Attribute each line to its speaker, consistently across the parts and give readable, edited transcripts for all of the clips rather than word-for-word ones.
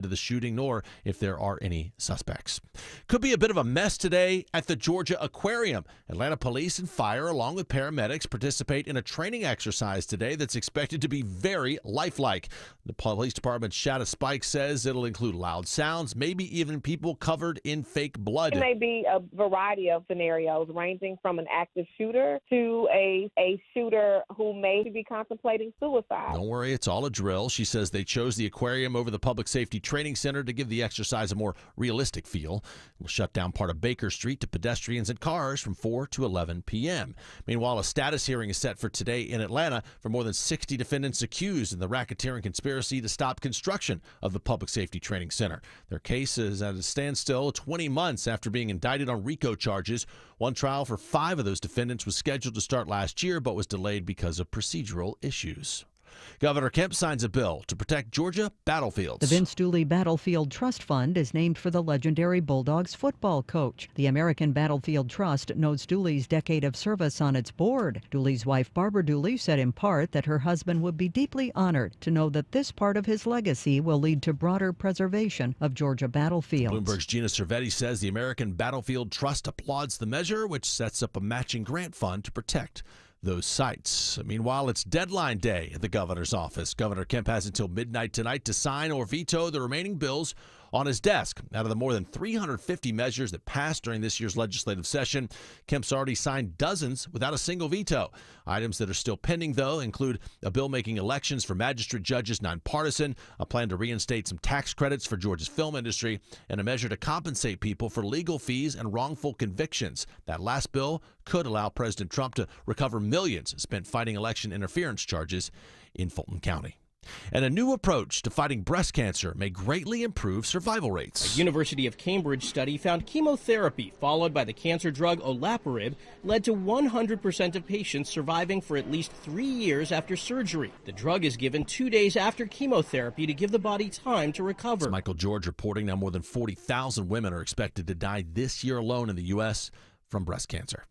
Speaker 1: to the shooting nor if there are any suspects. Could be a bit of a mess today at the Georgia Aquarium. Atlanta police and fire, along with paramedics, participate in a training exercise today that's expected to be very lifelike. The police department's Shatta Spike says it'll include loud sounds, maybe even people covered in fake blood.
Speaker 2: It may be a variety of scenarios ranging from an active shooter to a shooter who may be contemplating suicide.
Speaker 1: Don't worry, it's all a drill. She says they chose the aquarium over the public safety training center to give the exercise a more realistic feel. We'll shut down part of Baker Street to pedestrians and cars from 4 to 11 p.m. Meanwhile, a status hearing is set for today in Atlanta for more than 60 defendants accused in the racketeering conspiracy to stop construction of the public safety training center. Their case is at a standstill 20 months after being indicted on RICO charges. One trial for 5 of those defendants was scheduled to start last year but was delayed because of procedural issues. Governor Kemp signs a bill to protect Georgia battlefields.
Speaker 3: The Vince Dooley Battlefield Trust Fund is named for the legendary Bulldogs football coach. The American Battlefield Trust notes Dooley's decade of service on its board. Dooley's wife, Barbara Dooley, said in part that her husband would be deeply honored to know that this part of his legacy will lead to broader preservation of Georgia battlefields.
Speaker 1: Bloomberg's Gina Cervetti says the American Battlefield Trust applauds the measure, which sets up a matching grant fund to protect those sites. Meanwhile, it's deadline day at the governor's office. Governor Kemp has until midnight tonight to sign or veto the remaining bills on his desk. Out of the more than 350 measures that passed during this year's legislative session, Kemp's already signed dozens without a single veto. Items that are still pending, though, include a bill making elections for magistrate judges nonpartisan, a plan to reinstate some tax credits for Georgia's film industry, and a measure to compensate people for legal fees and wrongful convictions. That last bill could allow President Trump to recover millions spent fighting election interference charges in Fulton County. And a new approach to fighting breast cancer may greatly improve survival rates.
Speaker 4: A University of Cambridge study found chemotherapy followed by the cancer drug olaparib led to 100% of patients surviving for at least 3 years after surgery. The drug is given 2 days after chemotherapy to give the body time to recover.
Speaker 1: It's Michael George reporting now more than 40,000 women are expected to die this year alone in the U.S. from breast cancer.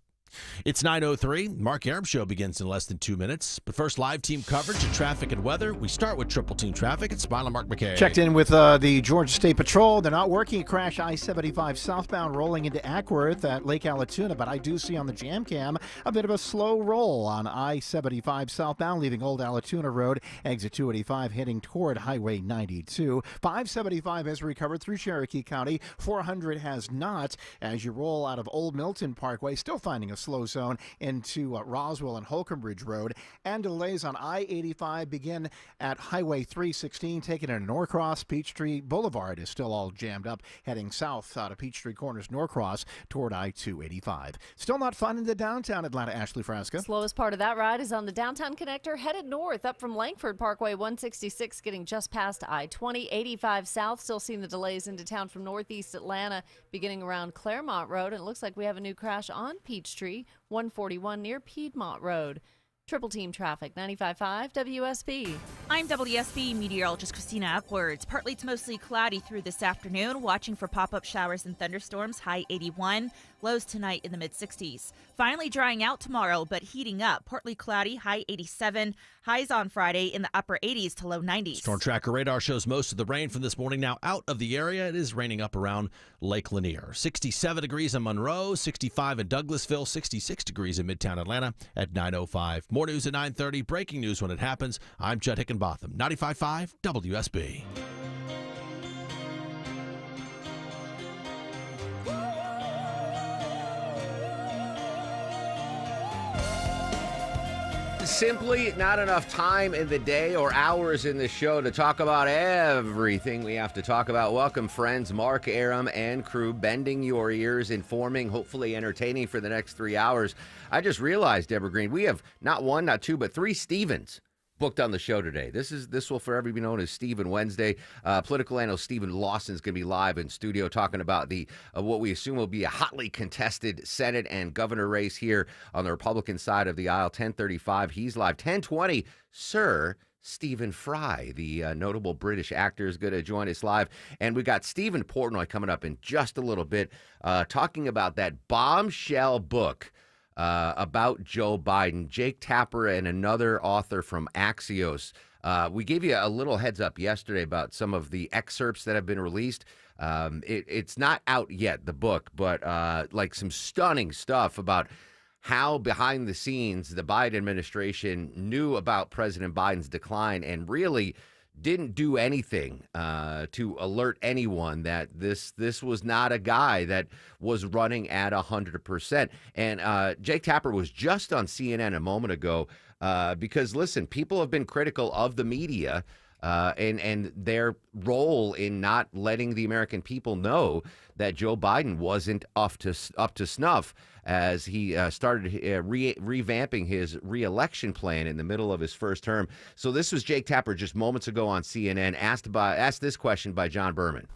Speaker 1: It's 9:03. Mark Arum Show begins in less than 2 minutes. But first, live team coverage of traffic and weather. We start with Triple Team Traffic. It's Smile and Mark McKay.
Speaker 5: Checked in with the Georgia State Patrol. They're not working. A crash I-75 southbound rolling into Ackworth at Lake Allatoona, but I do see on the jam cam a bit of a slow roll on I-75 southbound, leaving Old Allatoona Road, exit 285, heading toward Highway 92. 575 has recovered through Cherokee County. 400 has not. As you roll out of Old Milton Parkway, still finding a slow zone into Roswell and Holcomb Ridge Road, and delays on I-85 begin at Highway 316, taking it to Norcross. Peachtree Boulevard is still all jammed up, heading south out of Peachtree Corners, Norcross, toward I-285. Still not finding the downtown Atlanta. Ashley Frasca.
Speaker 6: Slowest part of that ride is on the downtown connector, headed north up from Langford Parkway 166, getting just past I-20. 85 south, still seeing the delays into town from northeast Atlanta, beginning around Claremont Road. And it looks like we have a new crash on Peachtree, 141 near Piedmont Road. Triple Team Traffic, 95.5 WSB.
Speaker 7: I'm WSB meteorologist Christina Upwards. Partly to mostly cloudy through this afternoon. Watching for pop-up showers and thunderstorms. High 81. Lows tonight in the mid-60s. Finally drying out tomorrow, but heating up. Partly cloudy, high 87. Highs on Friday in the upper 80s to low 90s.
Speaker 1: Storm Tracker radar shows most of the rain from this morning now out of the area. It is raining up around Lake Lanier. 67 degrees in Monroe, 65 in Douglasville, 66 degrees in Midtown Atlanta at 9:05. More news at 9:30. Breaking news when it happens. I'm Judd Hickenbotham, 95.5 WSB.
Speaker 8: Simply not enough time in the day or hours in the show to talk about everything we have to talk about. Welcome, friends. Mark Arum and crew, bending your ears, informing, hopefully entertaining for the next 3 hours. I just realized, Deborah Green, we have not one, not two, but 3 Stevens booked on the show today. This will forever be known as Stephen Wednesday. Political analyst Stephen Lawson is going to be live in studio talking about the what we assume will be a hotly contested Senate and governor race here on the Republican side of the aisle. 10:35, he's live. 10:20, Sir Stephen Fry, the notable British actor, is going to join us live. And we got Stephen Portnoy coming up in just a little bit, talking about that bombshell book about Joe Biden. Jake Tapper and another author from Axios We gave you a little heads up yesterday about some of the excerpts that have been released. It's not out yet, the book, but like some stunning stuff about how behind the scenes the Biden administration knew about President Biden's decline and really didn't do anything to alert anyone that this was not a guy that was running at 100%. And Jake Tapper was just on CNN a moment ago because, listen, people have been critical of the media and their role in not letting the American people know that Joe Biden wasn't up to snuff as he started revamping his reelection plan in the middle of his first term. So this was Jake Tapper just moments ago on CNN, asked this question by John Berman.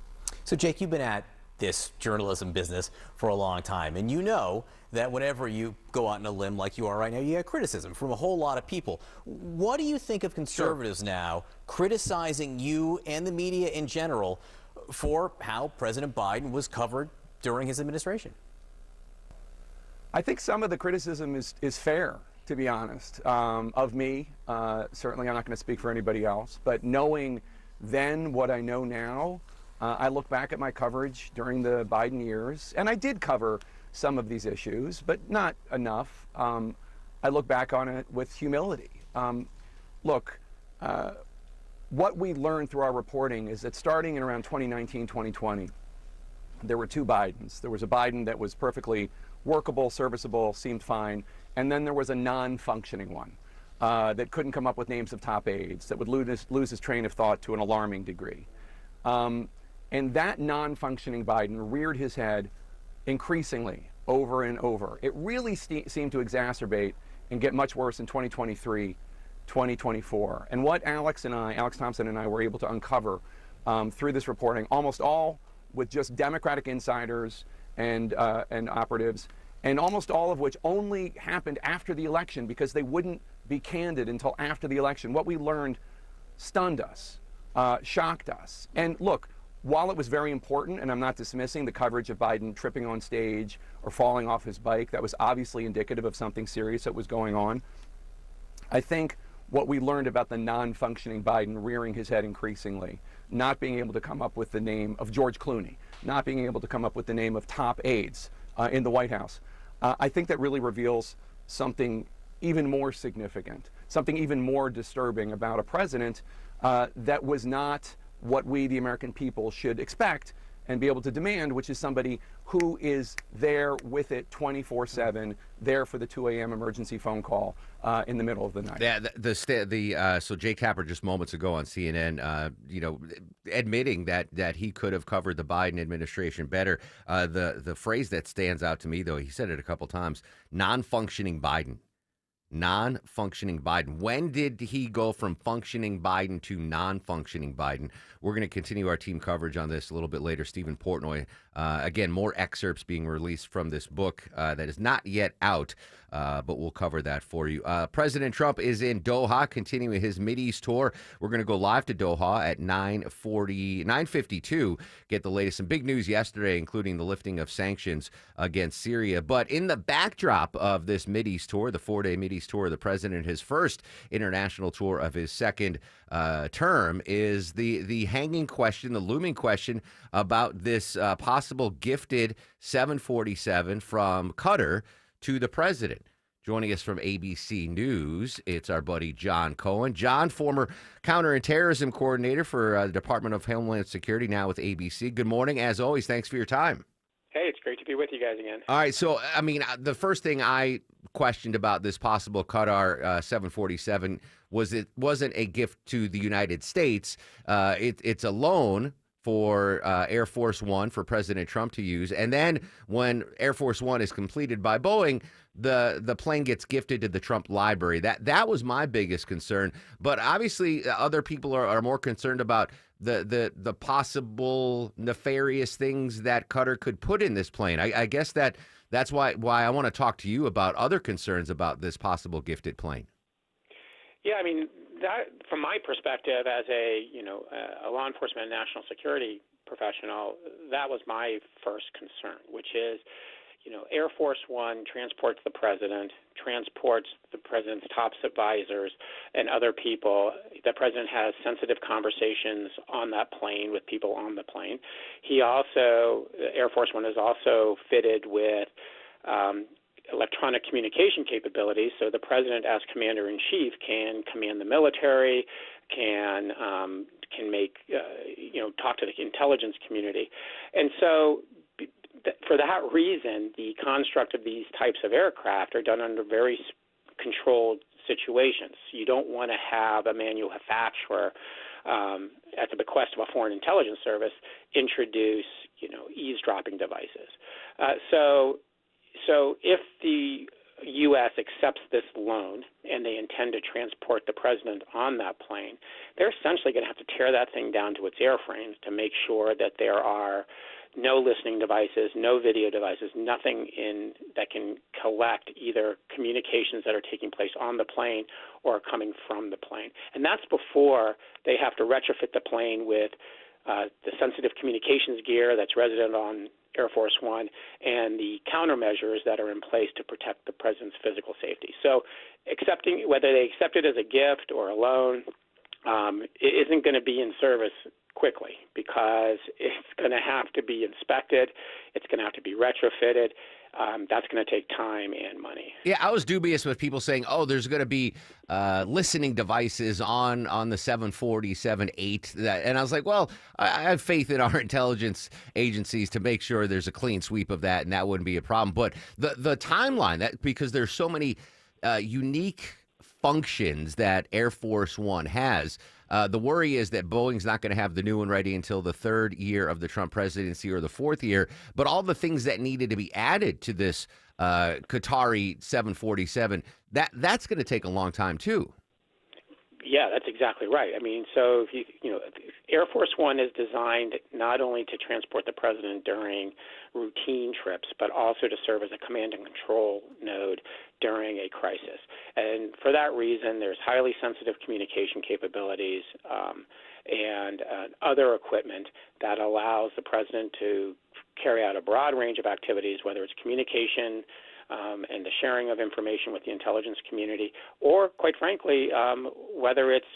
Speaker 9: So, Jake, you've been at this journalism business for a long time, and you know that whenever you go out on a limb like you are right now, you get criticism from a whole lot of people. What do you think of conservatives now criticizing you and the media in general for how President Biden was covered during his administration?
Speaker 10: I think some of the criticism is fair, to be honest, of me. Certainly, I'm not going to speak for anybody else. But knowing then what I know now, I look back at my coverage during the Biden years, and I did cover some of these issues, but not enough. I look back on it with humility. Look, what we learned through our reporting is that starting in around 2019, 2020, there were two Bidens. There was a Biden that was perfectly workable, serviceable, seemed fine, and then there was a non-functioning one that couldn't come up with names of top aides, that would lose his train of thought to an alarming degree. And that non-functioning Biden reared his head increasingly over and over. It really seemed to exacerbate and get much worse in 2023, 2024. And what Alex Thompson and I were able to uncover through this reporting, almost all with just Democratic insiders and operatives, and almost all of which only happened after the election because they wouldn't be candid until after the election. What we learned stunned us, shocked us. And look, while it was very important, and I'm not dismissing the coverage of Biden tripping on stage or falling off his bike, that was obviously indicative of something serious that was going on. I think what we learned about the non-functioning Biden rearing his head increasingly, not being able to come up with the name of George Clooney, not being able to come up with the name of top aides in the White House, I think that really reveals something even more significant, something even more disturbing about a president that was not what we, the American people, should expect and be able to demand, which is somebody who is there with it 24/7, there for the 2 a.m. emergency phone call in the middle of the night.
Speaker 8: Yeah, so Jake Tapper just moments ago on CNN, admitting that he could have covered the Biden administration better. The phrase that stands out to me, though, he said it a couple times: non-functioning Biden. Non-functioning Biden. When did he go from functioning Biden to non-functioning Biden? We're going to continue our team coverage on this a little bit later. Stephen Portnoy, again, more excerpts being released from this book that is not yet out, but we'll cover that for you. President Trump is in Doha, continuing his Mideast tour. We're going to go live to Doha at 9:52. Get the latest. Some big news yesterday, including the lifting of sanctions against Syria. But in the backdrop of this Mideast tour, the 4-day Mideast tour of the president, his first international tour of his second term, is the hanging question, the looming question about this possible gifted 747 from Qatar to the president. Joining us from ABC News, it's our buddy John Cohen. John, former counter and terrorism coordinator for the Department of Homeland Security, now with ABC. Good morning. As always, thanks for your time.
Speaker 11: Hey, it's great to be with you guys again.
Speaker 8: All right, so, I mean, the first thing I questioned about this possible Qatar 747 was it wasn't a gift to the United States. It's a loan for Air Force One for President Trump to use. And then when Air Force One is completed by Boeing, the plane gets gifted to the Trump library. That was my biggest concern. But obviously, other people are more concerned about the possible nefarious things that Qatar could put in this plane. I guess that's why I want to talk to you about other concerns about this possible gifted plane.
Speaker 11: Yeah, I mean, that, from my perspective as a law enforcement and national security professional, that was my first concern, which is, Air Force One transports the president's top advisors and other people. The president has sensitive conversations on that plane with people on the plane. Air Force One is also fitted with electronic communication capabilities, so the president, as commander-in-chief, can command the military, can make talk to the intelligence community, and so. For that reason, the construct of these types of aircraft are done under very controlled situations. You don't want to have a manufacturer, at the bequest of a foreign intelligence service, introduce, eavesdropping devices. So if the U.S. accepts this loan and they intend to transport the president on that plane, they're essentially going to have to tear that thing down to its airframes to make sure that there are no listening devices, no video devices, nothing that can collect either communications that are taking place on the plane or coming from the plane. And that's before they have to retrofit the plane with the sensitive communications gear that's resident on Air Force One and the countermeasures that are in place to protect the president's physical safety. So whether they accept it as a gift or a loan, it isn't going to be in service quickly because it's going to have to be inspected. It's going to have to be retrofitted. That's going to take time and money.
Speaker 8: Yeah, I was dubious with people saying, "Oh, there's going to be listening devices on the 747-8," and I was like, "Well, I have faith in our intelligence agencies to make sure there's a clean sweep of that, and that wouldn't be a problem." But the timeline, because there's so many unique functions that Air Force One has. The worry is that Boeing's not going to have the new one ready until the third year of the Trump presidency or the fourth year. But all the things that needed to be added to this Qatari 747, that's going to take a long time, too.
Speaker 11: Yeah, that's exactly right. I mean, so if Air Force One is designed not only to transport the president during routine trips, but also to serve as a command and control node during a crisis. And for that reason, there's highly sensitive communication capabilities and other equipment that allows the president to carry out a broad range of activities, whether it's communication, and the sharing of information with the intelligence community, or, quite frankly, whether it's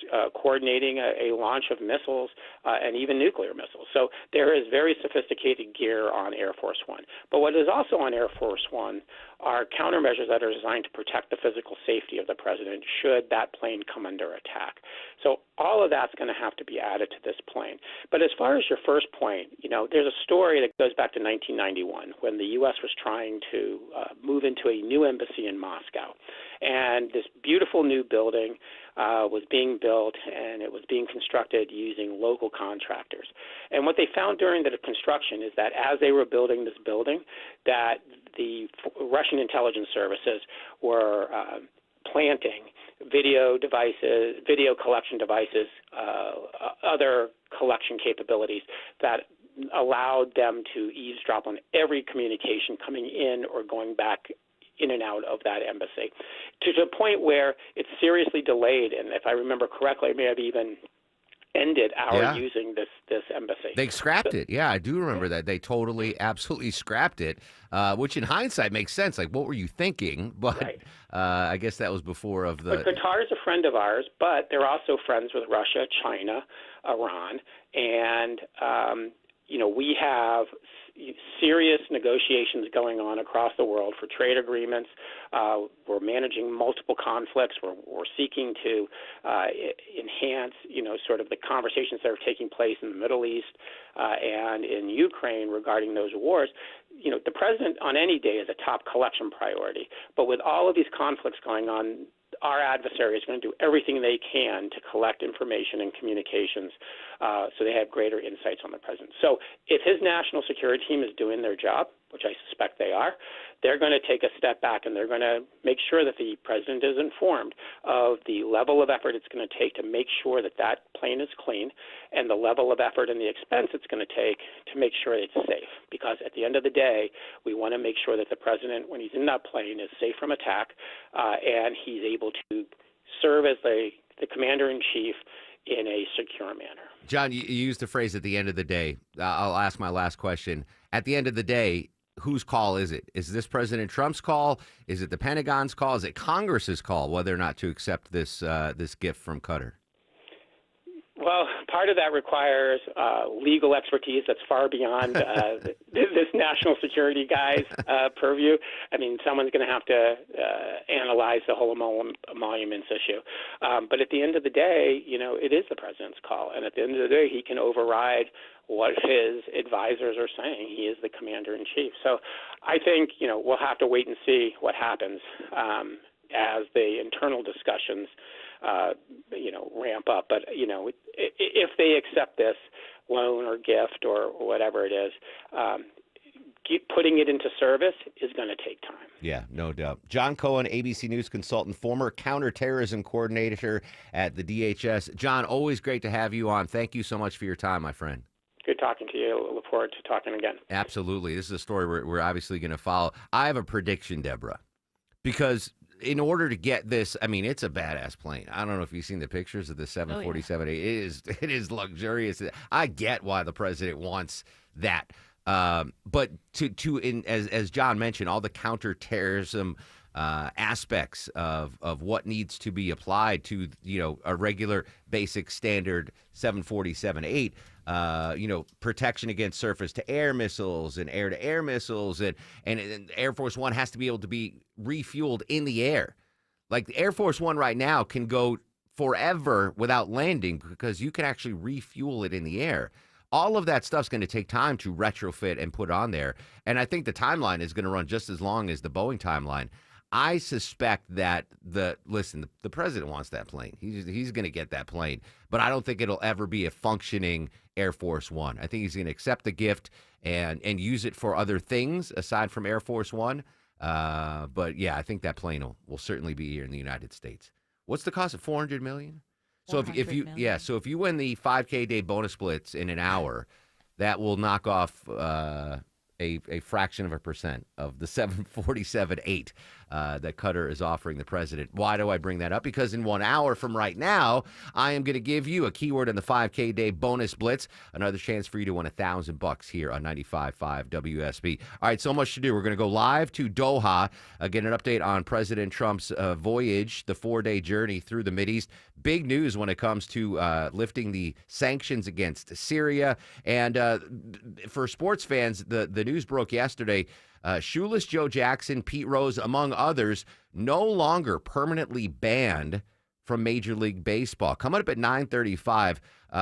Speaker 11: coordinating a launch of missiles and even nuclear missiles. So there is very sophisticated gear on Air Force One. But what is also on Air Force One are countermeasures that are designed to protect the physical safety of the president should that plane come under attack. So all of that's going to have to be added to this plane. But as far as your first point, there's a story that goes back to 1991 when the U.S. was trying to move into a new embassy in Moscow. And this beautiful new building was being built, and it was being constructed using local contractors. And what they found during the construction is that as they were building this building, that the Russian intelligence services were planting video devices, video collection devices, other collection capabilities that allowed them to eavesdrop on every communication coming in or going back in and out of that embassy, to the point where it's seriously delayed. And if I remember correctly, it may have even ended our using this embassy.
Speaker 8: They scrapped it. Yeah, I do remember that. They absolutely scrapped it, which in hindsight makes sense. Like, what were you thinking? But
Speaker 11: right.
Speaker 8: I guess that was before of the...
Speaker 11: But Qatar is a friend of ours, but they're also friends with Russia, China, Iran, and we have serious negotiations going on across the world for trade agreements. We're managing multiple conflicts. We're seeking to enhance, sort of the conversations that are taking place in the Middle East and in Ukraine regarding those wars. The president on any day is a top collection priority. But with all of these conflicts going on, our adversary is going to do everything they can to collect information and communications so they have greater insights on the president. So if his national security team is doing their job, which I suspect they are, they're going to take a step back and they're going to make sure that the president is informed of the level of effort it's going to take to make sure that that plane is clean and the level of effort and the expense it's going to take to make sure it's safe. Because at the end of the day, we want to make sure that the president, when he's in that plane, is safe from attack and he's able to serve as the commander-in-chief in a secure manner.
Speaker 8: John, you used the phrase "at the end of the day." I'll ask my last question. At the end of the day, whose call is it? Is this President Trump's call? Is it the Pentagon's call? Is it Congress's call whether or not to accept this this gift from Qatar?
Speaker 11: Well, part of that requires legal expertise that's far beyond this national security guy's purview. I mean, someone's going to have to analyze the whole emoluments issue. But at the end of the day, it is the president's call. And at the end of the day, he can override what his advisors are saying. He is the commander-in-chief. So I think, we'll have to wait and see what happens as the internal discussions ramp up. But, if they accept this loan or gift or whatever it is, putting it into service is going to take time.
Speaker 8: Yeah, no doubt. John Cohen, ABC News consultant, former counterterrorism coordinator at the DHS. John, always great to have you on. Thank you so much for your time, my friend.
Speaker 11: Good talking to you. Look forward to talking again.
Speaker 8: Absolutely. This is a story we're obviously going to follow. I have a prediction, Deborah, because in order to get this, I mean, it's a badass plane. I don't know if you've seen the pictures of the 747. It is luxurious. I get why the president wants that. But as John mentioned, all the counterterrorism aspects of what needs to be applied to, a regular basic standard 747-8, protection against surface-to-air missiles and air-to-air missiles, and Air Force One has to be able to be refueled in the air. Like the Air Force One right now can go forever without landing because you can actually refuel it in the air. All of that stuff's going to take time to retrofit and put on there. And I think the timeline is going to run just as long as the Boeing timeline. I suspect that the president wants that plane. He's going to get that plane. But I don't think it'll ever be a functioning Air Force One. I think he's going to accept the gift and use it for other things aside from Air Force One. But, yeah, I think that plane will certainly be here in the United States. What's the cost of $400 million? So if you win the 5K day bonus splits in an hour, that will knock off a fraction of a percent of the 747-8 that Qatar is offering the president. Why do I bring that up? Because in 1 hour from right now, I am going to give you a keyword in the 5K day bonus blitz, another chance for you to win $1,000 here on 95.5 WSB. All right, so much to do. We're going to go live to Doha, get an update on President Trump's voyage, the 4-day journey through the Mideast. Big news when it comes to lifting the sanctions against Syria. And for sports fans, the news broke yesterday. Shoeless Joe Jackson, Pete Rose, among others, no longer permanently banned from Major League Baseball. Coming up at 9:35,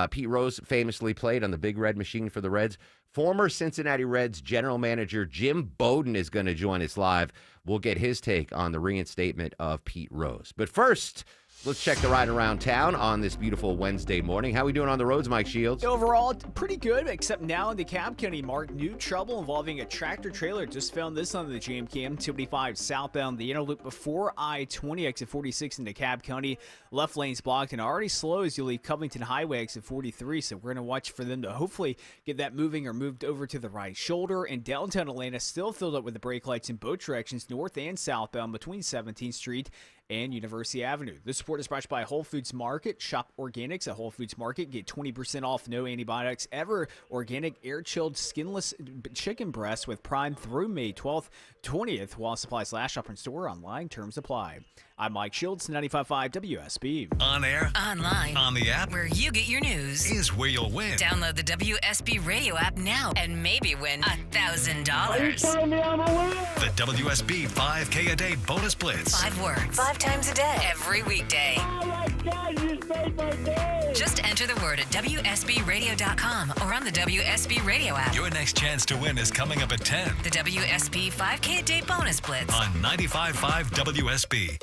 Speaker 8: Pete Rose famously played on the Big Red Machine for the Reds. Former Cincinnati Reds general manager Jim Bowden is going to join us live. We'll get his take on the reinstatement of Pete Rose. But first, let's check the ride around town on this beautiful Wednesday morning. How are we doing on the roads, Mike Shields?
Speaker 12: Overall, pretty good, except now in DeKalb County, Mark, new trouble involving a tractor trailer. Just found this on the Jam Cam, 285 southbound, the inner loop before I-20, exit 46 in DeKalb County. Left lane's blocked and already slow as you leave Covington Highway, exit 43. So we're going to watch for them to hopefully get that moving or moved over to the right shoulder. And downtown Atlanta still filled up with the brake lights in both directions, north and southbound between 17th Street and University Avenue. This report is brought to you by Whole Foods Market. Shop organics at Whole Foods Market. Get 20% off no antibiotics ever. Organic air-chilled skinless chicken breasts with Prime through May 12th, 20th while supplies last. Shop in store. Online terms apply. I'm Mike Shields, 95.5 WSB.
Speaker 13: On air, online, on the app,
Speaker 14: where you get your news
Speaker 13: is where you'll win.
Speaker 14: Download the WSB radio app now and maybe win $1,000.
Speaker 13: Are you telling me I'm a winner? The WSB 5K a day bonus blitz.
Speaker 14: 5 words, 5 times a day, every weekday.
Speaker 13: Oh my God, you just made my day.
Speaker 14: Just enter the word at WSBradio.com or on the WSB radio app.
Speaker 13: Your next chance to win is coming up at 10.
Speaker 14: The WSB 5K a day bonus blitz
Speaker 13: on 95.5 WSB.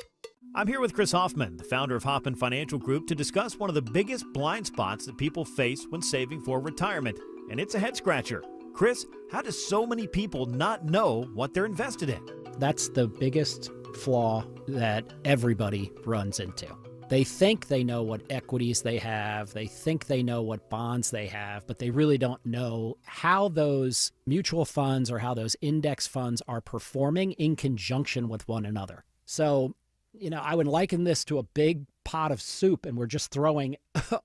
Speaker 15: I'm here with Chris Hoffman, the founder of Hoffman Financial Group, to discuss one of the biggest blind spots that people face when saving for retirement, and it's a head scratcher. Chris, how do so many people not know what they're invested in?
Speaker 16: That's the biggest flaw that everybody runs into. They think they know what equities they have, they think they know what bonds they have, but they really don't know how those mutual funds or how those index funds are performing in conjunction with one another. So, I would liken this to a big pot of soup and we're just throwing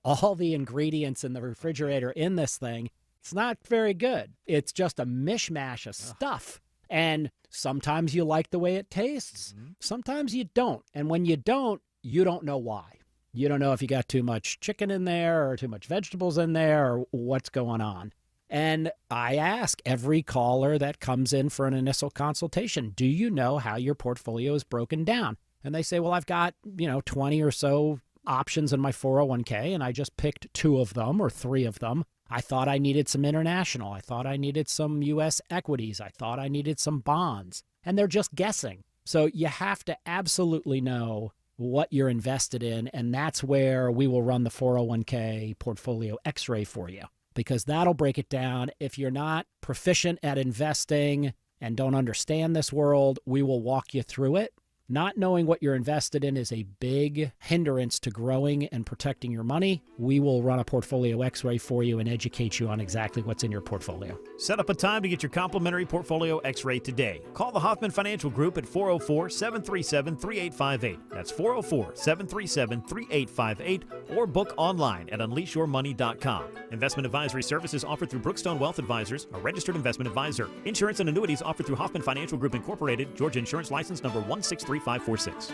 Speaker 16: all the ingredients in the refrigerator in this thing. It's not very good. It's just a mishmash of stuff. And sometimes you like the way it tastes. Sometimes you don't. And when you don't know why. You don't know if you got too much chicken in there or too much vegetables in there or what's going on. And I ask every caller that comes in for an initial consultation, do you know how your portfolio is broken down? And they say, well, I've got, 20 or so options in my 401k, and I just picked 2 of them or 3 of them. I thought I needed some international. I thought I needed some U.S. equities. I thought I needed some bonds. And they're just guessing. So you have to absolutely know what you're invested in, and that's where we will run the 401k portfolio x-ray for you, because that'll break it down. If you're not proficient at investing and don't understand this world, we will walk you through it. Not knowing what you're invested in is a big hindrance to growing and protecting your money. We will run a portfolio x-ray for you and educate you on exactly what's in your portfolio.
Speaker 15: Set up a time to get your complimentary portfolio x-ray today. Call the Hoffman Financial Group at 404-737-3858. That's 404-737-3858, or book online at unleashyourmoney.com. Investment advisory services offered through Brookstone Wealth Advisors, a registered investment advisor. Insurance and annuities offered through Hoffman Financial Group Incorporated, Georgia Insurance License number 163. 546.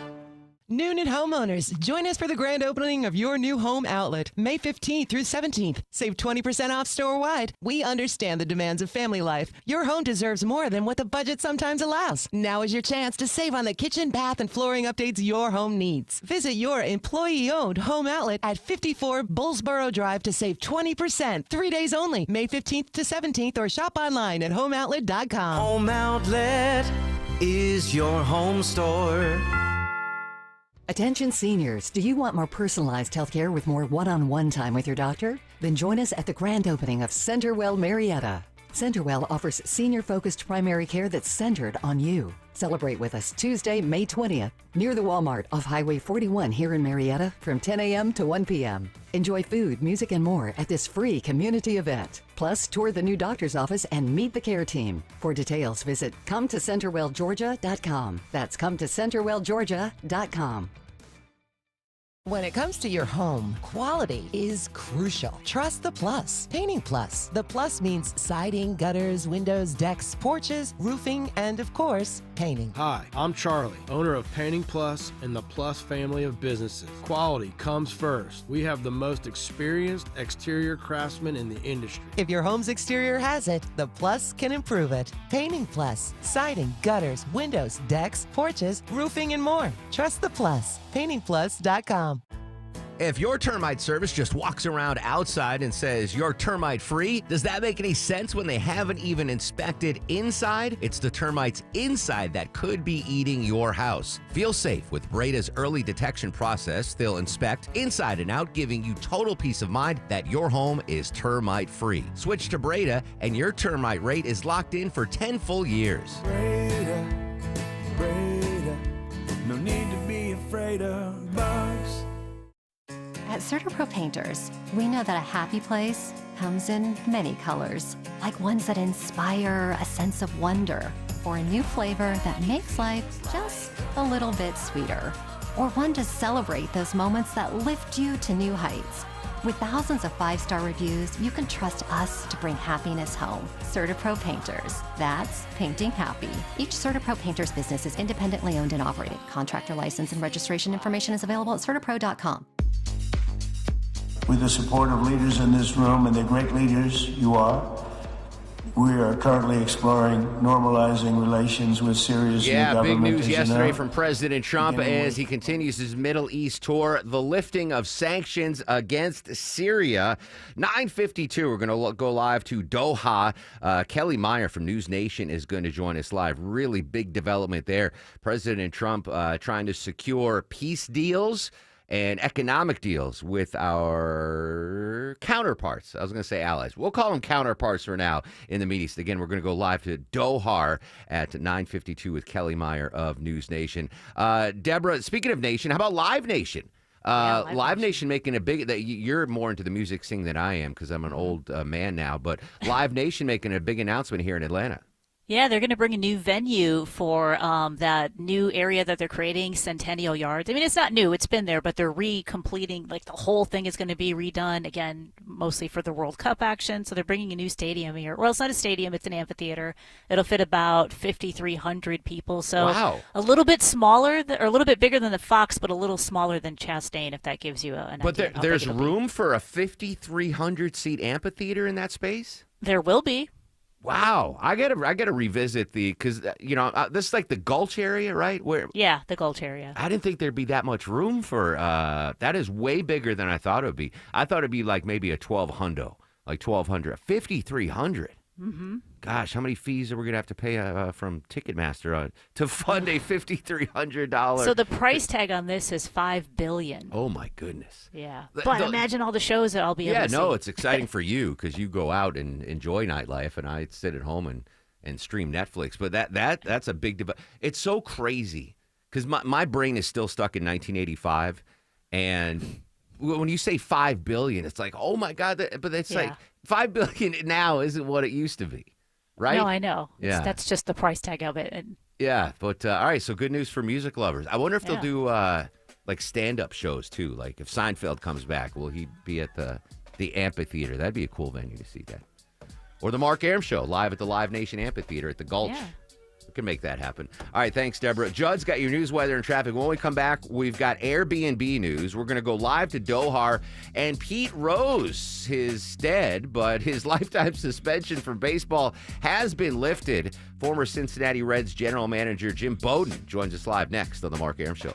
Speaker 17: Noonan homeowners, join us for the grand opening of your new home outlet, May 15th through 17th. Save 20% off store-wide. We understand the demands of family life. Your home deserves more than what the budget sometimes allows. Now is your chance to save on the kitchen, bath, and flooring updates your home needs. Visit your employee-owned home outlet at 54 Bullsboro Drive to save 20%. 3 days only, May 15th to 17th, or shop online at homeoutlet.com.
Speaker 18: Home Outlet is your home store.
Speaker 19: Attention seniors, do you want more personalized healthcare with more one-on-one time with your doctor? Then join us at the grand opening of CenterWell Marietta. CenterWell offers senior-focused primary care that's centered on you. Celebrate with us Tuesday, May 20th, near the Walmart off Highway 41 here in Marietta from 10 a.m. to 1 p.m. Enjoy food, music, and more at this free community event. Plus, tour the new doctor's office and meet the care team. For details, visit CometoCenterwellGeorgia.com. That's CometoCenterwellGeorgia.com.
Speaker 17: When it comes to your home, quality is crucial. Trust the Plus. Painting Plus. The Plus means siding, gutters, windows, decks, porches, roofing, and of course, painting.
Speaker 20: Hi, I'm Charlie, owner of Painting Plus and the Plus family of businesses. Quality comes first. We have the most experienced exterior craftsmen in the industry.
Speaker 17: If your home's exterior has it, the Plus can improve it. Painting Plus. Siding, gutters, windows, decks, porches, roofing, and more. Trust the Plus. PaintingPlus.com.
Speaker 8: If your termite service just walks around outside and says you're termite free, does that make any sense when they haven't even inspected inside? It's the termites inside that could be eating your house. Feel safe with Breda's early detection process. They'll inspect inside and out, giving you total peace of mind that your home is termite free. Switch to Breda and your termite rate is locked in for 10 full years.
Speaker 18: Breda, no need to be afraid of bugs.
Speaker 21: At CertaPro Painters, we know that a happy place comes in many colors, like ones that inspire a sense of wonder, or a new flavor that makes life just a little bit sweeter, or one to celebrate those moments that lift you to new heights. With thousands of 5-star reviews, you can trust us to bring happiness home. CertaPro Painters. That's painting happy. Each CertaPro Painters business is independently owned and operated. Contractor license and registration information is available at CertaPro.com.
Speaker 22: With the support of leaders in this room, and the great leaders you are, we are currently exploring normalizing relations with Syria's new government.
Speaker 8: Big news yesterday from President Trump as he continues his Middle East tour, the lifting of sanctions against Syria. 9:52, we're going to go live to Doha. Kelly Meyer from News Nation is going to join us live. Really big development there. President Trump trying to secure peace deals and economic deals with our counterparts. I was going to say allies. We'll call them counterparts for now in the Middle East. Again, we're going to go live to Doha at 9:52 with Kelly Meyer of News Nation. Deborah, speaking of Nation, how about Live Nation? Live Nation making a big, you're more into the music scene than I am because I'm an old man now, but Live Nation making a big announcement here in Atlanta.
Speaker 2: Yeah, they're going to bring a new venue for that new area that they're creating, Centennial Yards. I mean, it's not new. It's been there, but they're recompleting. Like, the whole thing is going to be redone, again, mostly for the World Cup action. So they're bringing a new stadium here. Well, it's not a stadium. It's an amphitheater. It'll fit about 5,300 people. So
Speaker 8: Wow.
Speaker 2: a little bit smaller, or a little bit bigger than the Fox, but a little smaller than Chastain, if that gives you an
Speaker 8: But
Speaker 2: idea.
Speaker 8: there's room for a 5,300-seat amphitheater in that space?
Speaker 2: There will be.
Speaker 8: Wow, I gotta revisit because this is like the Gulch area, right? Where
Speaker 2: Yeah, the Gulch area.
Speaker 8: I didn't think there'd be that much room for. That is way bigger than I thought it would be. I thought it'd be like maybe a 1,200, 5,300.
Speaker 2: Mm-hmm.
Speaker 8: Gosh, how many fees are we gonna have to pay from Ticketmaster to fund a $5,300?
Speaker 2: So the price tag on this is $5 billion.
Speaker 8: Oh my goodness.
Speaker 2: Yeah,
Speaker 8: The-
Speaker 2: but
Speaker 8: the-
Speaker 2: imagine all the shows that I'll be able
Speaker 8: Yeah,
Speaker 2: to
Speaker 8: no,
Speaker 2: see.
Speaker 8: it's exciting for you because you go out and enjoy nightlife, and I sit at home and stream Netflix. But that's a big debate. It's so crazy because my brain is still stuck in 1985, and when you say $5 billion, it's like, oh my God! But it's like $5 billion now isn't what it used to be, right?
Speaker 2: No, I know.
Speaker 8: Yeah,
Speaker 2: That's just the price tag of it. And
Speaker 8: yeah. But all right, so good news for music lovers. I wonder if they'll
Speaker 2: Yeah.
Speaker 8: do like stand-up shows too. Like if Seinfeld comes back, will he be at the amphitheater? That'd be a cool venue to see that. Or the Mark Arum Show live at the Live Nation Amphitheater at the Gulch.
Speaker 2: Yeah.
Speaker 8: We can make that happen. All right, thanks, Deborah. Judd's got your news, weather, and traffic. When we come back, we've got Airbnb news. We're going to go live to Dohar, and Pete Rose is dead, but his lifetime suspension from baseball has been lifted. Former Cincinnati Reds general manager Jim Bowden joins us live next on the Mark Arum Show.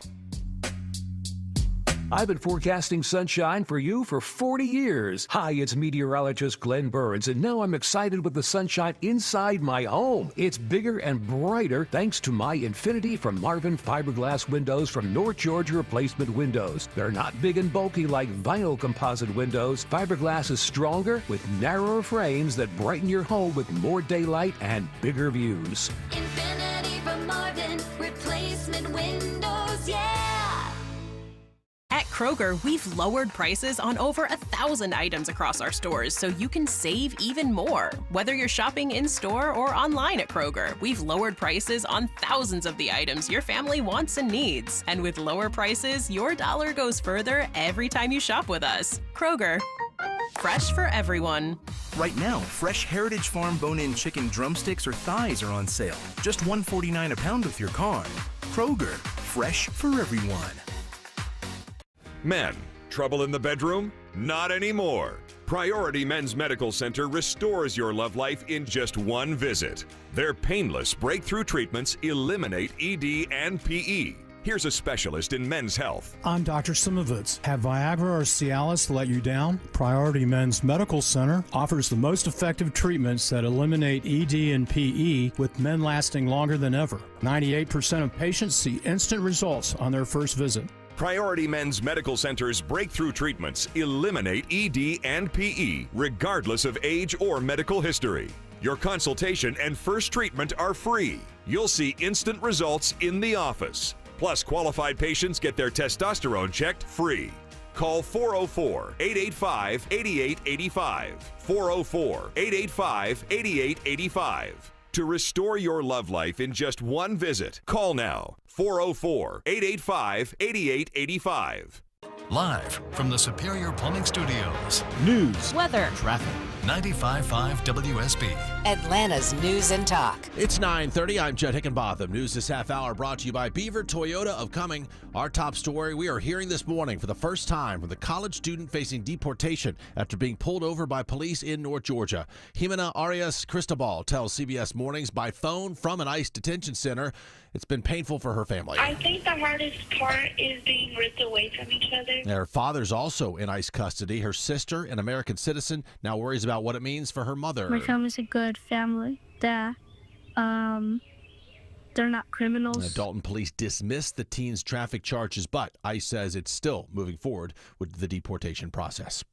Speaker 3: I've been forecasting sunshine for you for 40 years. Hi, it's meteorologist Glenn Burns, and now I'm excited with the sunshine inside my home. It's bigger and brighter thanks to my Infinity from Marvin fiberglass windows from North Georgia Replacement Windows. They're not big and bulky like vinyl composite windows. Fiberglass is stronger with narrower frames that brighten your home with more daylight and bigger views.
Speaker 23: Infinity from Marvin, replacement windows, yeah!
Speaker 24: At Kroger, we've lowered prices on over 1,000 items across our stores so you can save even more. Whether you're shopping in-store or online at Kroger, we've lowered prices on thousands of the items your family wants and needs. And with lower prices, your dollar goes further every time you shop with us. Kroger, fresh for everyone.
Speaker 25: Right now, fresh Heritage Farm bone-in chicken drumsticks or thighs are on sale. Just $1.49 a pound with your card. Kroger, fresh for everyone.
Speaker 26: Men, trouble in the bedroom? Not anymore. Priority Men's Medical Center restores your love life in just one visit. Their painless breakthrough treatments eliminate ED and PE. Here's a specialist in men's health.
Speaker 27: I'm Dr. Simovitz. Have Viagra or Cialis let you down? Priority Men's Medical Center offers the most effective treatments that eliminate ED and PE, with men lasting longer than ever. 98% of patients see instant results on their first visit.
Speaker 26: Priority Men's Medical Center's breakthrough treatments eliminate ED and PE, regardless of age or medical history. Your consultation and first treatment are free. You'll see instant results in the office. Plus, qualified patients get their testosterone checked free. Call 404-885-8885. 404-885-8885. To restore your love life in just one visit, call now. 404-885-8885.
Speaker 13: Live from the Superior Plumbing Studios.
Speaker 15: News,
Speaker 7: weather,
Speaker 13: traffic. 95.5 WSB.
Speaker 14: Atlanta's News and Talk.
Speaker 1: It's 9:30. I'm Judd Hickenbotham. News this half hour brought to you by Beaver Toyota of Cumming. Our top story we are hearing this morning for the first time from the college student facing deportation after being pulled over by police in North Georgia. Jimena Arias Cristobal tells CBS Mornings by phone from an ICE detention center. It's been painful for her family.
Speaker 28: I think the hardest part is being ripped away from each other.
Speaker 1: Her father's also in ICE custody. Her sister, an American citizen, now worries about what it means for her mother.
Speaker 29: My family's a good family. They're not criminals.
Speaker 1: Dalton police dismissed the teen's traffic charges, but ICE says it's still moving forward with the deportation process.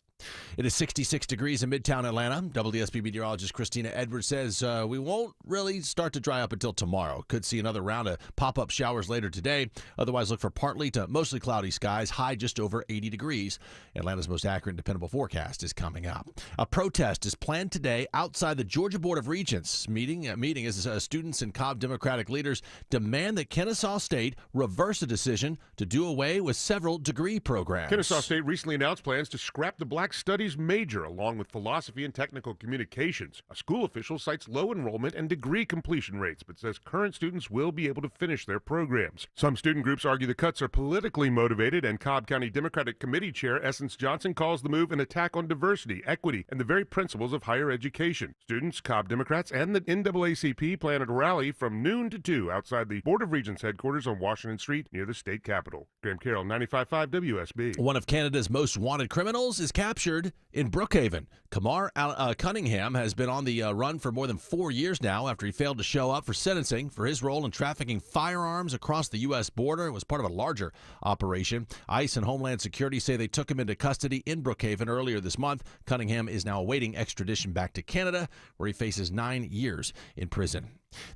Speaker 1: It is 66 degrees in Midtown Atlanta. WSB meteorologist Christina Edwards says we won't really start to dry up until tomorrow. Could see another round of pop-up showers later today. Otherwise, look for partly to mostly cloudy skies, high just over 80 degrees. Atlanta's most accurate and dependable forecast is coming up. A protest is planned today outside the Georgia Board of Regents meeting as students and Cobb Democratic leaders demand that Kennesaw State reverse a decision to do away with several degree programs.
Speaker 4: Kennesaw State recently announced plans to scrap the Black Studies major along with philosophy and technical communications. A school official cites low enrollment and degree completion rates, but says current students will be able to finish their programs. Some student groups argue the cuts are politically motivated, and Cobb County Democratic Committee Chair Essence Johnson calls the move an attack on diversity, equity, and the very principles of higher education. Students, Cobb Democrats, and the NAACP plan a rally from noon to 2 outside the Board of Regents headquarters on Washington Street near the state capitol. Graham Carroll, 95.5 WSB.
Speaker 1: One of Canada's most wanted criminals is captured in Brookhaven. Kamar Cunningham has been on the run for more than 4 years now after he failed to show up for sentencing for his role in trafficking firearms across the U.S. border. It was part of a larger operation. ICE and Homeland Security say they took him into custody in Brookhaven earlier this month. Cunningham is now awaiting extradition back to Canada, where he faces 9 years in prison.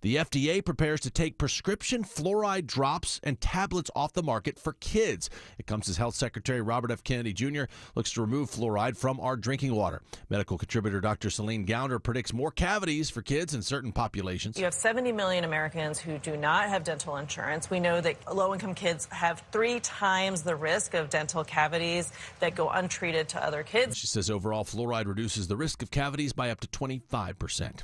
Speaker 1: The FDA prepares to take prescription fluoride drops and tablets off the market for kids. It comes as Health Secretary Robert F. Kennedy Jr. looks to remove fluoride from our drinking water. Medical contributor Dr. Celine Gounder predicts more cavities for kids in certain populations.
Speaker 5: You have 70 million Americans who do not have dental insurance. We know that low-income kids have 3 times the risk of dental cavities that go untreated to other kids.
Speaker 1: She says overall fluoride reduces the risk of cavities by up to 25%.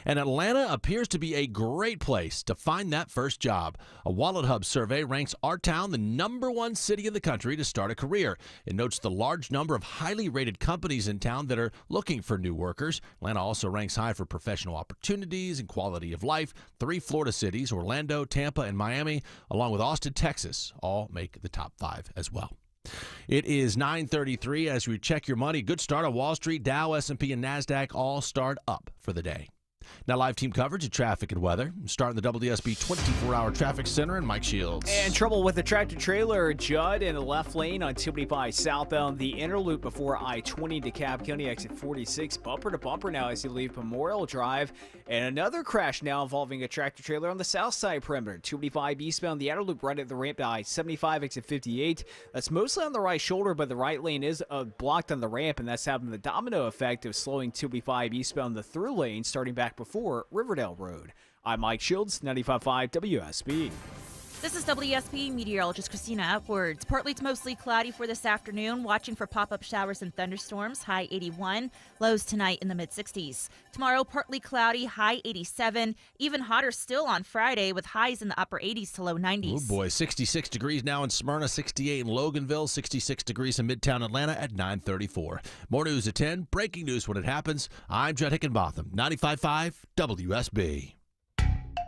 Speaker 1: And Atlanta appears to be a great place to find that first job. A Wallet Hub survey ranks our town the #1 city in the country to start a career. It notes the large number of highly rated companies in town that are looking for new workers. Atlanta also ranks high for professional opportunities and quality of life. 3 Florida cities, Orlando, Tampa, and Miami, along with Austin, Texas, all make the top 5 as well. It is 9:33 as we check your money. Good start on Wall Street. Dow, S&P, and NASDAQ all start up for the day. Now live team coverage of traffic and weather. Starting the WSB 24-hour traffic center and Mike Shields.
Speaker 6: And trouble with the tractor trailer Judd in the left lane on 225 southbound. The inner loop before I-20 DeKalb County exit 46. Bumper to bumper now as you leave Memorial Drive. And another crash now involving a tractor trailer on the south side perimeter. 225 eastbound, the outer loop right at the ramp to I-75 exit 58. That's mostly on the right shoulder, but the right lane is blocked on the ramp, and that's having the domino effect of slowing 225 eastbound the through lane starting back before Riverdale Road. I'm Mike Shields, 95.5 WSB.
Speaker 7: This is WSB meteorologist Christina Edwards. Partly to mostly cloudy for this afternoon. Watching for pop-up showers and thunderstorms. High 81. Lows tonight in the mid-60s. Tomorrow, partly cloudy. High 87. Even hotter still on Friday with highs in the upper 80s to low 90s.
Speaker 1: Oh boy, 66 degrees now in Smyrna, 68 in Loganville, 66 degrees in Midtown Atlanta at 9:34. More news at 10. Breaking news when it happens. I'm Judd Hickenbotham, 95.5 WSB.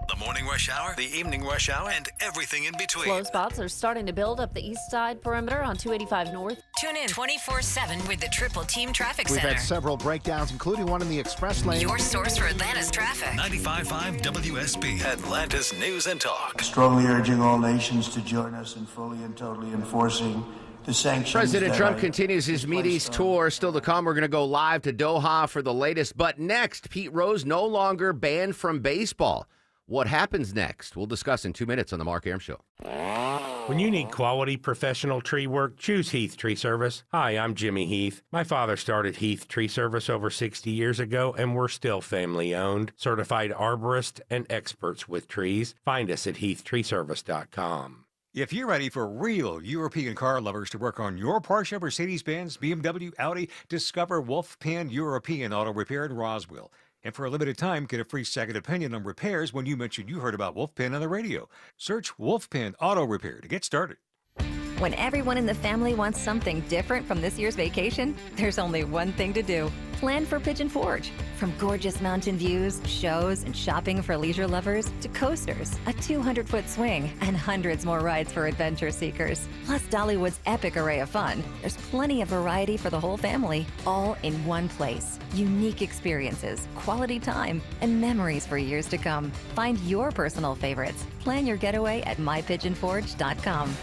Speaker 13: The morning rush hour, the evening rush hour, and everything in between.
Speaker 9: Slow spots are starting to build up the east side perimeter on 285 North.
Speaker 14: Tune in 24/7 with the Triple Team Traffic
Speaker 10: We've
Speaker 14: Center.
Speaker 10: had several breakdowns, including one in the express lane.
Speaker 14: Your source for Atlanta's traffic.
Speaker 13: 95.5 WSB, Atlanta's news and talk.
Speaker 22: Strongly urging all nations to join us in fully and totally enforcing the sanctions.
Speaker 8: President
Speaker 22: that
Speaker 8: Trump
Speaker 22: are
Speaker 8: continues his Mideast tour. Still to come, we're going to go live to Doha for the latest. But next, Pete Rose no longer banned from baseball. What happens next? We'll discuss in 2 minutes on the Mark Arum Show.
Speaker 11: When you need quality professional tree work, choose Heath Tree Service. Hi, I'm Jimmy Heath. My father started Heath Tree Service over 60 years ago, and we're still family-owned, certified arborist, and experts with trees. Find us at heathtreeservice.com.
Speaker 12: If you're ready for real European car lovers to work on your Porsche, Mercedes-Benz, BMW, Audi, discover Wolfpan European Auto Repair in Roswell. And for a limited time, get a free second opinion on repairs when you mention you heard about Wolfpan on the radio. Search Wolfpan Auto Repair to get started.
Speaker 16: When everyone in the family wants something different from this year's vacation, there's only one thing to do. Plan for Pigeon Forge. From gorgeous mountain views, shows, and shopping for leisure lovers to coasters, a 200-foot swing, and hundreds more rides for adventure seekers. Plus Dollywood's epic array of fun. There's plenty of variety for the whole family, all in one place. Unique experiences, quality time, and memories for years to come. Find your personal favorites. Plan your getaway at mypigeonforge.com.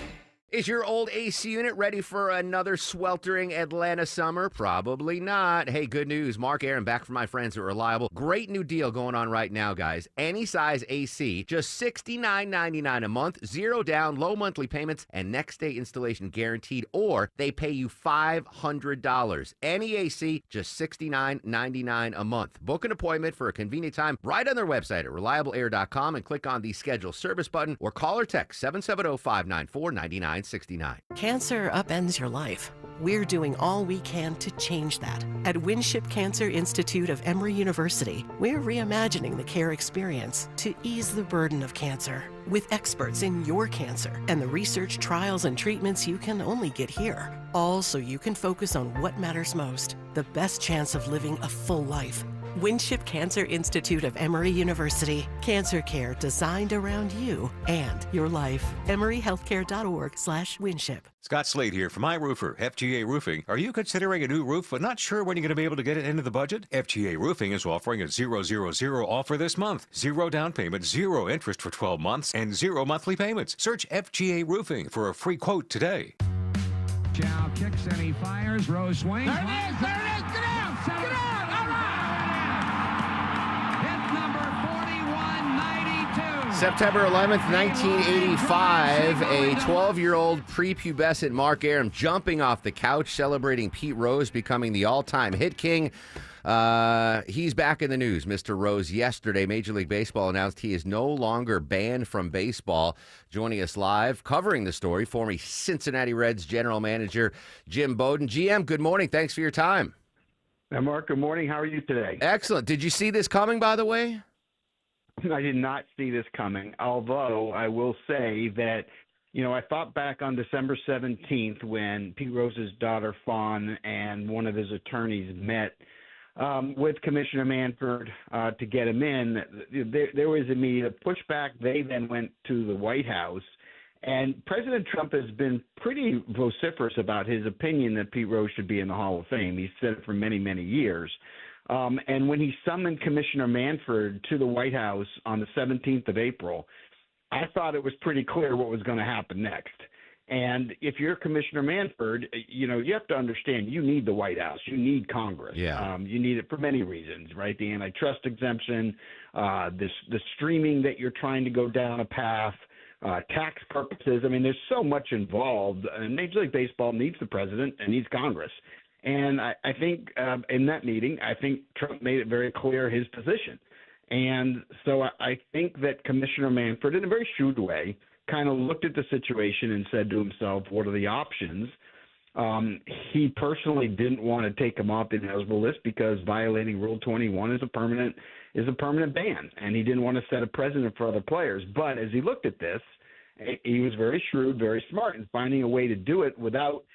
Speaker 8: Is your old AC unit ready for another sweltering Atlanta summer? Probably not. Hey, good news. Mark Aaron back from my friends at Reliable. Great new deal going on right now, guys. Any size AC, just $69.99 a month, 0 down, low monthly payments, and next day installation guaranteed, or they pay you $500. Any AC, just $69.99 a month. Book an appointment for a convenient time right on their website at reliableair.com and click on the schedule service button or call or text 770-594-9969.
Speaker 2: Cancer upends your life. We're doing all we can to change that. At Winship Cancer Institute of Emory University, we're reimagining the care experience to ease the burden of cancer with experts in your cancer and the research, trials, and treatments you can only get here. All so you can focus on what matters most, the best chance of living a full life. Winship Cancer Institute of Emory University. Cancer care designed around you and your life. EmoryHealthcare.org/Winship.
Speaker 12: Scott Slade here from iRoofer, FGA Roofing. Are you considering a new roof but not sure when you're going to be able to get it into the budget? FGA Roofing is offering a 000 offer this month. 0 down payment, 0 interest for 12 months, and 0 monthly payments. Search FGA Roofing for a free quote today.
Speaker 3: Chow kicks and he fires. Rose swings. There it is! There it is! Get out! Get out! All right! Hit number 4192.
Speaker 8: September 11th, 1985, a 12-year-old prepubescent Mark Arum jumping off the couch, celebrating Pete Rose becoming the all-time hit king. He's back in the news, Mr. Rose. Yesterday, Major League Baseball announced he is no longer banned from baseball. Joining us live, covering the story, former Cincinnati Reds general manager Jim Bowden. GM, good morning. Thanks for your time.
Speaker 17: Mark, good morning. How are you today?
Speaker 8: Excellent. Did you see this coming, by the way?
Speaker 17: I did not see this coming, although I will say that, I thought back on December 17th when Pete Rose's daughter, Fawn, and one of his attorneys met with Commissioner Manfred to get him in. There was immediate pushback. They then went to the White House. And President Trump has been pretty vociferous about his opinion that Pete Rose should be in the Hall of Fame. He's said it for many, many years. And when he summoned Commissioner Manfred to the White House on the 17th of April, I thought it was pretty clear what was going to happen next. And if you're Commissioner Manfred, you have to understand you need the White House. You need Congress.
Speaker 8: Yeah.
Speaker 17: You need it for many reasons, right? The antitrust exemption, the streaming that you're trying to go down a path, tax purposes. I mean, there's so much involved. And Major League Baseball needs the president and needs Congress. And I think in that meeting, I think Trump made it very clear his position. And so I think that Commissioner Manfred, in a very shrewd way, kind of looked at the situation and said to himself, what are the options? He personally didn't want to take him off the ineligible list because violating Rule 21 is a permanent ban, and he didn't want to set a precedent for other players. But as he looked at this, he was very shrewd, very smart in finding a way to do it without,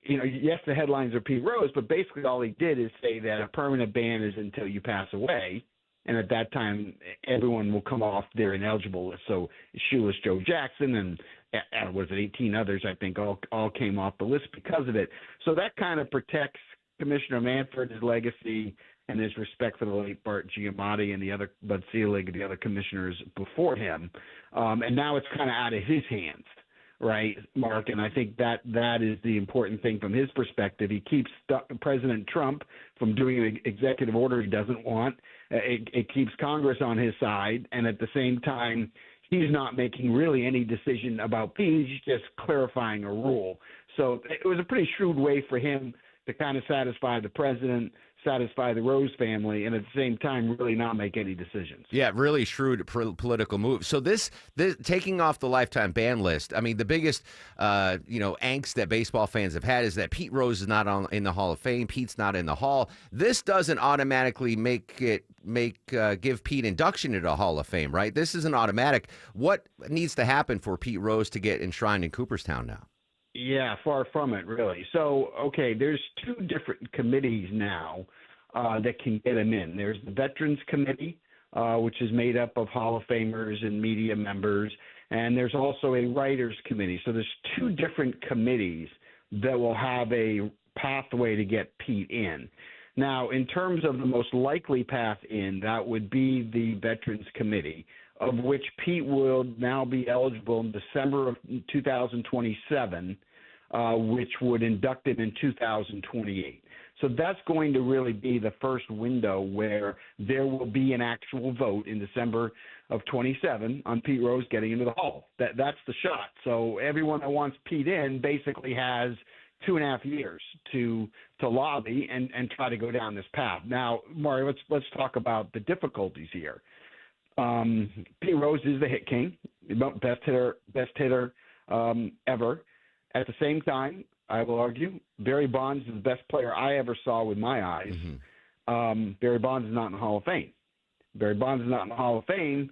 Speaker 17: yes, the headlines are Pete Rose, but basically all he did is say that a permanent ban is until you pass away. And at that time, everyone will come off their ineligible list. So Shoeless Joe Jackson and 18 others, I think, all came off the list because of it. So that kind of protects Commissioner Manfred, his legacy, and his respect for the late Bart Giamatti and the other Bud Selig, the other commissioners before him. And now it's kind of out of his hands, right, Mark? And I think that is the important thing from his perspective. He keeps President Trump from doing an executive order he doesn't want. It keeps Congress on his side, and at the same time, he's not making really any decision about Pete. He's just clarifying a rule. So it was a pretty shrewd way for him to kind of satisfy the president, satisfy the Rose family, and at the same time really not make any decisions.
Speaker 8: Yeah, really shrewd political move. So this taking off the lifetime ban list, I mean, the biggest angst that baseball fans have had is that Pete Rose is not in the Hall of Fame. Pete's not in the Hall. This doesn't automatically give Pete induction into the Hall of Fame, right? This isn't automatic. What needs to happen for Pete Rose to get enshrined in Cooperstown now?
Speaker 17: Yeah, far from it, really. So, okay, there's two different committees now that can get him in. There's the Veterans Committee, which is made up of Hall of Famers and media members, and there's also a Writers Committee. So there's two different committees that will have a pathway to get Pete in. Now, in terms of the most likely path in, that would be the Veterans Committee, of which Pete will now be eligible in December of 2027, which would induct him in 2028. So that's going to really be the first window where there will be an actual vote in December of 27 on Pete Rose getting into the Hall. That's the shot. So everyone that wants Pete in basically has 2.5 years to lobby and try to go down this path. Now, Mario, let's talk about the difficulties here. Pete Rose is the hit king, best hitter ever. At the same time, I will argue, Barry Bonds is the best player I ever saw with my eyes. Barry Bonds is not in the Hall of Fame. Barry Bonds is not in the Hall of Fame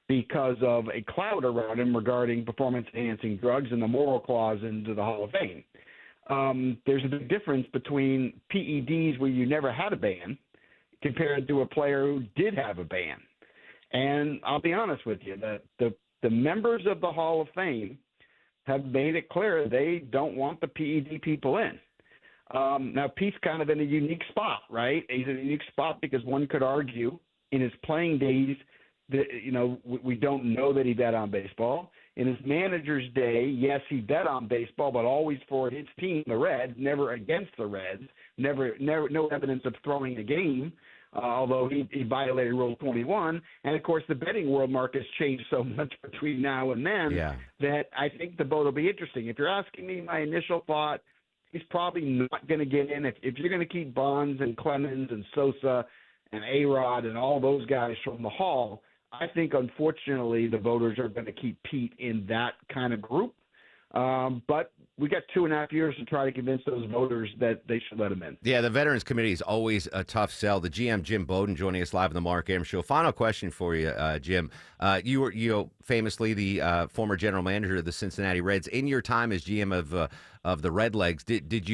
Speaker 17: because of a cloud around him regarding performance-enhancing drugs and the moral clause into the Hall of Fame. There's a big difference between PEDs where you never had a ban compared to a player who did have a ban. And I'll be honest with you, the members of the Hall of Fame have made it clear they don't want the PED people in. Now, Pete's kind of in a unique spot, right? He's in a unique spot because one could argue in his playing days that, we don't know that he bet on baseball. In his manager's day, yes, he bet on baseball, but always for his team, the Reds, never against the Reds, never no evidence of throwing the game. Although he violated Rule 21. And, of course, the betting world, Mark, has changed so much between now and then that I think the vote will be interesting. If you're asking me my initial thought, he's probably not going to get in. If you're going to keep Bonds and Clemens and Sosa and A-Rod and all those guys from the Hall, I think, unfortunately, the voters are going to keep Pete in that kind of group. But we got 2.5 years to try to convince those voters that they should let him in.
Speaker 8: Yeah, the Veterans Committee is always a tough sell. The GM, Jim Bowden, joining us live on the Mark Arum Show. Final question for you, Jim. You were, famously the former general manager of the Cincinnati Reds. In your time as GM of the Redlegs, did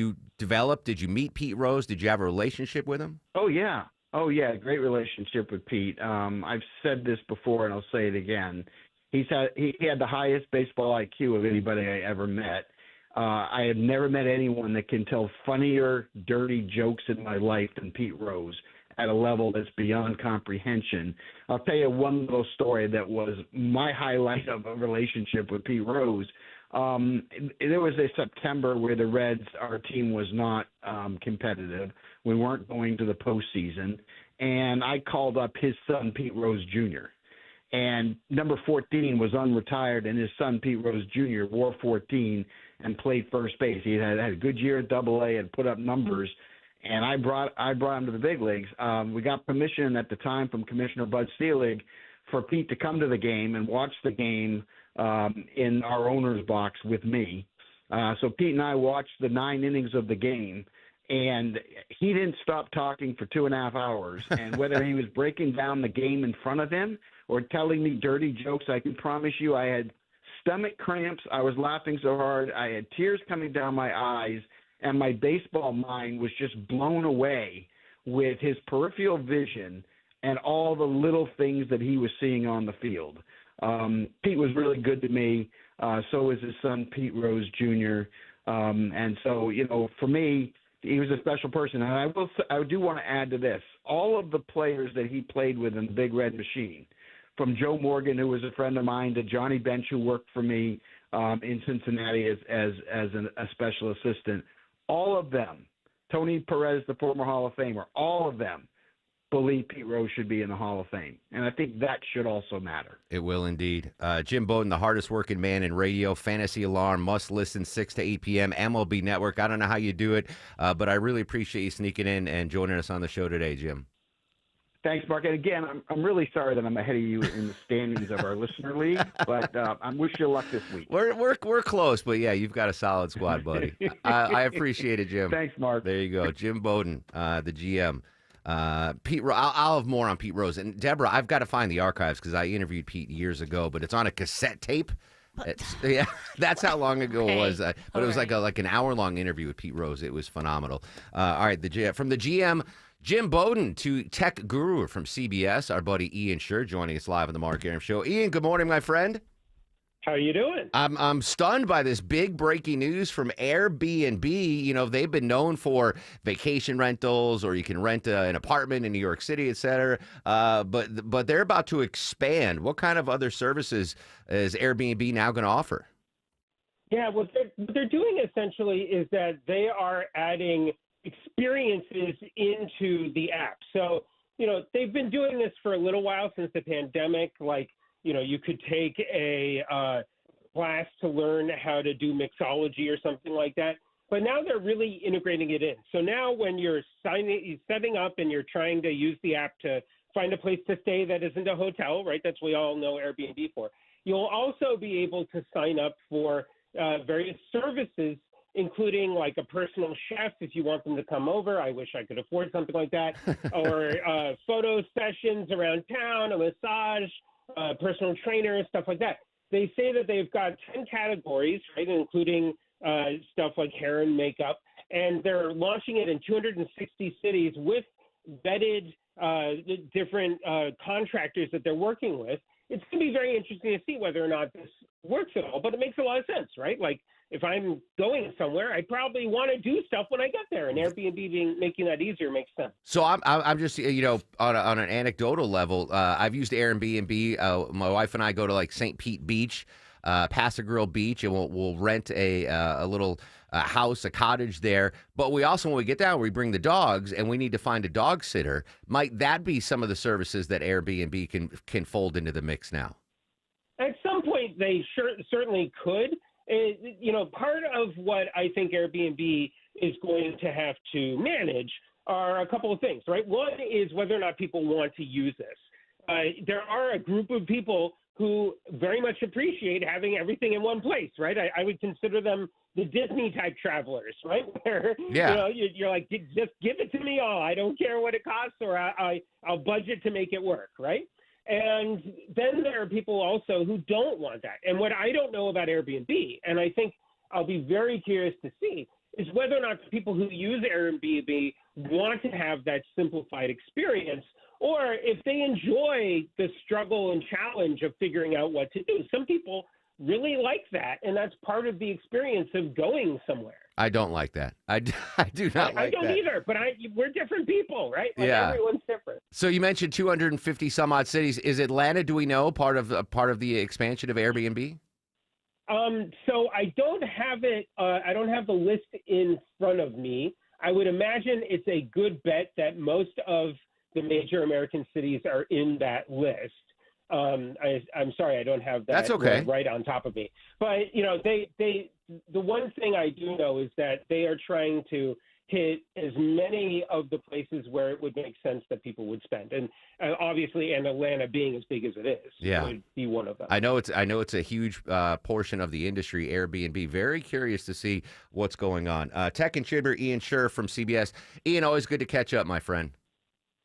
Speaker 8: you meet Pete Rose? Did you have a relationship with him?
Speaker 17: Oh yeah, great relationship with Pete. I've said this before, and I'll say it again. He had the highest baseball IQ of anybody I ever met. I have never met anyone that can tell funnier, dirty jokes in my life than Pete Rose at a level that's beyond comprehension. I'll tell you one little story that was my highlight of a relationship with Pete Rose. There was a September where the Reds, our team was not competitive. We weren't going to the postseason. And I called up his son, Pete Rose Jr., and number 14 was unretired, and his son, Pete Rose Jr., wore 14 and played first base. He had a good year at Double-A and put up numbers, and I brought him to the big leagues. We got permission at the time from Commissioner Bud Selig for Pete to come to the game and watch the game in our owner's box with me. So Pete and I watched the 9 innings of the game, and he didn't stop talking for 2.5 hours. And whether he was breaking down the game in front of him or telling me dirty jokes, I can promise you I had stomach cramps. I was laughing so hard. I had tears coming down my eyes, and my baseball mind was just blown away with his peripheral vision and all the little things that he was seeing on the field. Pete was really good to me. So was his son, Pete Rose Jr. And so, for me, he was a special person. And I do want to add to this. All of the players that he played with in the Big Red Machine, from Joe Morgan, who was a friend of mine, to Johnny Bench, who worked for me in Cincinnati as a special assistant, all of them, Tony Perez, the former Hall of Famer, all of them believe Pete Rose should be in the Hall of Fame. And I think that should also matter.
Speaker 8: It will indeed. Jim Bowden, the hardest working man in radio, Fantasy Alarm, must listen 6 to 8 p.m., MLB Network. I don't know how you do it, but I really appreciate you sneaking in and joining us on the show today, Jim.
Speaker 17: Thanks, Mark. And again, I'm really sorry that I'm ahead of you in the standings of our listener league, but I wish you luck this week.
Speaker 8: We're close, but yeah, you've got a solid squad, buddy. I appreciate it, Jim.
Speaker 17: Thanks, Mark.
Speaker 8: There you go, Jim Bowden, the GM. Pete, I'll have more on Pete Rose. And Deborah, I've got to find the archives because I interviewed Pete years ago, but it's on a cassette tape. Yeah, that's how long ago it was. But it was like an hour-long interview with Pete Rose. It was phenomenal. All right, from the GM, Jim Bowden, to tech guru from CBS, our buddy Ian Scher joining us live on the Mark Arum Show. Ian, good morning, my friend.
Speaker 18: How are you doing?
Speaker 8: I'm stunned by this big breaking news from Airbnb. You know, they've been known for vacation rentals, or you can rent an apartment in New York City, et cetera. But they're about to expand. What kind of other services is Airbnb now going to offer?
Speaker 18: Yeah, what they're doing essentially is that they are adding experiences into the app. So, you know, they've been doing this for a little while since the pandemic. Like, you know, you could take a class to learn how to do mixology or something like that. But now they're really integrating it in. So now when you're setting up and you're trying to use the app to find a place to stay that isn't a hotel, right? That's what we all know Airbnb for. You'll also be able to sign up for various services, including like a personal chef if you want them to come over. I wish I could afford something like that. Or photo sessions around town, a massage, personal trainer, stuff like that. They say that they've got 10 categories, right, including stuff like hair and makeup, and they're launching it in 260 cities with vetted different contractors that they're working with. It's going to be very interesting to see whether or not this works at all, but it makes a lot of sense, right? Like, if I'm going somewhere, I probably want to do stuff when I get there, and Airbnb making that easier makes sense.
Speaker 8: So I'm just, you know, on an anecdotal level, I've used Airbnb. My wife and I go to like St. Pete Beach, Paso Grill Beach, and we'll rent a little house, a cottage there. But we also, when we get down, we bring the dogs, and we need to find a dog sitter. Might that be some of the services that Airbnb can fold into the mix now?
Speaker 18: At some point, they certainly could. You know, part of what I think Airbnb is going to have to manage are a couple of things, right? One is whether or not people want to use this. There are a group of people who very much appreciate having everything in one place, right? I would consider them the Disney-type travelers, right? Where,
Speaker 8: yeah.
Speaker 18: You know, you're like, just give it to me all. I don't care what it costs, or I'll budget to make it work, right? And then there are people also who don't want that. And what I don't know about Airbnb, and I think I'll be very curious to see, is whether or not the people who use Airbnb want to have that simplified experience, or if they enjoy the struggle and challenge of figuring out what to do. Some people really like that, and that's part of the experience of going somewhere.
Speaker 8: I don't like that. I do not like that.
Speaker 18: I don't either, but we're different people, right? Like,
Speaker 8: yeah.
Speaker 18: Everyone's different.
Speaker 8: So you mentioned 250 some odd cities. Is Atlanta, do we know, part of the expansion of Airbnb?
Speaker 18: So I don't have it. I don't have the list in front of me. I would imagine it's a good bet that most of the major American cities are in that list. I'm sorry, I don't have that.
Speaker 8: That's okay.
Speaker 18: Right on top of me. But, you know, the one thing I do know is that they are trying to hit as many of the places where it would make sense that people would spend. And obviously, and Atlanta being as big as it is, would be one of them.
Speaker 8: I know it's a huge portion of the industry, Airbnb. Very curious to see what's going on. Tech contributor Ian Sherr from CBS. Ian, always good to catch up, my friend.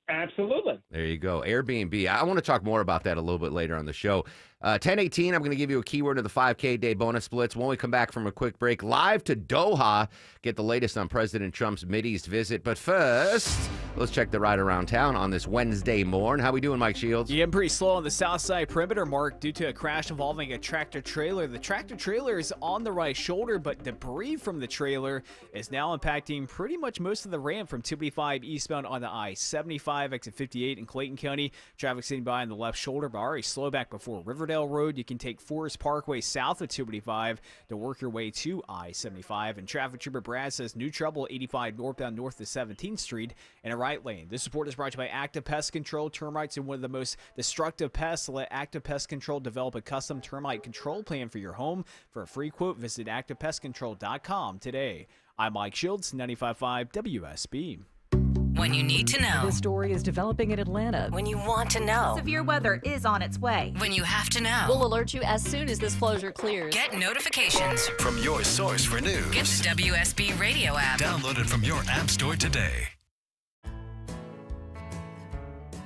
Speaker 18: Absolutely.
Speaker 8: There you go. Airbnb. I want to talk more about that a little bit later on the show. 10:18, I'm going to give you a keyword of the 5K day bonus splits. When we come back from a quick break, live to Doha, get the latest on President Trump's Mideast visit. But first, let's check the ride around town on this Wednesday morn. How we doing, Mike Shields?
Speaker 6: Yeah, pretty slow on the south side perimeter, Mark, due to a crash involving a tractor trailer. The tractor trailer is on the right shoulder, but debris from the trailer is now impacting pretty much most of the ramp from 285 eastbound on the I-75, exit 58 in Clayton County. Traffic sitting by on the left shoulder, but already slow back before Riverdale Road. You can take Forest Parkway south of 285 to work your way to I-75. And traffic trooper Brad says new trouble 85 northbound north of 17th Street in a right lane. This report is brought to you by Active Pest Control. Termites are one of the most destructive pests. Let Active Pest Control develop a custom termite control plan for your home. For a free quote, visit ActivePestControl.com today. I'm Mike Shields, 95.5 WSB.
Speaker 14: When you need to know.
Speaker 19: This story is developing in Atlanta.
Speaker 14: When you want to know.
Speaker 7: Severe weather is on its way.
Speaker 14: When you have to know.
Speaker 9: We'll alert you as soon as this closure clears.
Speaker 14: Get notifications
Speaker 13: from your source for news.
Speaker 14: Get the WSB Radio app.
Speaker 13: Download it from your app store today.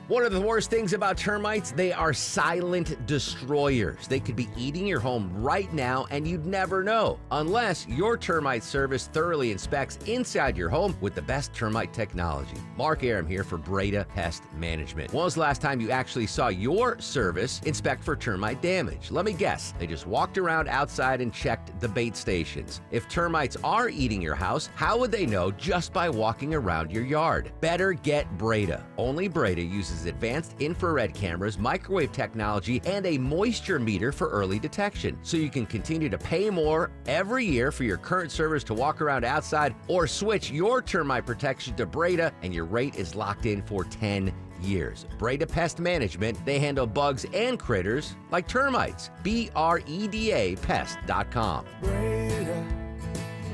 Speaker 8: One of the worst things about termites, they are silent destroyers. They could be eating your home right now and you'd never know, unless your termite service thoroughly inspects inside your home with the best termite technology. Mark Aram here for Breda Pest Management. When was the last time you actually saw your service inspect for termite damage? Let me guess, they just walked around outside and checked the bait stations. If termites are eating your house, how would they know just by walking around your yard? Better get Breda. Only Breda uses advanced infrared cameras, microwave technology, and a moisture meter for early detection. So you can continue to pay more every year for your current service to walk around outside, or switch your termite protection to Breda and your rate is locked in for 10 years. Breda Pest Management, they handle bugs and critters like termites. BREDA Pest.com.
Speaker 15: Breda,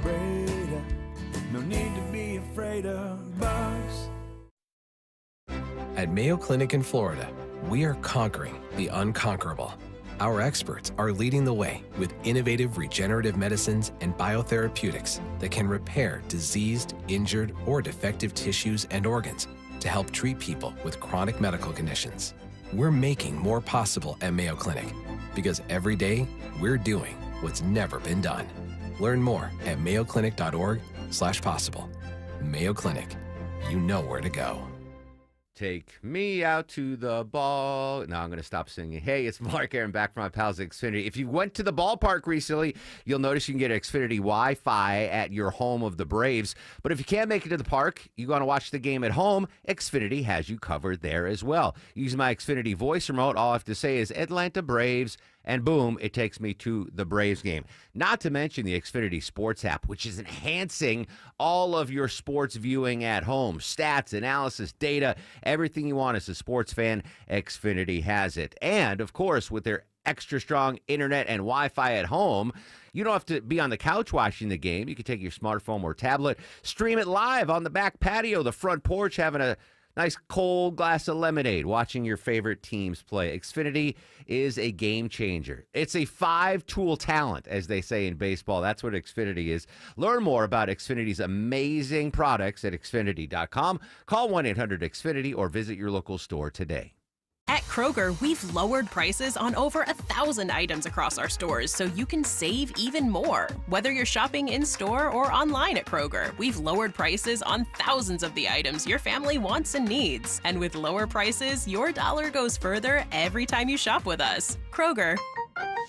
Speaker 15: Breda, no need to be afraid of bugs.
Speaker 20: At Mayo Clinic in Florida, we are conquering the unconquerable. Our experts are leading the way with innovative regenerative medicines and biotherapeutics that can repair diseased, injured, or defective tissues and organs to help treat people with chronic medical conditions. We're making more possible at Mayo Clinic because every day we're doing what's never been done. Learn more at mayoclinic.org/possible. Mayo Clinic, you know where to go.
Speaker 8: Take me out to the ball. Now I'm going to stop singing. Hey, it's Mark Aram back from my pals at Xfinity. If you went to the ballpark recently, you'll notice you can get Xfinity Wi-Fi at your home of the Braves. But if you can't make it to the park, you want to watch the game at home, Xfinity has you covered there as well. Use my Xfinity voice remote. All I have to say is Atlanta Braves, and boom, it takes me to the Braves game. Not to mention the Xfinity Sports app, which is enhancing all of your sports viewing at home. Stats, analysis, data, everything you want as a sports fan, Xfinity has it. And, of course, with their extra strong internet and Wi-Fi at home, you don't have to be on the couch watching the game. You can take your smartphone or tablet, stream it live on the back patio, the front porch, having a nice cold glass of lemonade, watching your favorite teams play. Xfinity is a game changer. It's a 5-tool talent, as they say in baseball. That's what Xfinity is. Learn more about Xfinity's amazing products at Xfinity.com. Call 1-800-XFINITY or visit your local store today.
Speaker 21: At Kroger, we've lowered prices on over 1,000 items across our stores so you can save even more. Whether you're shopping in-store or online at Kroger, we've lowered prices on thousands of the items your family wants and needs. And with lower prices, your dollar goes further every time you shop with us. Kroger,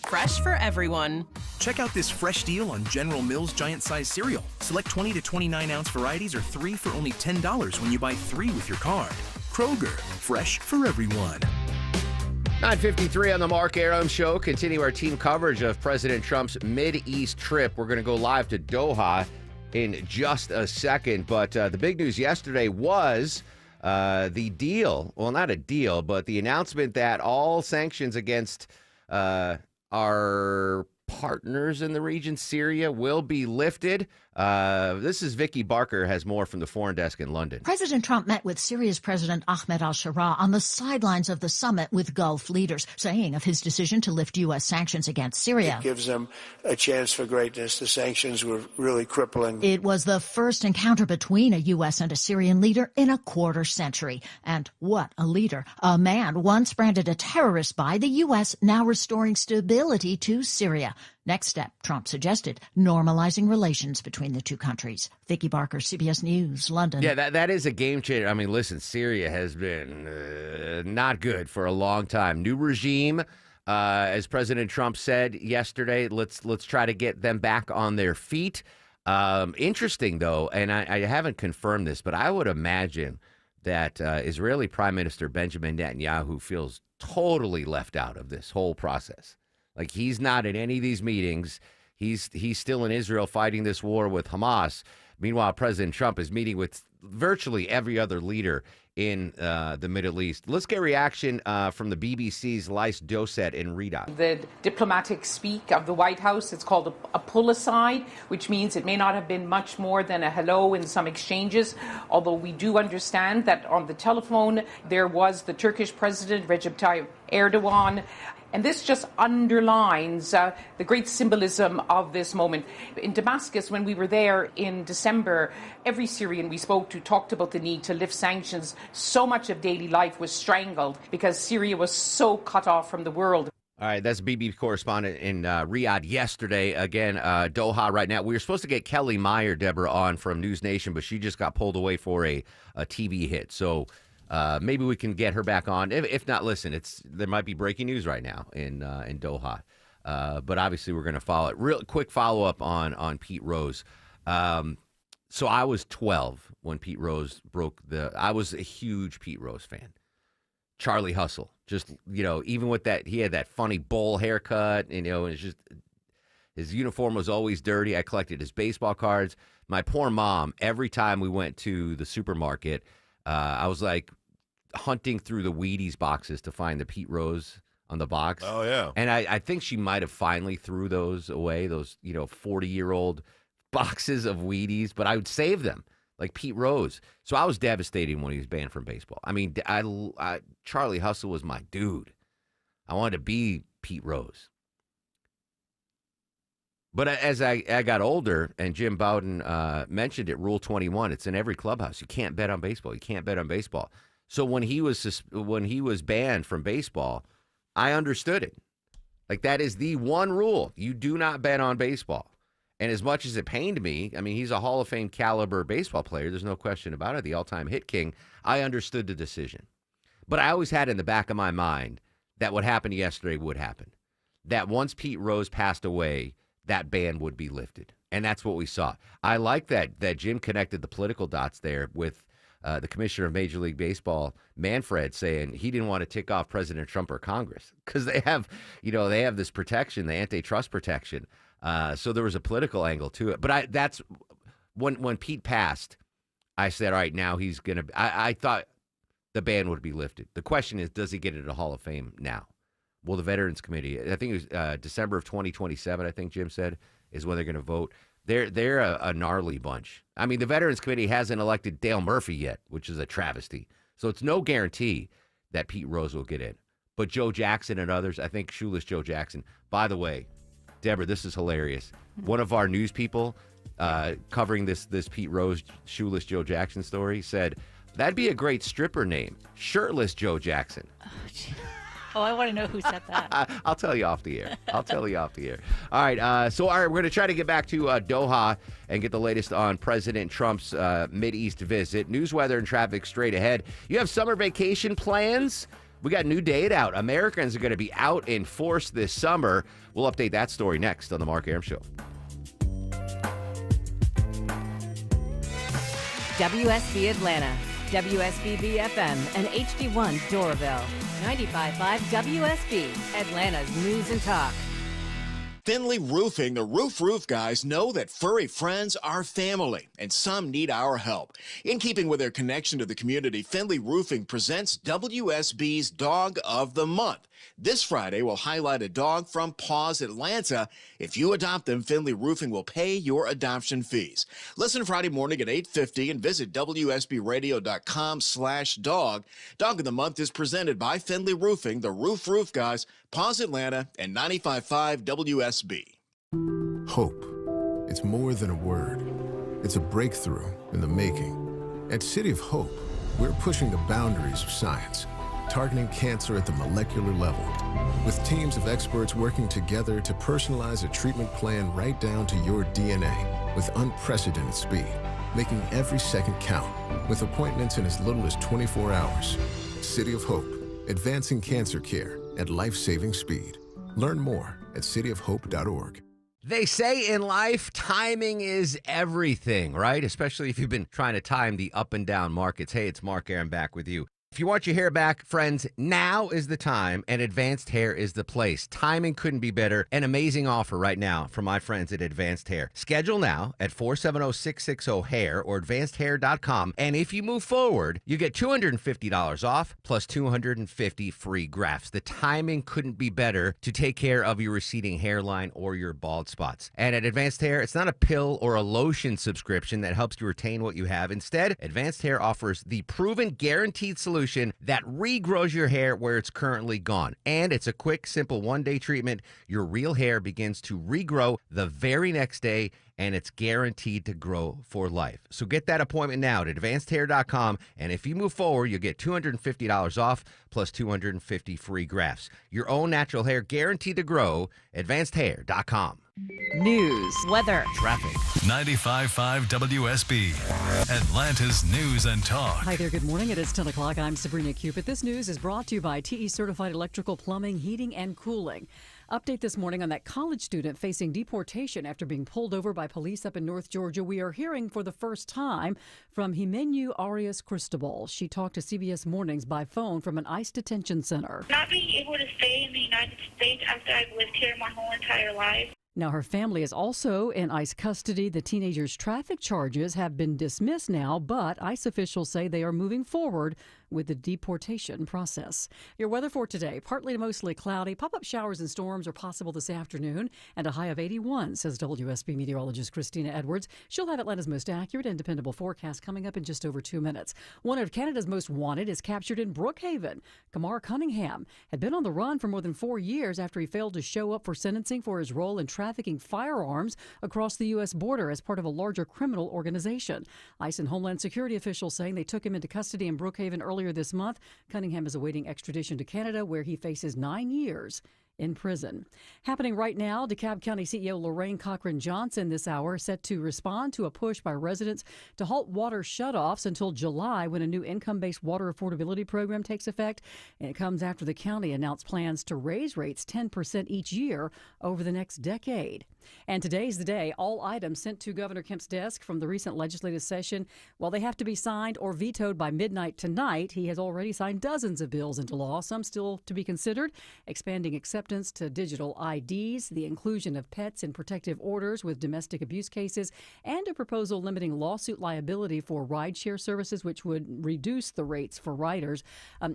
Speaker 21: fresh for everyone.
Speaker 23: Check out this fresh deal on General Mills Giant Size Cereal. Select 20 to 29-ounce varieties are 3 for only $10 when you buy 3 with your card. Kroger, fresh for everyone.
Speaker 8: 9:53 on the Mark Aram Show. Continue our team coverage of President Trump's Mideast trip. We're going to go live to Doha in just a second. But the big news yesterday was the deal. Well, not a deal, but the announcement that all sanctions against our partners in the region, Syria, will be lifted. This is Vicky Barker, has more from the Foreign Desk in London.
Speaker 24: President Trump met with Syria's President Ahmed al-Sharaa on the sidelines of the summit with Gulf leaders, saying of his decision to lift U.S. sanctions against Syria.
Speaker 22: It gives them a chance for greatness. The sanctions were really crippling.
Speaker 24: It was the first encounter between a U.S. and a Syrian leader in a quarter century. And what a leader. A man once branded a terrorist by the U.S., now restoring stability to Syria. Next step, Trump suggested, normalizing relations between the two countries. Vicky Barker, CBS News, London.
Speaker 8: Yeah, that is a game changer. I mean, listen, Syria has been not good for a long time. New regime, as President Trump said yesterday, let's try to get them back on their feet. Interesting, though, and I haven't confirmed this, but I would imagine that Israeli Prime Minister Benjamin Netanyahu feels totally left out of this whole process. Like, he's not in any of these meetings. He's still in Israel fighting this war with Hamas. Meanwhile, President Trump is meeting with virtually every other leader in the Middle East. Let's get reaction from the BBC's Lise Doset in Riyadh.
Speaker 25: The diplomatic speak of the White House, it's called a pull-aside, which means it may not have been much more than a hello in some exchanges, although we do understand that on the telephone there was the Turkish President Recep Tayyip Erdogan. And this just underlines the great symbolism of this moment. In Damascus, when we were there in December, every Syrian we spoke out who talked about the need to lift sanctions. So much of daily life was strangled because Syria was so cut off from the world.
Speaker 8: All right, that's BB correspondent in Riyadh yesterday. Again, Doha right now. We were supposed to get Kelly Meyer, Deborah, on from News Nation, but she just got pulled away for a TV hit. So maybe we can get her back on. If not, listen, there might be breaking news right now in Doha. But obviously we're going to follow it. Real quick follow-up on Pete Rose. So I was 12 when Pete Rose I was a huge Pete Rose fan. Charlie Hustle. Just, even with that, he had that funny bowl haircut, and it's just, his uniform was always dirty. I collected his baseball cards. My poor mom, every time we went to the supermarket, I was like hunting through the Wheaties boxes to find the Pete Rose on the box.
Speaker 1: Oh, yeah.
Speaker 8: And I think she might have finally threw those away, those, 40-year-old boxes of Wheaties, but I would save them. Like Pete Rose. So I was devastated when he was banned from baseball. I mean, Charlie Hustle was my dude. I wanted to be Pete Rose. But as I got older, and Jim Bowden mentioned it, Rule 21, it's in every clubhouse. You can't bet on baseball. You can't bet on baseball. So when he was banned from baseball, I understood it. Like, that is the one rule. You do not bet on baseball. And as much as it pained me, I mean, he's a Hall of Fame caliber baseball player. There's no question about it. The all-time hit king. I understood the decision. But I always had in the back of my mind that what happened yesterday would happen. That once Pete Rose passed away, that ban would be lifted. And that's what we saw. I like that Jim connected the political dots there with the commissioner of Major League Baseball, Manfred, saying he didn't want to tick off President Trump or Congress because they have this protection, the antitrust protection. So there was a political angle to it. But that's when Pete passed, I said, all right, now he's going to – I thought the ban would be lifted. The question is, does he get into the Hall of Fame now? Well, the Veterans Committee, I think it was December of 2027, I think Jim said, is when they're going to vote. They're a gnarly bunch. I mean, the Veterans Committee hasn't elected Dale Murphy yet, which is a travesty. So it's no guarantee that Pete Rose will get in. But Joe Jackson and others, I think Shoeless Joe Jackson, by the way, Deborah, this is hilarious. One of our news people covering this Pete Rose, Shoeless Joe Jackson story said, that'd be a great stripper name, Shirtless Joe Jackson.
Speaker 4: Oh, I want to know who said that.
Speaker 8: I'll tell you off the air. All right, we're going to try to get back to Doha and get the latest on President Trump's Mideast visit. News, weather, and traffic straight ahead. You have summer vacation plans? We got a new date out. Americans are going to be out in force this summer. We'll update that story next on The Mark Arum Show.
Speaker 5: WSB Atlanta, WSB BFM, and HD1 Doraville. 95.5 WSB, Atlanta's news and talk.
Speaker 10: Finley Roofing, the roof guys, know that furry friends are family, and some need our help. In keeping with their connection to the community, Finley Roofing presents WSB's Dog of the Month. This Friday, we'll highlight a dog from Paws Atlanta. If you adopt them, Finley Roofing will pay your adoption fees. Listen Friday morning at 8:50 and visit WSBradio.com/dog. Dog of the Month is presented by Finley Roofing, the roof guys, Paws Atlanta, and 95.5 WSB.
Speaker 11: Hope. It's more than a word. It's a breakthrough in the making. At City of Hope, we're pushing the boundaries of science, targeting cancer at the molecular level, with teams of experts working together to personalize a treatment plan right down to your DNA with unprecedented speed, making every second count, with appointments in as little as 24 hours. City of Hope, advancing cancer care at life-saving speed. Learn more at cityofhope.org.
Speaker 8: They say in life, timing is everything, right? Especially if you've been trying to time the up and down markets. Hey, it's Mark Arum back with you. If you want your hair back, friends, now is the time, and Advanced Hair is the place. Timing couldn't be better. An amazing offer right now from my friends at Advanced Hair. Schedule now at 470-660-HAIR or advancedhair.com, and if you move forward, you get $250 off plus 250 free grafts. The timing couldn't be better to take care of your receding hairline or your bald spots. And at Advanced Hair, it's not a pill or a lotion subscription that helps you retain what you have. Instead, Advanced Hair offers the proven guaranteed solution solution that regrows your hair where it's currently gone. And it's a quick, simple one-day treatment. Your real hair begins to regrow the very next day, and it's guaranteed to grow for life. So get that appointment now at advancedhair.com, and if you move forward, you'll get $250 off plus 250 free grafts. Your own natural hair guaranteed to grow. Advancedhair.com.
Speaker 19: News,
Speaker 7: weather,
Speaker 6: traffic.
Speaker 13: 95.5 WSB, Atlanta's News and Talk.
Speaker 19: Hi there, good morning. It is 10 o'clock. I'm Sabrina Cupid. This news is brought to you by TE Certified Electrical Plumbing, Heating, and Cooling. Update this morning on that college student facing deportation after being pulled over by police up in North Georgia. We are hearing for the first time from Jimenu Arias Cristobal. She talked to CBS Mornings by phone from an ICE detention center.
Speaker 1: Not being able to stay in the United States after I've lived here my whole entire life.
Speaker 19: Now, her family is also in ICE custody. The teenager's traffic charges have been dismissed now, but ICE officials say they are moving forward with the deportation process. Your weather for today, partly to mostly cloudy. Pop-up showers and storms are possible this afternoon, and a high of 81, says WSB meteorologist Christina Edwards. She'll have Atlanta's most accurate and dependable forecast coming up in just over 2 minutes. One of Canada's most wanted is captured in Brookhaven. Kamar Cunningham had been on the run for more than 4 years after he failed to show up for sentencing for his role in trafficking firearms across the U.S. border as part of a larger criminal organization. ICE and Homeland Security officials saying they took him into custody in Brookhaven earlier this month. Cunningham is awaiting extradition to Canada, where he faces 9 years in prison. Happening right now, DeKalb County CEO Lorraine Cochran Johnson this hour set to respond to a push by residents to halt water shutoffs until July, when a new income-based water affordability program takes effect. And it comes after the county announced plans to raise rates 10% each year over the next decade. And today's the day all items sent to Governor Kemp's desk from the recent legislative session, well, they have to be signed or vetoed by midnight tonight. He has already signed dozens of bills into law, some still to be considered, expanding acceptance to digital IDs, the inclusion of pets in protective orders with domestic abuse cases, and a proposal limiting lawsuit liability for rideshare services, which would reduce the rates for riders.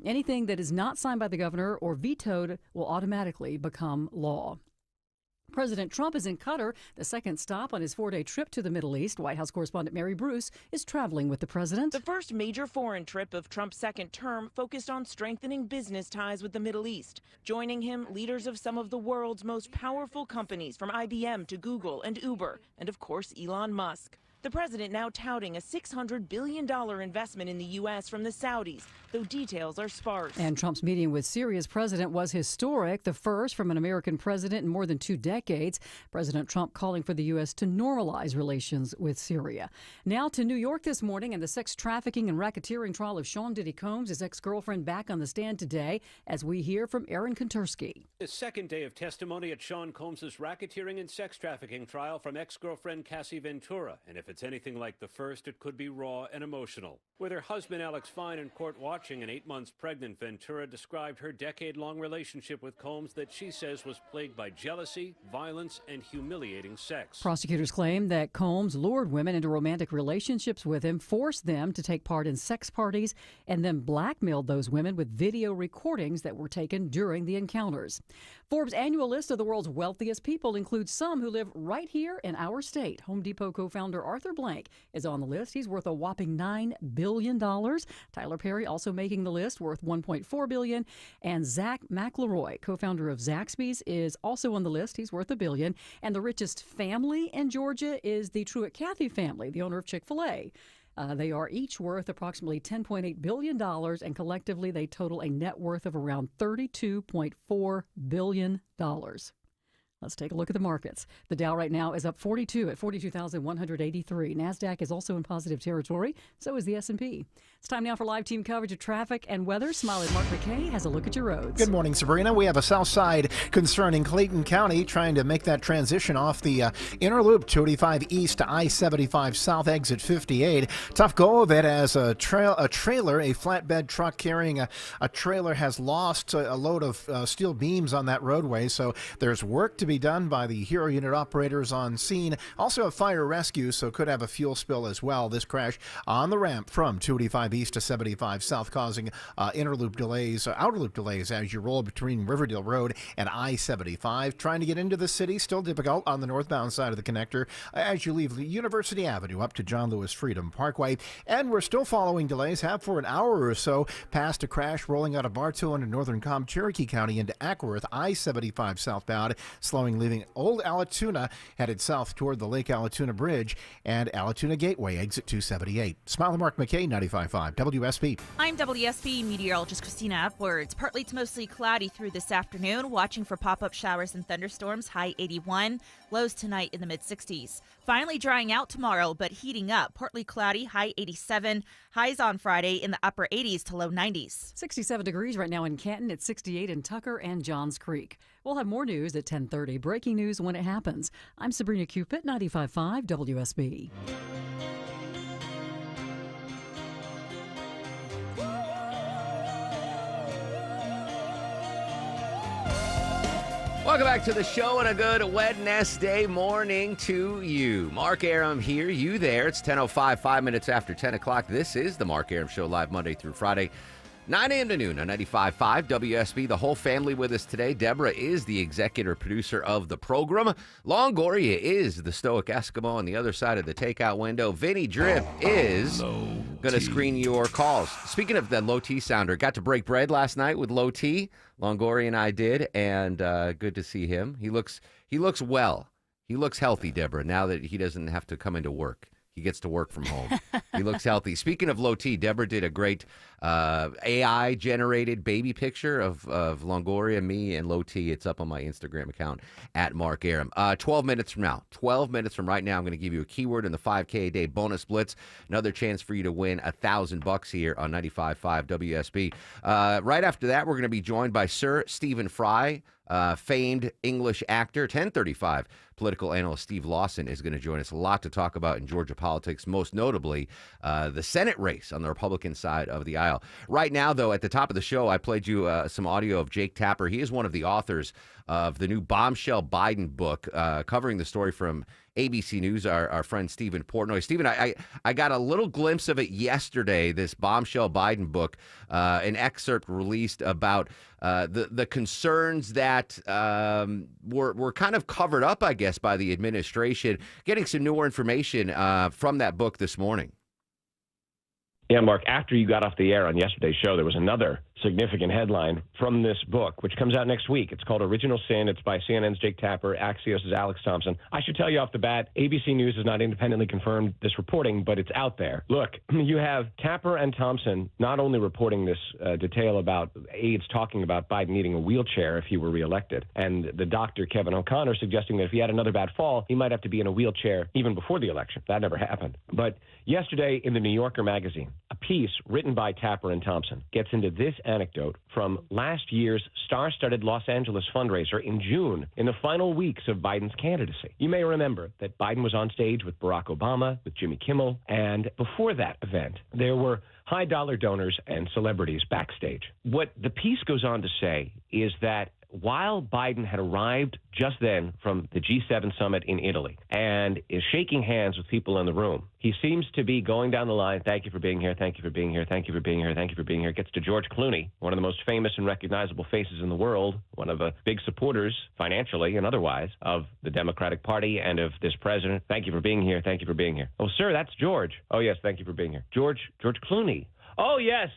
Speaker 19: Anything that is not signed by the governor or vetoed will automatically become law. President Trump is in Qatar, the second stop on his 4-day trip to the Middle East. White House correspondent Mary Bruce is traveling with the president.
Speaker 2: The first major foreign trip of Trump's second term focused on strengthening business ties with the Middle East. Joining him, leaders of some of the world's most powerful companies, from IBM to Google and Uber, and of course Elon Musk. The president now touting a $600 billion investment in the U.S. from the Saudis, though details are sparse.
Speaker 19: And Trump's meeting with Syria's president was historic, the first from an American president in more than 2 decades. President Trump calling for the U.S. to normalize relations with Syria. Now to New York this morning, and the sex trafficking and racketeering trial of Sean Diddy Combs, his ex-girlfriend, back on the stand today, as we hear from Aaron Kontursky.
Speaker 3: The second day of testimony at Sean Combs' racketeering and sex trafficking trial from ex-girlfriend Cassie Ventura. And if it's anything like the first, it could be raw and emotional. With her husband Alex Fine in court watching and 8 months pregnant, Ventura described her decade-long relationship with Combs that she says was plagued by jealousy, violence, and humiliating sex.
Speaker 19: Prosecutors claim that Combs lured women into romantic relationships with him, forced them to take part in sex parties, and then blackmailed those women with video recordings that were taken during the encounters. Forbes' annual list of the world's wealthiest people includes some who live right here in our state. Home Depot co-founder Arthur Blank is on the list. He's worth a whopping $9 billion. Tyler Perry also making the list, worth $1.4 billion. And Zach McElroy, co-founder of Zaxby's, is also on the list. He's worth $1 billion. And the richest family in Georgia is the Truett Cathy family, the owner of Chick-fil-A. They are each worth approximately $10.8 billion, and collectively they total a net worth of around $32.4 billion. Let's take a look at the markets. The Dow right now is up 42 at 42,183. NASDAQ is also in positive territory. So is the S&P. It's time now for live team coverage of traffic and weather. Smiley Mark McKay has a look at your roads.
Speaker 12: Good morning, Sabrina. We have a south side concern in Clayton County trying to make that transition off the inner loop 285 east to I-75 south exit 58. Tough go of it as a trailer, a flatbed truck carrying a trailer has lost a load of steel beams on that roadway. So there's work to be be done by the Hero Unit operators on scene. Also a fire rescue, so could have a fuel spill as well. This crash on the ramp from 285 east to 75 south, causing outer loop delays as you roll between Riverdale Road and I-75. Trying to get into the city, still difficult on the northbound side of the connector as you leave University Avenue up to John Lewis Freedom Parkway. And we're still following delays, have for an hour or so, past a crash rolling out of Bartow into northern Cherokee County into Ackworth, I-75 southbound, slowing, leaving Old Allatoona, headed south toward the Lake Allatoona Bridge and Allatoona Gateway, exit 278. Smiley Mark McKay, 95.5 WSB.
Speaker 7: I'm WSB meteorologist Christina Upwards. Partly to mostly cloudy through this afternoon, watching for pop-up showers and thunderstorms, high 81, lows tonight in the mid-60s. Finally drying out tomorrow, but heating up. Partly cloudy, high 87, highs on Friday in the upper 80s to low 90s.
Speaker 19: 67 degrees right now in Canton, at 68 in Tucker and Johns Creek. We'll have more news at 10:30. Breaking news when it happens. I'm Sabrina Cupid, 95.5 WSB.
Speaker 8: Welcome back to the show and a good Wednesday morning to you. Mark Arum here, you there. It's 10:05, 5 minutes after 10 o'clock. This is the Mark Arum Show, live Monday through Friday, 9 a.m. to noon on 95.5 WSB. The whole family with us today. Deborah is the executive producer of the program. Longoria is the stoic Eskimo on the other side of the takeout window. Vinny Drip is going to screen your calls. Speaking of the Low T sounder, got to break bread last night with Low T. Longoria and I did, and good to see him. He looks well. He looks healthy, Deborah, now that he doesn't have to come into work. He gets to work from home. He looks healthy. Speaking of Low T, Deborah did a great AI-generated baby picture of Longoria, me, and Low T. It's up on my Instagram account, at Mark Arum. 12 minutes from right now, I'm going to give you a keyword in the 5K a day bonus blitz. Another chance for you to win $1,000 here on 95.5 WSB. Right after that, we're going to be joined by Sir Stephen Fry, famed English actor. 10:35, political analyst Steve Lawson is going to join us. A lot to talk about in Georgia politics, most notably the Senate race on the Republican side of the aisle. Right now, though, at the top of the show, I played you some audio of Jake Tapper. He is one of the authors of the new Bombshell Biden book, covering the story from ABC News, our friend Stephen Portnoy. Stephen, I got a little glimpse of it yesterday, this Bombshell Biden book, an excerpt released about the concerns that were kind of covered up, I guess, by the administration. Getting some newer information from that book this morning.
Speaker 9: Yeah, Mark, after you got off the air on yesterday's show, there was another significant headline from this book, which comes out next week. It's called Original Sin. It's by CNN's Jake Tapper, Axios' Alex Thompson. I should tell you off the bat, ABC News has not independently confirmed this reporting, but it's out there. Look, you have Tapper and Thompson not only reporting this detail about aides talking about Biden needing a wheelchair if he were reelected, and the doctor, Kevin O'Connor, suggesting that if he had another bad fall, he might have to be in a wheelchair even before the election. That never happened. But yesterday in the New Yorker magazine, a piece written by Tapper and Thompson gets into this anecdote from last year's star-studded Los Angeles fundraiser in June, in the final weeks of Biden's candidacy. You may remember that Biden was on stage with Barack Obama, with Jimmy Kimmel, and before that event, there were high-dollar donors and celebrities backstage. What the piece goes on to say is that while Biden had arrived just then from the G7 summit in Italy and is shaking hands with people in the room, he seems to be going down the line. Thank you for being here. Thank you for being here. Thank you for being here. Thank you for being here. Gets to George Clooney, one of the most famous and recognizable faces in the world, one of the big supporters financially and otherwise of the Democratic Party and of this president. Thank you for being here. Thank you for being here. Oh, sir, that's George. Oh, yes. Thank you for being here. George Clooney. Oh, yes,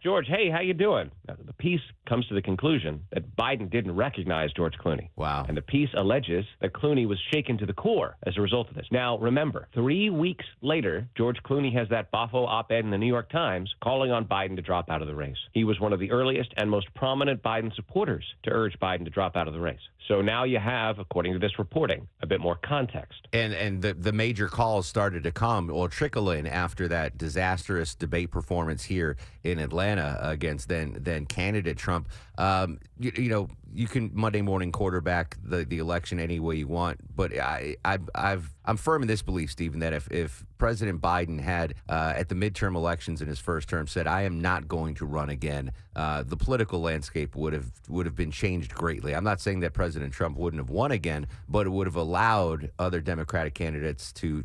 Speaker 9: George. Hey, how you doing? Now, the piece comes to the conclusion that Biden didn't recognize George Clooney.
Speaker 8: Wow.
Speaker 9: And the piece alleges that Clooney was shaken to the core as a result of this. Now, remember, 3 weeks later, George Clooney has that boffo op-ed in the New York Times calling on Biden to drop out of the race. He was one of the earliest and most prominent Biden supporters to urge Biden to drop out of the race. So now you have, according to this reporting, a bit more context.
Speaker 8: And the major calls started to come or trickle in after that disastrous debate performance here in Atlanta against then candidate Trump. you can Monday morning quarterback the election any way you want, but I'm firm in this belief, Stephen, that if President Biden had at the midterm elections in his first term said, I am not going to run again, the political landscape would have been changed greatly. I'm not saying that President Trump wouldn't have won again, but it would have allowed other Democratic candidates to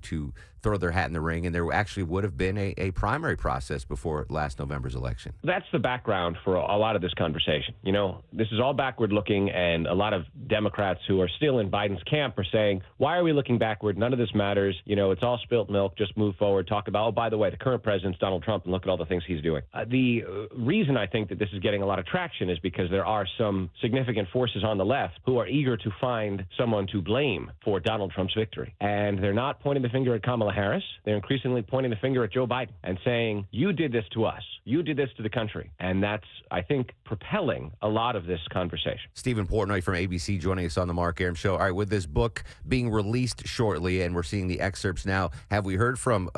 Speaker 8: throw their hat in the ring, and there actually would have been a primary process before last November's election.
Speaker 9: That's the background for a lot of this conversation. You know, this is all backward looking, and a lot of Democrats who are still in Biden's camp are saying, why are we looking backward? None of this matters. You know, it's all spilt milk. Just move forward. Talk about, oh, by the way, the current president's Donald Trump, and look at all the things he's doing. The reason I think that this is getting a lot of traction is because there are some significant forces on the left who are eager to find someone to blame for Donald Trump's victory. And they're not pointing the finger at Kamala Harris. They're increasingly pointing the finger at Joe Biden and saying, you did this to us. You did this to the country. And that's, I think, propelling a lot of this conversation.
Speaker 8: Stephen Portnoy from ABC joining us on the Mark Arum Show. All right, with this book being released shortly, and we're seeing the excerpts now, have we heard from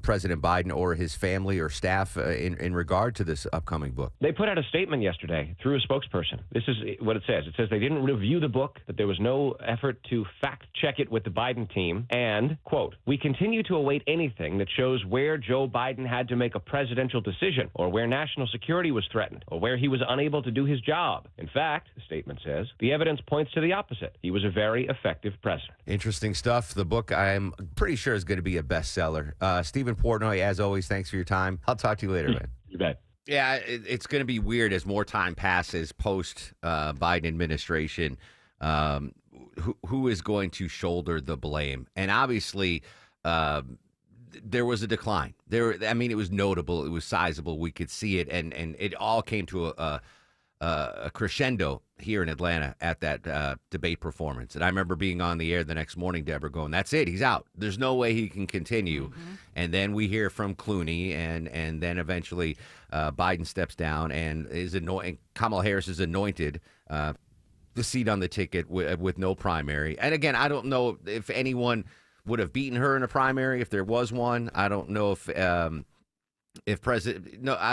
Speaker 8: President Biden or his family or staff in regard to this upcoming book?
Speaker 9: They put out a statement yesterday through a spokesperson. This is what it says. It says they didn't review the book, that there was no effort to fact-check it with the Biden team, and, quote, we continue to await anything that shows where Joe Biden had to make a presidential decision, or where national security was threatened, or where he was unable to do his job. In fact, the statement says, the evidence points to the opposite. He was a very effective president.
Speaker 8: Interesting stuff. The book, I'm pretty sure, is going to be a bestseller. Stephen Portnoy, as always, thanks for your time. I'll talk to you later, man.
Speaker 9: You bet.
Speaker 8: Yeah, it's going to be weird as more time passes post Biden administration. Who is going to shoulder the blame? And obviously, there was a decline. It was notable. It was sizable. We could see it, and it all came to a crescendo here in Atlanta at that debate performance. And I remember being on the air the next morning, Deborah, going, "That's it. He's out. There's no way he can continue." Mm-hmm. And then we hear from Clooney, and then eventually Biden steps down and Kamala Harris is anointed the seat on the ticket with no primary. And again, I don't know if anyone would have beaten her in a primary if there was one. I don't know if I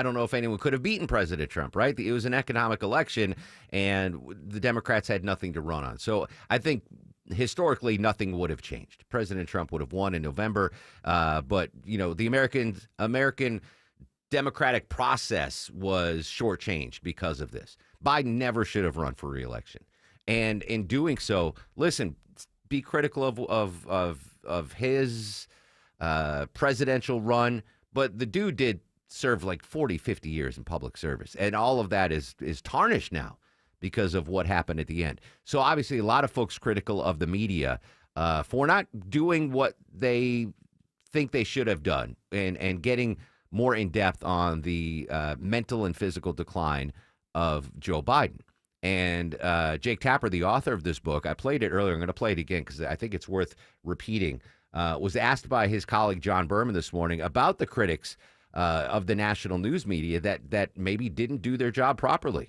Speaker 8: don't know if anyone could have beaten President Trump, right? It was an economic election, and the Democrats had nothing to run on. So I think historically nothing would have changed. President Trump would have won in November, but the American democratic process was shortchanged because of this. Biden never should have run for re-election, and in doing so, listen, be critical of his presidential run. But the dude did serve like 40, 50 years in public service. And all of that is tarnished now because of what happened at the end. So obviously a lot of folks critical of the media for not doing what they think they should have done and getting more in depth on the mental and physical decline of Joe Biden. And Jake Tapper, the author of this book, I played it earlier. I'm going to play it again because I think it's worth repeating. Was asked by his colleague John Berman this morning about the critics of the national news media that maybe didn't do their job properly.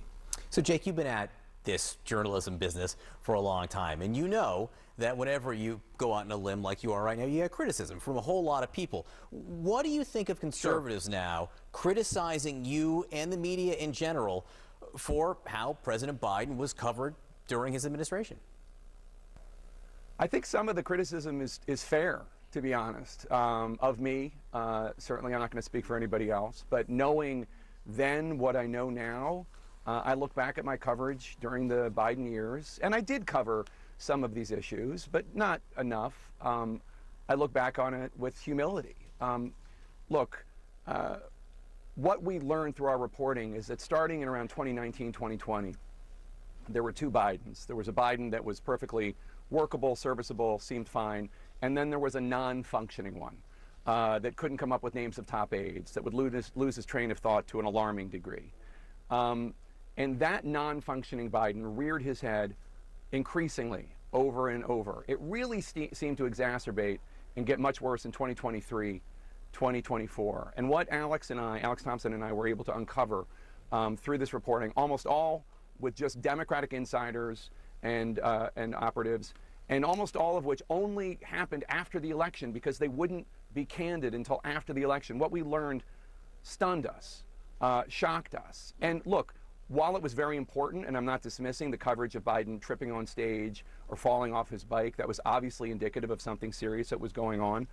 Speaker 14: So, Jake, you've been at this journalism business for a long time, and you know that whenever you go out on a limb like you are right now, you get criticism from a whole lot of people. What do you think of conservatives now criticizing you and the media in general for how President Biden was covered during his administration?
Speaker 15: I think some of the criticism is fair, to be honest, of me. Certainly I'm not going to speak for anybody else, but knowing then what I know now, I look back at my coverage during the Biden years, and I did cover some of these issues, but not enough. I look back on it with humility. What we learned through our reporting is that starting in around 2019, 2020, there were two Bidens. There was a Biden that was perfectly workable, serviceable, seemed fine, and then there was a non-functioning one that couldn't come up with names of top aides, that would lose his train of thought to an alarming degree. And that non-functioning Biden reared his head increasingly over and over. It really seemed to exacerbate and get much worse in 2023, 2024. And what Alex Thompson and I were able to uncover through this reporting, almost all with just Democratic insiders and operatives, and almost all of which only happened after the election because they wouldn't be candid until after the election. What we learned stunned us, shocked us. And look, while it was very important, and I'm not dismissing the coverage of Biden tripping on stage or falling off his bike, that was obviously indicative of something serious that was going on.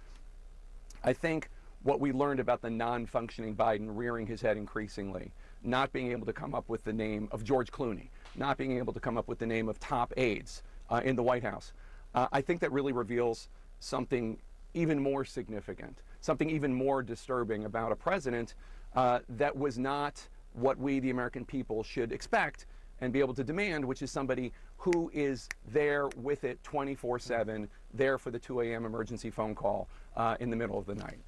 Speaker 15: I think what we learned about the non-functioning Biden rearing his head increasingly, not being able to come up with the name of George Clooney, not being able to come up with the name of top aides in the White House, I think that really reveals something even more significant, something even more disturbing about a president that was not what we, the American people, should expect and be able to demand, which is somebody who is there with it 24/7, there for the 2 a.m. emergency phone call in the middle of the night.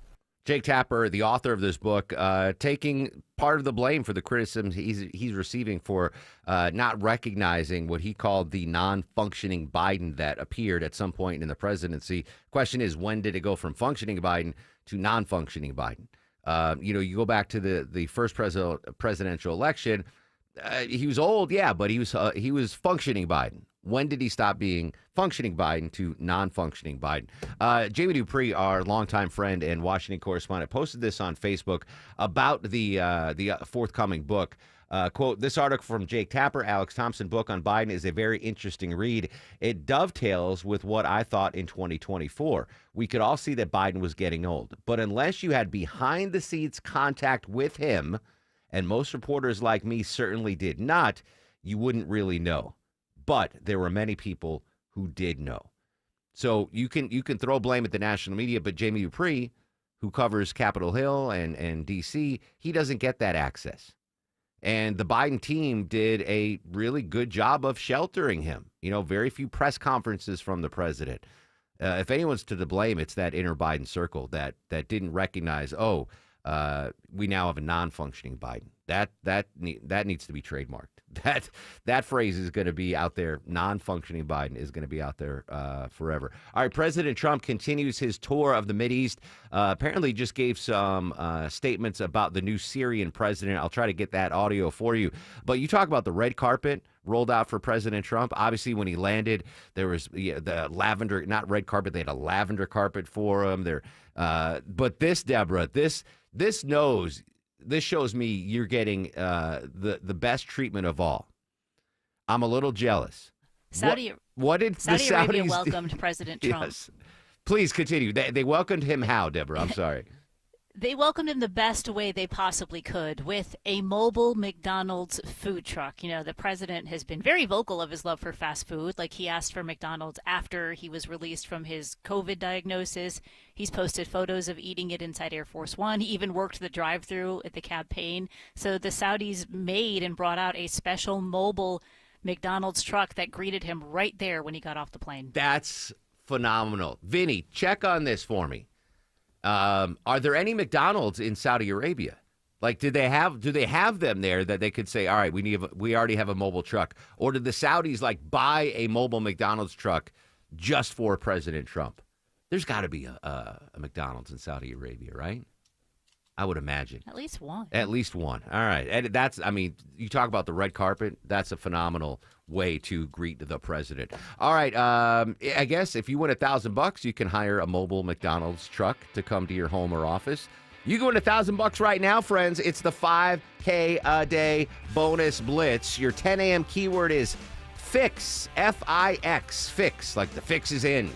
Speaker 8: Jake Tapper, the author of this book, taking part of the blame for the criticism he's receiving for not recognizing what he called the non-functioning Biden that appeared at some point in the presidency. Question is, when did it go from functioning Biden to non-functioning Biden? You go back to the first presidential election. He was old, yeah, but he was functioning Biden. When did he stop being functioning Biden to non-functioning Biden? Jamie Dupree, our longtime friend and Washington correspondent, posted this on Facebook about the forthcoming book. Quote, this article from Jake Tapper, Alex Thompson book on Biden is a very interesting read. It dovetails with what I thought in 2024. We could all see that Biden was getting old. But unless you had behind-the-scenes contact with him, and most reporters like me certainly did not, you wouldn't really know. But there were many people who did know. So you can throw blame at the national media, but Jamie Dupree, who covers Capitol Hill and D.C., he doesn't get that access. And the Biden team did a really good job of sheltering him. Very few press conferences from the president. If anyone's to the blame, it's that inner Biden circle that didn't recognize, we now have a non-functioning Biden. That needs to be trademarked. That phrase is going to be out there. Non-functioning Biden is going to be out there forever. All right, President Trump continues his tour of the Mideast. Apparently just gave some statements about the new Syrian president. I'll try to get that audio for you. But you talk about the red carpet rolled out for President Trump. Obviously, when he landed, there was the lavender, not red carpet. They had a lavender carpet for him. But this, Deborah, this shows me you're getting the best treatment of all. I'm a little jealous. What did
Speaker 4: Saudi
Speaker 8: the
Speaker 4: Arabia
Speaker 8: Saudis
Speaker 4: welcomed President Trump.
Speaker 8: Yes. Please continue. They welcomed him how, Deborah? I'm sorry.
Speaker 4: They welcomed him the best way they possibly could with a mobile McDonald's food truck. The president has been very vocal of his love for fast food. Like, he asked for McDonald's after he was released from his COVID diagnosis. He's posted photos of eating it inside Air Force One. He even worked the drive-thru at the campaign. So the Saudis made and brought out a special mobile McDonald's truck that greeted him right there when he got off the plane.
Speaker 8: That's phenomenal. Vinny, check on this for me. Are there any McDonald's in Saudi Arabia? Like, do they have them there that they could say, all right, we already have a mobile truck? Or did the Saudis buy a mobile McDonald's truck just for President Trump? There's got to be a McDonald's in Saudi Arabia, right? I would imagine.
Speaker 4: At least one.
Speaker 8: At least one. All right. And you talk about the red carpet. That's a phenomenal way to greet the president. All right. I guess if you win $1,000, you can hire a mobile McDonald's truck to come to your home or office. You can win $1,000 right now, friends. It's the 5K a day bonus blitz. Your 10 a.m. keyword is FIX, F-I-X, FIX, like the fix is in.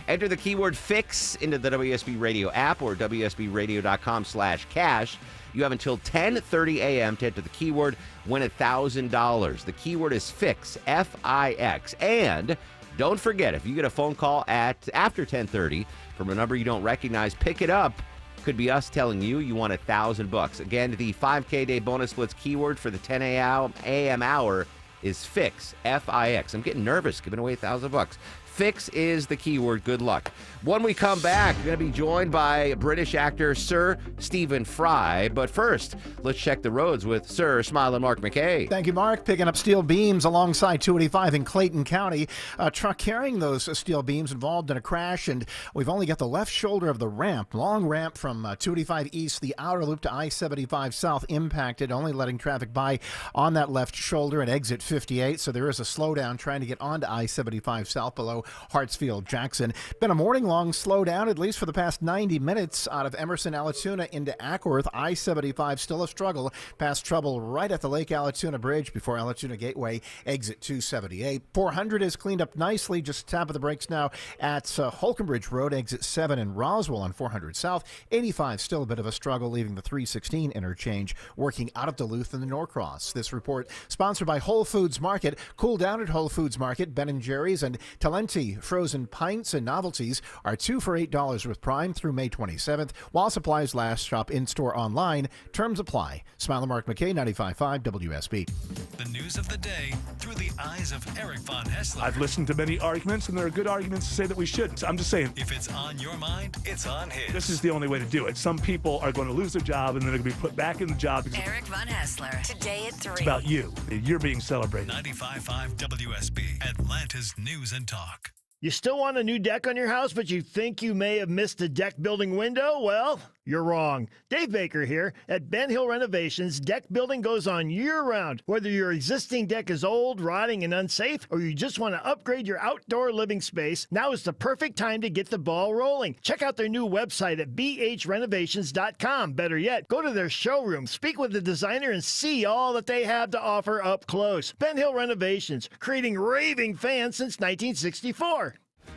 Speaker 8: Enter the keyword FIX into the WSB Radio app or WSBradio.com/cash. You have until 10:30 a.m. to enter the keyword, win $1,000. The keyword is FIX, F-I-X. And don't forget, if you get a phone call after 10:30 from a number you don't recognize, pick it up. Could be us telling you won $1,000. Again, the 5K day bonus blitz keyword for the 10 a.m. hour is FIX, F-I-X. I'm getting nervous giving away $1,000. FIX is the keyword. Good luck. When we come back, we're going to be joined by British actor Sir Stephen Fry. But first, let's check the roads with Sir Smiling Mark McKay.
Speaker 12: Thank you, Mark. Picking up steel beams alongside 285 in Clayton County. A truck carrying those steel beams involved in a crash, and we've only got the left shoulder of the ramp, long ramp from 285 east, the outer loop to I-75 south impacted, only letting traffic by on that left shoulder at exit 58, so there is a slowdown trying to get onto I-75 south below Hartsfield-Jackson. Been a morning-long slowdown, at least for the past 90 minutes, out of Emerson, Allatoona into Ackworth. I-75 still a struggle, past trouble right at the Lake Allatoona Bridge before Allatoona Gateway, exit 278. 400 is cleaned up nicely, just tap of the brakes now at Holcomb Road, exit 7 in Roswell on 400 South. 85 still a bit of a struggle, leaving the 316 interchange, working out of Duluth and the Norcross. This report sponsored by Whole Foods Market. Cool down at Whole Foods Market. Ben & Jerry's and Talenti frozen pints and novelties are 2 for $8 with Prime through May 27th. While supplies last, shop in-store online. Terms apply. Smile and Mark McKay, 95.5 WSB.
Speaker 13: The news of the day through the eyes of Eric Von Hessler.
Speaker 16: I've listened to many arguments, and there are good arguments to say that we shouldn't. I'm just saying.
Speaker 13: If it's on your mind, it's on his.
Speaker 16: This is the only way to do it. Some people are going to lose their job, and then they're going to be put back in the job.
Speaker 5: Eric Von Hessler, today at 3.
Speaker 16: It's about you. You're being celebrated.
Speaker 13: 95.5 WSB, Atlanta's News and Talk.
Speaker 17: You still want a new deck on your house, but you think you may have missed a deck building window? Well, you're wrong. Dave Baker here. At Ben Hill Renovations, deck building goes on year-round. Whether your existing deck is old, rotting, and unsafe, or you just want to upgrade your outdoor living space, now is the perfect time to get the ball rolling. Check out their new website at bhrenovations.com. Better yet, go to their showroom, speak with the designer, and see all that they have to offer up close. Ben Hill Renovations, creating raving fans since 1964.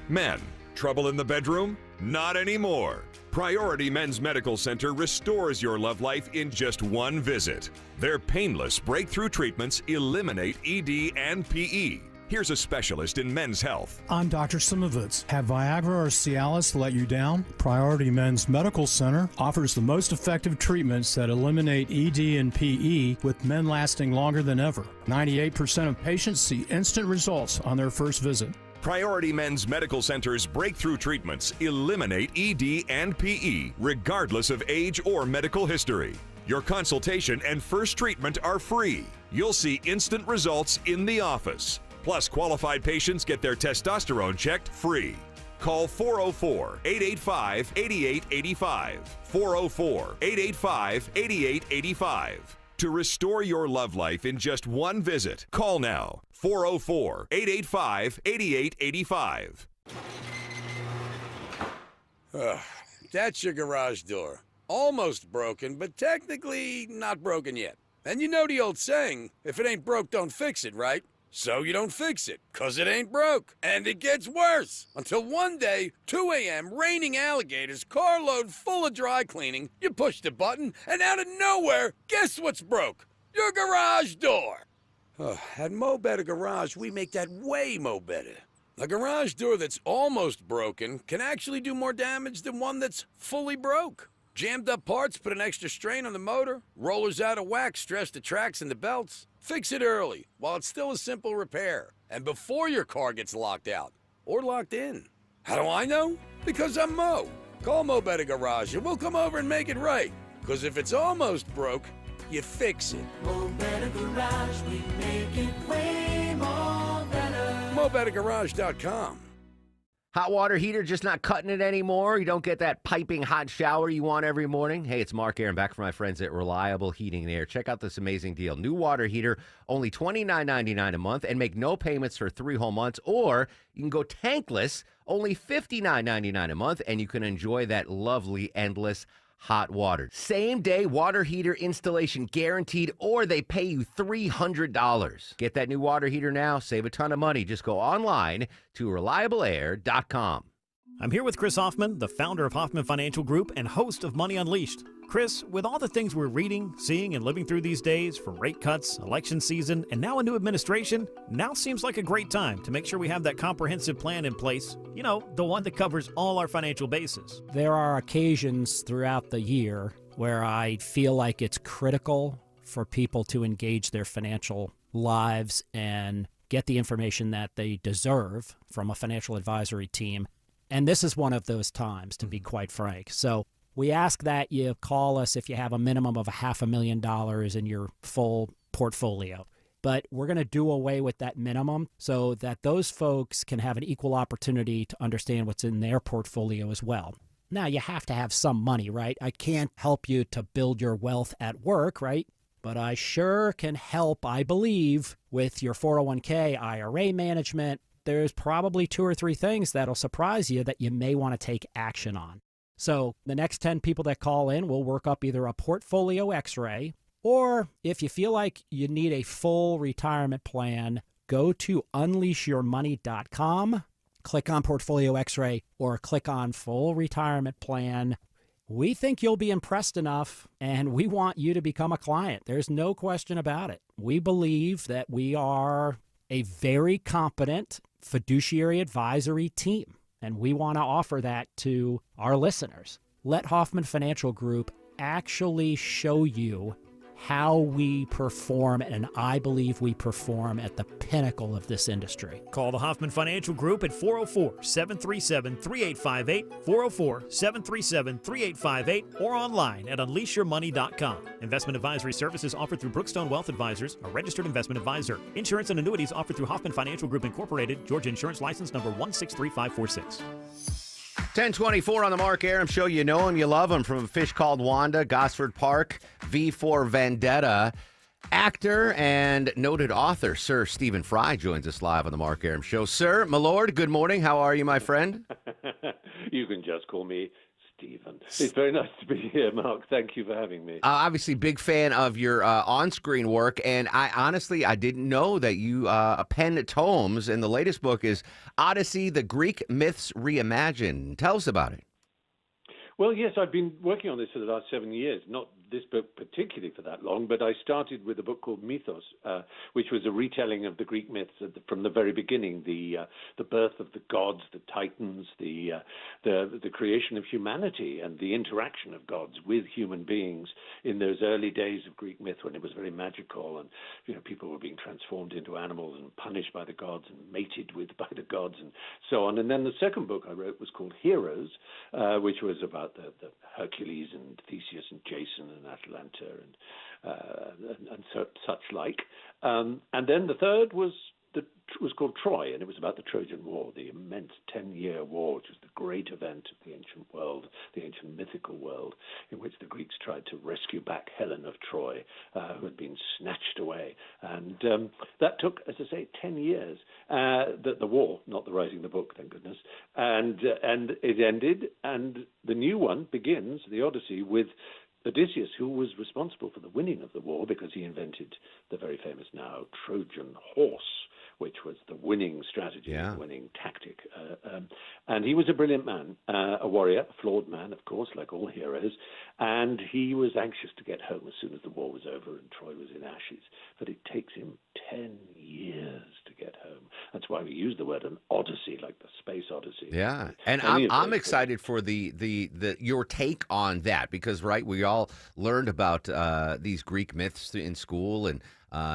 Speaker 18: Men, trouble in the bedroom? Not anymore. Priority Men's Medical Center restores your love life in just one visit. Their painless breakthrough treatments eliminate ED and PE. Here's a specialist in men's health.
Speaker 20: I'm Dr. Simovitz. Have Viagra or Cialis let you down? Priority Men's Medical Center offers the most effective treatments that eliminate ED and PE, with men lasting longer than ever. 98% of patients see instant results on their first visit.
Speaker 18: Priority Men's Medical Center's breakthrough treatments eliminate ED and PE, regardless of age or medical history. Your consultation and first treatment are free. You'll see instant results in the office. Plus, qualified patients get their testosterone checked free. Call 404-885-8885. 404-885-8885. To restore your love life in just one visit, call now. 404-885-8885.
Speaker 21: That's your garage door. Almost broken, but technically not broken yet. And you know the old saying, if it ain't broke, don't fix it, right? So you don't fix it, 'cause it ain't broke. And it gets worse. Until one day, 2 a.m., raining alligators, carload full of dry cleaning, you push the button, and out of nowhere, guess what's broke? Your garage door. At Mo Better Garage, we make that way mo better. A garage door that's almost broken can actually do more damage than one that's fully broke. Jammed up parts put an extra strain on the motor. Rollers out of whack stress the tracks and the belts. Fix it early while it's still a simple repair and before your car gets locked out or locked in. How do I know? Because I'm Mo. Call Mo Better Garage and we'll come over and make it right. Because if it's almost broke, you fix it.
Speaker 26: Mo Better Garage, we make it way more better.
Speaker 21: MoBetterGarage.com.
Speaker 8: Hot water heater just not cutting it anymore? You don't get that piping hot shower you want every morning? Hey, it's Mark Aaron back from my friends at Reliable Heating and Air. Check out this amazing deal. New water heater, only $29.99 a month, and make no payments for 3 whole months. Or you can go tankless, only $59.99 a month, and you can enjoy that lovely, endless hot water. Same day water heater installation guaranteed, or they pay you $300. Get that new water heater now. Save a ton of money. Just go online to reliableair.com.
Speaker 27: I'm here with Chris Hoffman, the founder of Hoffman Financial Group and host of Money Unleashed. Chris, with all the things we're reading, seeing, and living through these days, from rate cuts, election season, and now a new administration, now seems like a great time to make sure we have that comprehensive plan in place. You know, the one that covers all our financial bases.
Speaker 28: There are occasions throughout the year where I feel like it's critical for people to engage their financial lives and get the information that they deserve from a financial advisory team. And this is one of those times, to be quite frank. So we ask that you call us if you have a minimum of $500,000 in your full portfolio. But we're going to do away with that minimum so that those folks can have an equal opportunity to understand what's in their portfolio as well. Now, you have to have some money, right? I can't help you to build your wealth at work, right? but I sure can help, I believe, with your 401k, IRA management. There's probably 2 or 3 things that'll surprise you that you may want to take action on. So the next 10 people that call in will work up either a portfolio x-ray, or if you feel like you need a full retirement plan, go to unleashyourmoney.com, click on portfolio x-ray, or click on full retirement plan. We think you'll be impressed enough, and we want you to become a client. There's no question about it. We believe that we are a very competent fiduciary advisory team, and we want to offer that to our listeners. Let Hoffman Financial Group actually show you how we perform, and I believe we perform at the pinnacle of this industry.
Speaker 27: Call the Hoffman Financial Group at 404-737-3858, 404-737-3858, or online at unleashyourmoney.com. Investment advisory services offered through Brookstone Wealth Advisors, a registered investment advisor. Insurance and annuities offered through Hoffman Financial Group Incorporated, Georgia Insurance License number 163546.
Speaker 8: 1024 on the Mark Arum Show. You know him, you love him, from A Fish Called Wanda, Gosford Park, V for Vendetta. Actor and noted author Sir Stephen Fry joins us live on the Mark Arum Show. Sir, my lord, good morning. How are you, my friend?
Speaker 1: You can just call me Stephen. It's very nice to be here, Mark. Thank you for having me.
Speaker 8: Obviously, big fan of your on-screen work, and I didn't know that you penned tomes, and the latest book is Odyssey, the Greek Myths Reimagined. Tell us about it.
Speaker 1: Well, yes, I've been working on this for the last 7 years, not this book particularly for that long, but I started with a book called Mythos, which was a retelling of the Greek myths from the very beginning, the birth of the gods, the titans, the creation of humanity, and the interaction of gods with human beings in those early days of Greek myth when it was very magical, and people were being transformed into animals and punished by the gods and mated with by the gods and so on. And then the second book I wrote was called Heroes, which was about the Hercules and Theseus and Jason and Atalanta and such like. And then the third was called Troy, and it was about the Trojan War, the immense 10-year war, which was the great event of the ancient world, the ancient mythical world, in which the Greeks tried to rescue back Helen of Troy, who had been snatched away. And that took, as I say, 10 years. The war, not the writing the book, thank goodness. And it ended, and the new one begins, the Odyssey, with Odysseus, who was responsible for the winning of the war because he invented the very famous now Trojan horse, which was the winning strategy, the winning tactic. And he was a brilliant man, a warrior, a flawed man, of course, like all heroes. And he was anxious to get home as soon as the war was over and Troy was in ashes. But it takes him 10 years to get home. That's why we use the word an odyssey, like the space odyssey.
Speaker 8: Yeah, and I'm excited for the your take on that because, right, we all learned about these Greek myths in school, and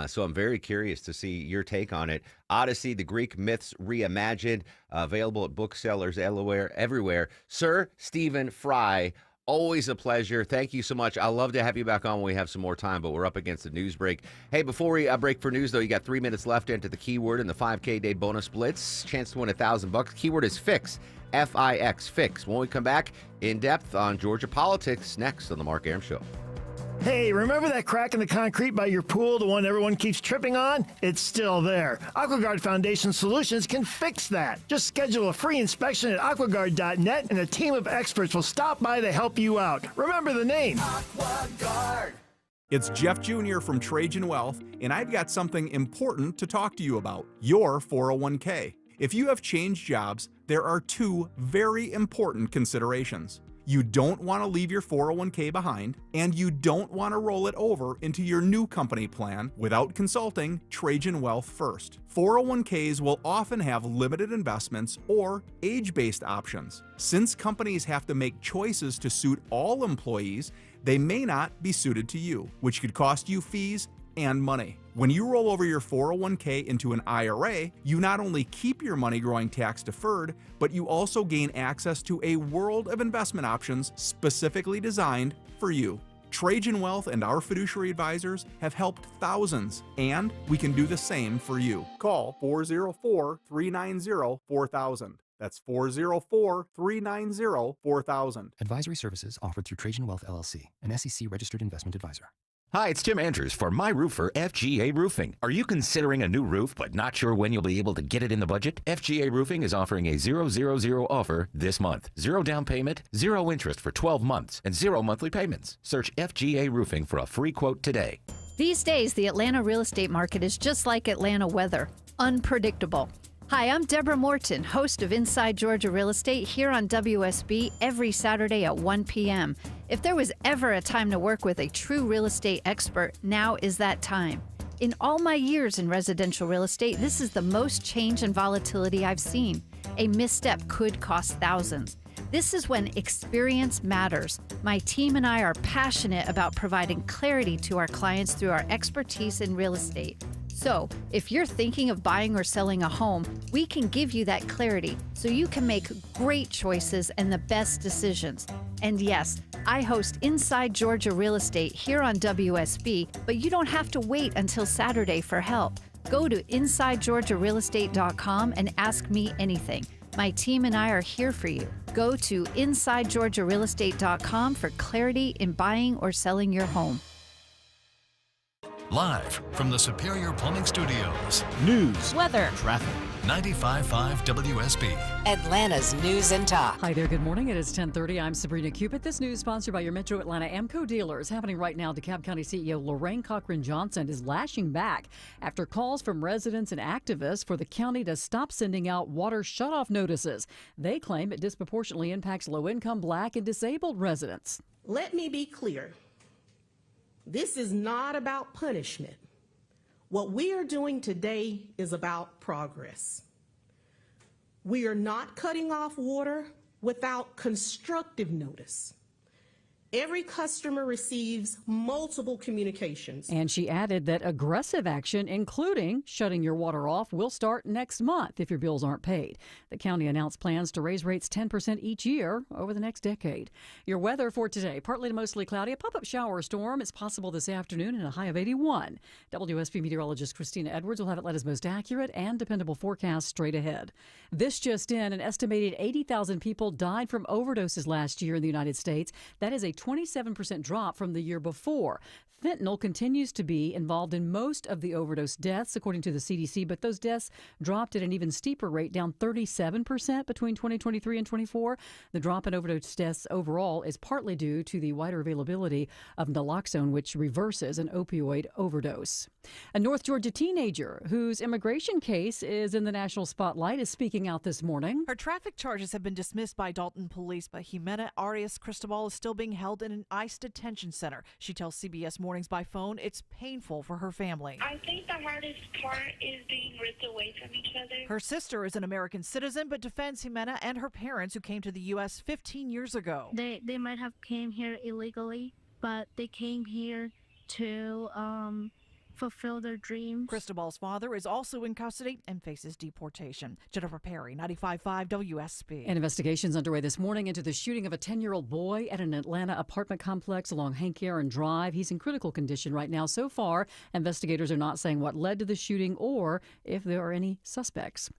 Speaker 8: so I'm very curious to see your take on it. Odyssey, the Greek Myths Reimagined, available at booksellers everywhere. Sir Stephen Fry, always a pleasure. Thank you so much. I'd love to have you back on when we have some more time, but we're up against the news break. Hey, before we break for news, though, you got 3 minutes left into the keyword in the 5K day bonus blitz. Chance to win $1,000. Keyword is FIX, F-I-X, FIX. When we come back, in depth on Georgia politics, next on the Mark Arum Show.
Speaker 17: Hey, remember that crack in the concrete by your pool, the one everyone keeps tripping on? It's still there. AquaGuard Foundation Solutions can fix that. Just schedule a free inspection at aquaguard.net and a team of experts will stop by to help you out. Remember the name.
Speaker 6: AquaGuard. It's Jeff Jr. from Trajan Wealth, and I've got something important to talk to you about, your 401k. If you have changed jobs, there are 2 very important considerations. You don't want to leave your 401k behind, and you don't want to roll it over into your new company plan without consulting Trajan Wealth first. 401ks will often have limited investments or age-based options. Since companies have to make choices to suit all employees, they may not be suited to you, which could cost you fees and money. When you roll over your 401k into an IRA, you not only keep your money growing tax deferred, but you also gain access to a world of investment options specifically designed for you. Trajan Wealth and our fiduciary advisors have helped thousands, and we can do the same for you. Call 404-390-4000. That's 404-390-4000.
Speaker 10: Advisory services offered through Trajan Wealth LLC, an SEC registered investment advisor.
Speaker 2: Hi, it's Tim Andrews for My Roofer FGA Roofing. Are you considering a new roof but not sure when you'll be able to get it in the budget? FGA Roofing is offering a 000 offer this month. 0 down payment, 0 interest for 12 months, and 0 monthly payments. Search FGA Roofing for a free quote today.
Speaker 3: These days, the Atlanta real estate market is just like Atlanta weather, unpredictable. Hi, I'm Deborah Morton, host of Inside Georgia Real Estate here on WSB every Saturday at 1 p.m. If there was ever a time to work with a true real estate expert, now is that time. In all my years in residential real estate, this is the most change and volatility I've seen. A misstep could cost thousands. This is when experience matters. My team and I are passionate about providing clarity to our clients through our expertise in real estate. So, if you're thinking of buying or selling a home, we can give you that clarity so you can make great choices and the best decisions. And yes, I host Inside Georgia Real Estate here on WSB, but you don't have to wait until Saturday for help. Go to InsideGeorgiaRealEstate.com and ask me anything. My team and I are here for you. Go to InsideGeorgiaRealEstate.com for clarity in buying or selling your home.
Speaker 13: Live from the Superior Plumbing Studios.
Speaker 27: News,
Speaker 7: weather,
Speaker 27: traffic.
Speaker 13: 95.5 WSB.
Speaker 5: Atlanta's News and Talk.
Speaker 19: Hi there, good morning. It is 10:30. I'm Sabrina Cupid. This news sponsored by your Metro Atlanta AMCO dealers. Happening right now, DeKalb County CEO Lorraine Cochran Johnson is lashing back after calls from residents and activists for the county to stop sending out water shutoff notices. They claim it disproportionately impacts low-income Black and disabled residents.
Speaker 10: Let me be clear. This is not about punishment. What we are doing today is about progress. We are not cutting off water without constructive notice. Every customer receives multiple communications.
Speaker 19: And she added that aggressive action, including shutting your water off, will start next month if your bills aren't paid. The county announced plans to raise rates 10% each year over the next decade. Your weather for today, partly to mostly cloudy. A pop-up shower storm is possible this afternoon and a high of 81. WSB meteorologist Christina Edwards will have Atlanta's most accurate and dependable forecast straight ahead. This just in, an estimated 80,000 people died from overdoses last year in the United States. That is a 27% drop from the year before. Fentanyl continues to be involved in most of the overdose deaths, according to the CDC, but those deaths dropped at an even steeper rate, down 37% between 2023 and 24. The drop in overdose deaths overall is partly due to the wider availability of naloxone, which reverses an opioid overdose. A North Georgia teenager whose immigration case is in the national spotlight is speaking out this morning.
Speaker 11: Her traffic charges have been dismissed by Dalton police, but Jimena Arias Cristobal is still being held in an ICE detention center. She tells CBS Mornings by phone it's painful for her family.
Speaker 22: I think the hardest part is being ripped away from each other.
Speaker 11: Her sister is an American citizen but defends Jimena and her parents who came to the U.S. 15 years ago.
Speaker 23: They might have came here illegally, but they came here to fulfill their dreams.
Speaker 11: Cristobal's father is also in custody and faces deportation. Jennifer Perry, 95.5 WSB.
Speaker 19: An investigation's underway this morning into the shooting of a 10-year-old boy at an Atlanta apartment complex along Hank Aaron Drive. He's in critical condition right now. So far, investigators are not saying what led to the shooting or if there are any suspects.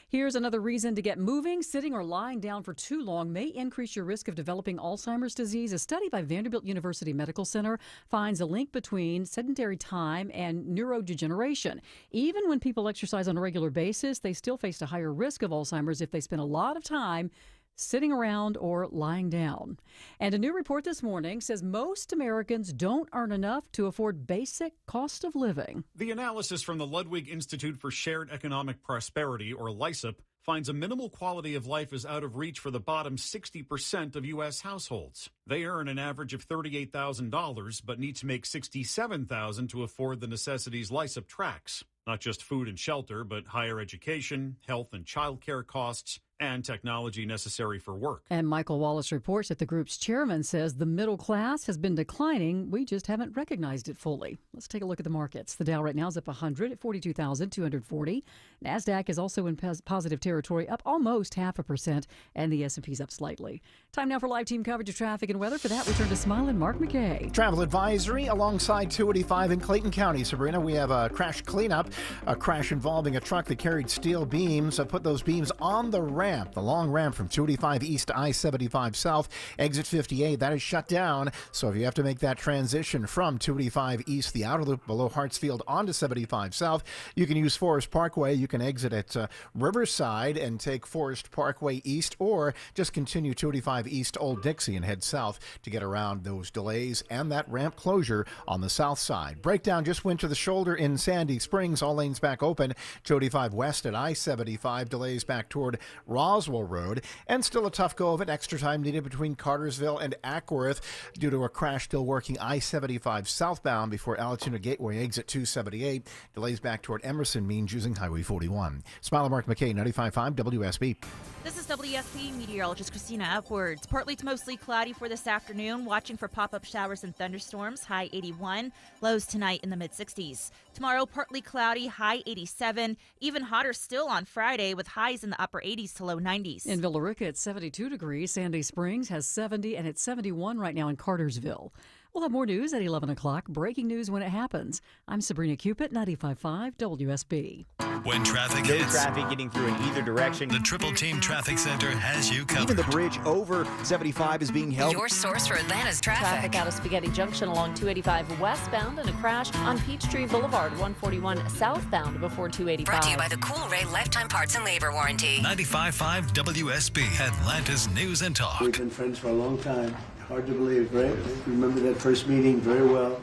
Speaker 19: Here's another reason to get moving. Sitting or lying down for too long may increase your risk of developing Alzheimer's disease. A study by Vanderbilt University Medical Center finds a link between sedentary time and neurodegeneration. Even when people exercise on a regular basis, they still face a higher risk of Alzheimer's if they spend a lot of time sitting around or lying down. And a new report this morning says most Americans don't earn enough to afford basic cost of living.
Speaker 24: The analysis from the Ludwig Institute for Shared Economic Prosperity, or LISEP, finds a minimal quality of life is out of reach for the bottom 60% of U.S. households. They earn an average of $38,000, but need to make $67,000 to afford the necessities LISEP tracks. Not just food and shelter, but higher education, health and child care costs, and technology necessary for work.
Speaker 19: And Michael Wallace reports that the group's chairman says the middle class has been declining. We just haven't recognized it fully. Let's take a look at the markets. The Dow right now is up 100 at 42,240. NASDAQ is also in positive territory, up almost 0.5%, and the S&P's up slightly. Time now for live team coverage of traffic and weather. For that, we turn to Smiling Mark McKay.
Speaker 12: Travel advisory alongside 285 in Clayton County. Sabrina, we have a crash cleanup, a crash involving a truck that carried steel beams. Put those beams on the ramp ramp, the long ramp from 285 east to I-75 south, exit 58, that is shut down. So if you have to make that transition from 285 east, the outer loop below Hartsfield onto 75 south, you can use Forest Parkway. You can exit at Riverside and take Forest Parkway east, or just continue 285 east to Old Dixie and head south to get around those delays and that ramp closure on the south side. Breakdown just went to the shoulder in Sandy Springs. All lanes back open. 285 west at I-75. Delays back toward Roswell Road. And still a tough go of it. Extra time needed between Cartersville and Ackworth due to a crash still working I-75 southbound before Alatoona Gateway exit 278. Delays back toward Emerson means using Highway 41. Smiler Mark McKay, 95.5 WSB.
Speaker 7: This is WSB meteorologist Christina Upwards. Partly to mostly cloudy for this afternoon. Watching for pop-up showers and thunderstorms. High 81. Lows tonight in the mid-60s. Tomorrow, partly cloudy. High 87. Even hotter still on Friday with highs in the upper 80s to low 90s.
Speaker 19: In Villa Rica, it's 72 degrees. Sandy Springs has 70, and it's 71 right now in Cartersville. We'll have more news at 11 o'clock. Breaking news when it happens. I'm Sabrina Cupid, 95.5 WSB.
Speaker 13: When traffic
Speaker 4: No
Speaker 13: hits,
Speaker 4: traffic getting through in either direction.
Speaker 13: the Triple Team Traffic Center has you covered.
Speaker 4: Even the bridge over 75 is being held.
Speaker 5: Your source for Atlanta's traffic out of Spaghetti Junction along 285 westbound and a crash on Peachtree Boulevard 141 southbound before 285.
Speaker 9: Brought to you by the Cool Ray Lifetime Parts and Labor Warranty.
Speaker 13: 95.5 WSB, Atlanta's News and Talk.
Speaker 14: We've been friends for a long time. Hard to believe, right? I remember that first meeting very well.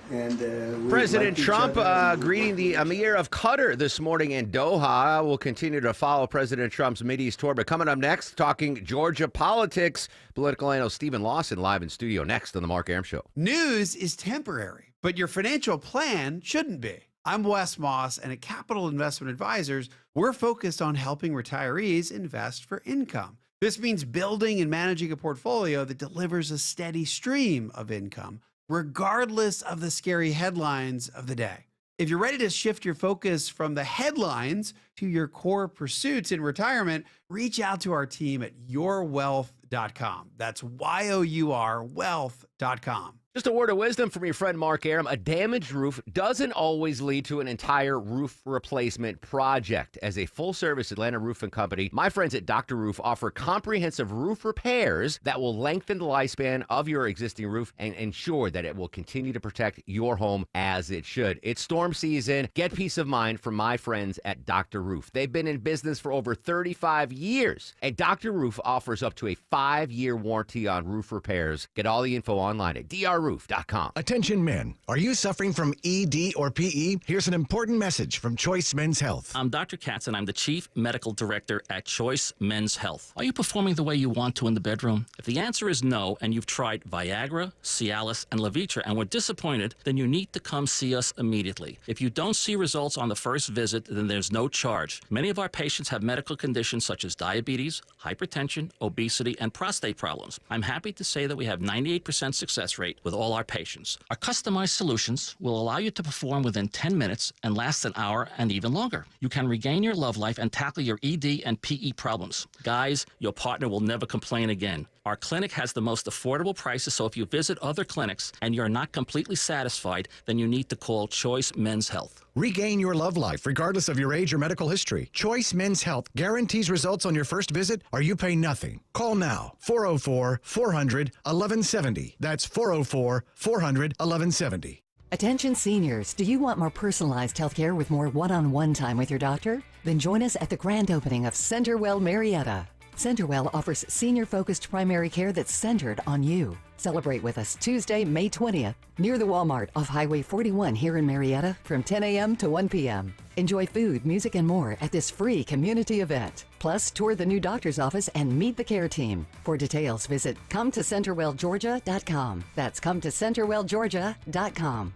Speaker 14: And
Speaker 8: President Trump greeting the Emir of Qatar this morning in Doha. We'll continue to follow President Trump's Mideast tour. But coming up next, talking Georgia politics, political analyst Stephen Lawson live in studio next on The Mark Arum Show.
Speaker 15: News is temporary, but your financial plan shouldn't be. I'm Wes Moss, and at Capital Investment Advisors, we're focused on helping retirees invest for income. This means building and managing a portfolio that delivers a steady stream of income, regardless of the scary headlines of the day. If you're ready to shift your focus from the headlines to your core pursuits in retirement, reach out to our team at yourwealth.com. That's YOUR wealth.com.
Speaker 8: Just a word of wisdom from your friend Mark Arum. A damaged roof doesn't always lead to an entire roof replacement project. As a full-service Atlanta roofing company, my friends at Dr. Roof offer comprehensive roof repairs that will lengthen the lifespan of your existing roof and ensure that it will continue to protect your home as it should. It's storm season. Get peace of mind from my friends at Dr. Roof. They've been in business for over 35 years. And Dr. Roof offers up to a 5-year warranty on roof repairs. Get all the info online at drroof.com.
Speaker 16: Attention men, are you suffering from ED or PE? Here's an important message from Choice Men's Health.
Speaker 18: I'm Dr. Katz, and I'm the Chief Medical Director at Choice Men's Health. Are you performing the way you want to in the bedroom? If the answer is no, and you've tried Viagra, Cialis, and Levitra and were disappointed, then you need to come see us immediately. If you don't see results on the first visit, then there's no charge. Many of our patients have medical conditions such as diabetes, hypertension, obesity, and prostate problems. I'm happy to say that we have 98% success rate with all our patients. Our customized solutions will allow you to perform within 10 minutes and last an hour and even longer. You can regain your love life and tackle your ED and PE problems. Guys, your partner will never complain again. Our clinic has the most affordable prices, so if you visit other clinics and you're not completely satisfied, then you need to call Choice Men's Health.
Speaker 16: Regain your love life regardless of your age or medical history. Choice Men's Health guarantees results on your first visit or you pay nothing. Call now, 404-400-1170. That's 404-400-1170.
Speaker 20: Attention seniors, do you want more personalized healthcare with more one-on-one time with your doctor? Then join us at the grand opening of CenterWell Marietta. CenterWell offers senior-focused primary care that's centered on you. Celebrate with us Tuesday, May 20th, near the Walmart off Highway 41 here in Marietta from 10 a.m. to 1 p.m. Enjoy food, music, and more at this free community event. Plus, tour the new doctor's office and meet the care team. For details, visit CometoCenterwellGeorgia.com. That's CometoCenterwellGeorgia.com.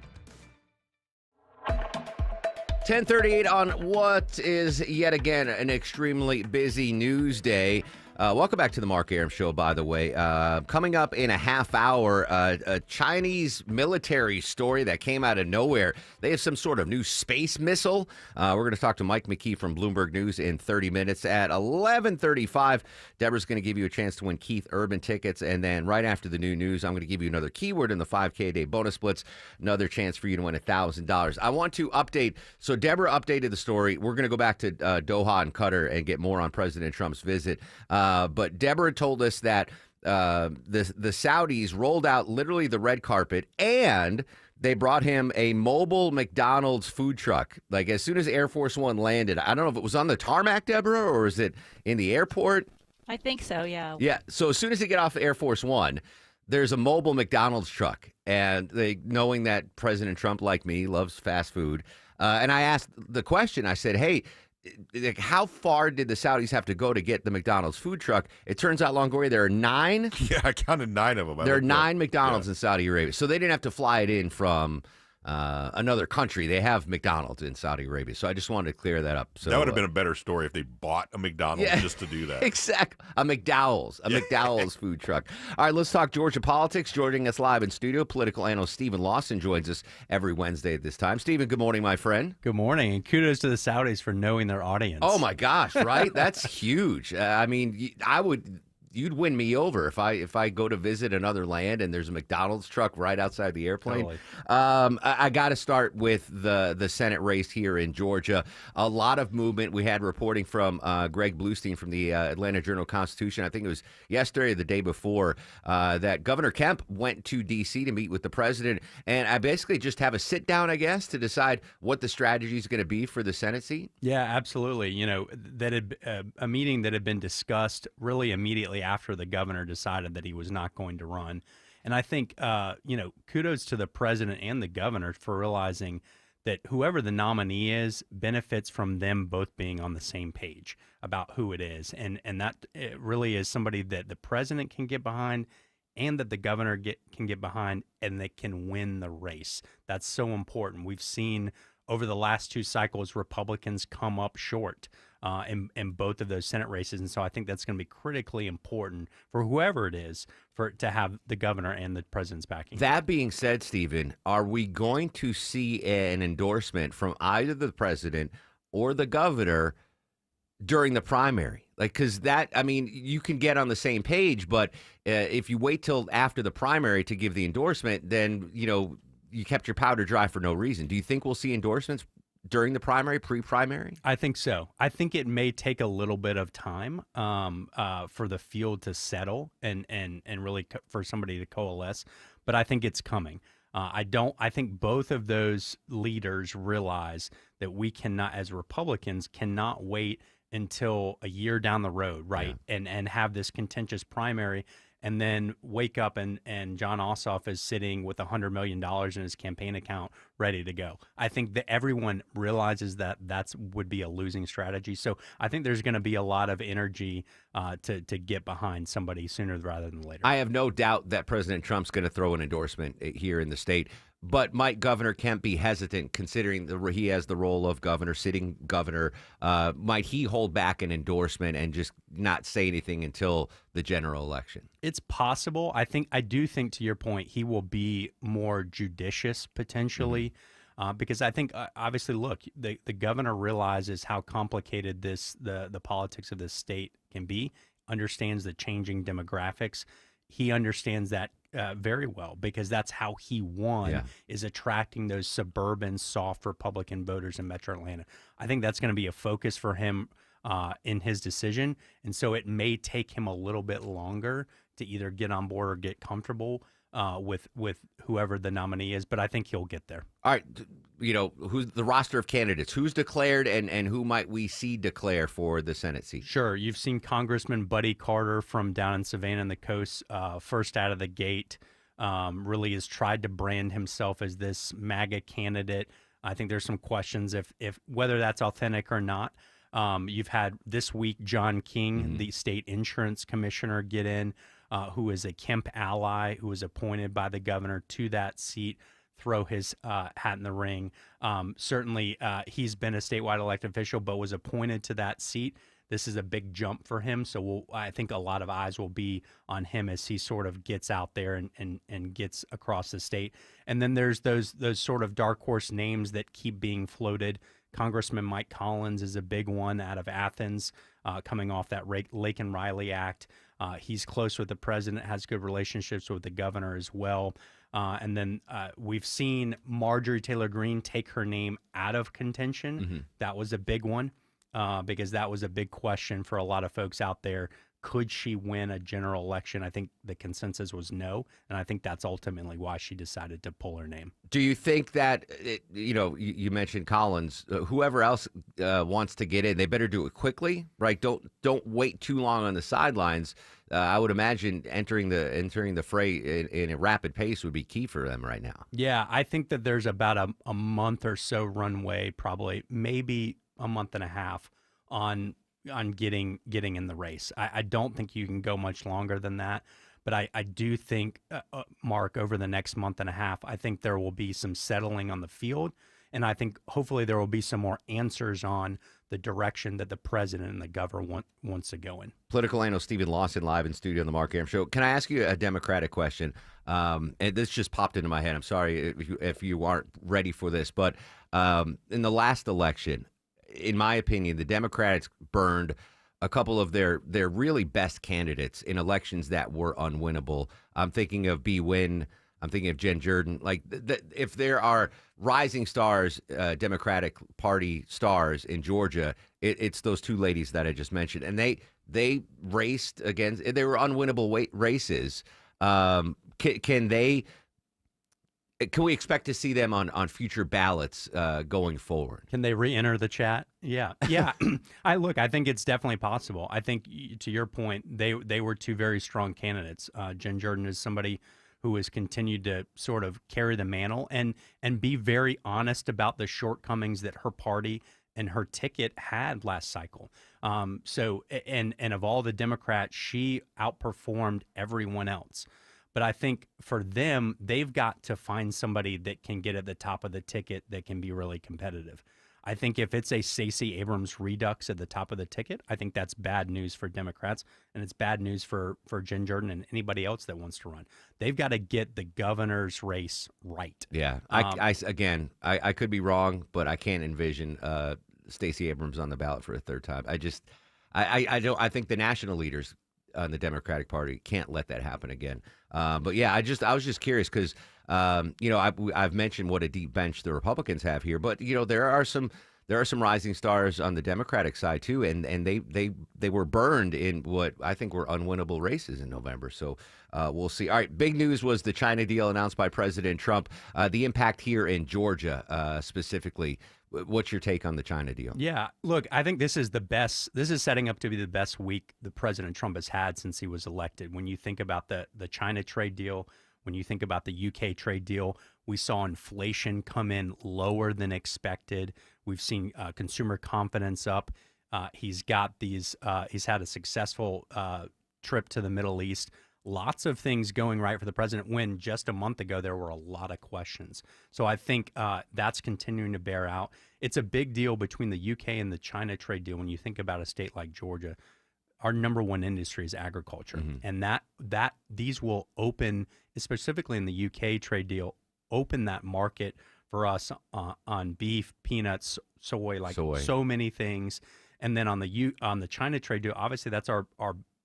Speaker 8: 10:38 on what is yet again an extremely busy news day. Welcome back to the Mark Arum Show, by the way. Coming up in a half hour, a Chinese military story that came out of nowhere. They have some sort of new space missile. We're going to talk to Mike McKee from Bloomberg News in 30 minutes. At 11:35, Deborah's going to give you a chance to win Keith Urban tickets. And then right after the new news, I'm going to give you another keyword in the 5K a day bonus splits, another chance for you to win $1,000. I want to update. So Deborah updated the story. We're going to go back to Doha and Qatar and get more on President Trump's visit. But Deborah told us that the Saudis rolled out literally the red carpet, and they brought him a mobile McDonald's food truck. Like, as soon as Air Force One landed, I don't know if it was on the tarmac, Deborah, or is it in the airport?
Speaker 1: I think so, yeah.
Speaker 8: Yeah. So as soon as they get off Air Force One, there's a mobile McDonald's truck. And knowing that President Trump, like me, loves fast food. And I asked the question, I said, hey, like, how far did the Saudis have to go to get the McDonald's food truck? It turns out, Longoria, there are 9.
Speaker 2: Yeah, I counted 9 of them.
Speaker 8: There are 9 McDonald's in Saudi Arabia. So they didn't have to fly it in from another country. They have McDonald's in Saudi Arabia. So I just wanted to clear that up. So
Speaker 2: that would have been a better story if they bought a McDonald's just to do that.
Speaker 8: Exactly. A McDowell's food truck. All right, let's talk Georgia politics. Joining us live in studio, political analyst Stephen Lawson joins us every Wednesday at this time. Stephen, good morning, my friend.
Speaker 6: Good morning, and kudos to the Saudis for knowing their audience.
Speaker 8: Oh, my gosh, right? That's huge. I mean, you'd win me over if I go to visit another land and there's a McDonald's truck right outside the airplane.
Speaker 6: Totally.
Speaker 8: I got to start with the Senate race here in Georgia. A lot of movement. We had reporting from Greg Bluestein from the Atlanta Journal-Constitution. I think it was yesterday or the day before that Governor Kemp went to D.C. to meet with the president. And I basically just have a sit down, I guess, to decide what the strategy is going to be for the Senate seat.
Speaker 6: Yeah, absolutely. You know, that had a meeting that had been discussed really immediately after the governor decided that he was not going to run. And I think, kudos to the president and the governor for realizing that whoever the nominee is benefits from them both being on the same page about who it is. And that it really is somebody that the president can get behind and that the governor can get behind, and they can win the race. That's so important. We've seen over the last 2 cycles, Republicans come up short in both of those Senate races. And so I think that's going to be critically important for whoever it is to have the governor and the president's backing.
Speaker 8: That being said, Stephen, are we going to see an endorsement from either the president or the governor during the primary? Like, because you can get on the same page, but if you wait till after the primary to give the endorsement, then, you kept your powder dry for no reason. Do you think we'll see endorsements during the primary, pre-primary?
Speaker 6: I think so. I think it may take a little bit of time for the field to settle and really for somebody to coalesce, but I think it's coming. I think both of those leaders realize that we cannot, as Republicans, cannot wait until a year down the road, right? Yeah. And have this contentious primary and then wake up and John Ossoff is sitting with $100 million in his campaign account ready to go. I think that everyone realizes that would be a losing strategy. So I think there's going to be a lot of energy to get behind somebody sooner rather than later.
Speaker 8: I have no doubt that President Trump's going to throw an endorsement here in the state. But might Governor Kemp be hesitant, considering he has the role of governor, sitting governor? Might he hold back an endorsement and just not say anything until the general election?
Speaker 6: It's possible. I do think, to your point, he will be more judicious potentially, because I think obviously, look, the governor realizes how complicated the politics of this state can be, understands the changing demographics. He understands that very well, because that's how he won, is attracting those suburban, soft Republican voters in Metro Atlanta. I think that's going to be a focus for him in his decision. And so it may take him a little bit longer to either get on board or get comfortable with whoever the nominee is, but I think he'll get there.
Speaker 8: All right. Who's the roster of candidates? Who's declared and who might we see declare for the Senate seat?
Speaker 6: Sure. You've seen Congressman Buddy Carter from down in Savannah and the Coast, first out of the gate, really has tried to brand himself as this MAGA candidate. I think there's some questions if whether that's authentic or not. You've had this week John King, the state insurance commissioner, get in, who is a Kemp ally, who was appointed by the governor to that seat, throw his hat in the ring. Certainly, he's been a statewide elected official, but was appointed to that seat. this is a big jump for him. So I think a lot of eyes will be on him as he sort of gets out there and gets across the state. And then there's those sort of dark horse names that keep being floated. Congressman Mike Collins is a big one out of Athens, coming off that Laken Riley Act. He's close with the president, has good relationships with the governor as well. And then we've seen Marjorie Taylor Greene take her name out of contention.
Speaker 8: Mm-hmm.
Speaker 6: That was a big one because that was a big question for a lot of folks out there. Could she win a general election? I think the consensus was no, and I think that's ultimately why she decided to pull her name.
Speaker 8: Do you think that, you mentioned Collins, whoever else wants to get in, they better do it quickly, right? Don't wait too long on the sidelines. I would imagine entering the fray in a rapid pace would be key for them right now.
Speaker 6: Yeah, I think that there's about a month or so runway, probably maybe a month and a half on getting in the race. I don't think you can go much longer than that. But I do think, Mark, over the next month and a half, I think there will be some settling on the field. And I think hopefully there will be some more answers on the direction that the president and the governor wants to go in.
Speaker 8: Political analyst Stephen Lawson live in studio on the Mark Arum Show. Can I ask you a Democratic question? And this just popped into my head. I'm sorry if you aren't ready for this. But in the last election, in my opinion, the Democrats burned a couple of their really best candidates in elections that were unwinnable. I'm thinking of Bee Nguyen. I'm thinking of Jen Jordan. Like, if there are rising stars, Democratic Party stars in Georgia, it's those two ladies that I just mentioned. And they raced against, they were unwinnable races. Can we expect to see them on future ballots going forward?
Speaker 6: Can they re-enter the chat? Yeah. I think it's definitely possible. I think, to your point, they were two very strong candidates. Jen Jordan is somebody who has continued to sort of carry the mantle and be very honest about the shortcomings that her party and her ticket had last cycle. So of all the Democrats, she outperformed everyone else. But I think for them, they've got to find somebody that can get at the top of the ticket that can be really competitive. I think if it's a Stacey Abrams redux at the top of the ticket, I think that's bad news for Democrats, and it's bad news for Jen Jordan and anybody else that wants to run. They've got to get the governor's race right.
Speaker 8: Yeah, I could be wrong, but I can't envision Stacey Abrams on the ballot for a third time. I think the national leaders on the Democratic Party can't let that happen again. But yeah, I was just curious because I've mentioned what a deep bench the Republicans have here, but there are some rising stars on the Democratic side too, and they were burned in what I think were unwinnable races in November. So we'll see. All right, big news was the China deal announced by President Trump. The impact here in Georgia specifically. What's your take on the China deal?
Speaker 6: Yeah, look, I think this is the best. This is setting up to be the best week that President Trump has had since he was elected. When you think about the China trade deal, when you think about the UK trade deal, we saw inflation come in lower than expected. We've seen consumer confidence up. He's got these. He's had a successful trip to the Middle East. Lots of things going right for the president when just a month ago there were a lot of questions. So I think that's continuing to bear out. It's a big deal between the UK and the China trade deal. When you think about a state like Georgia, our number one industry is agriculture. Mm-hmm. And that these will open, specifically in the UK trade deal, open that market for us on beef, peanuts, soy, so many things. And then on the China trade deal, obviously that's our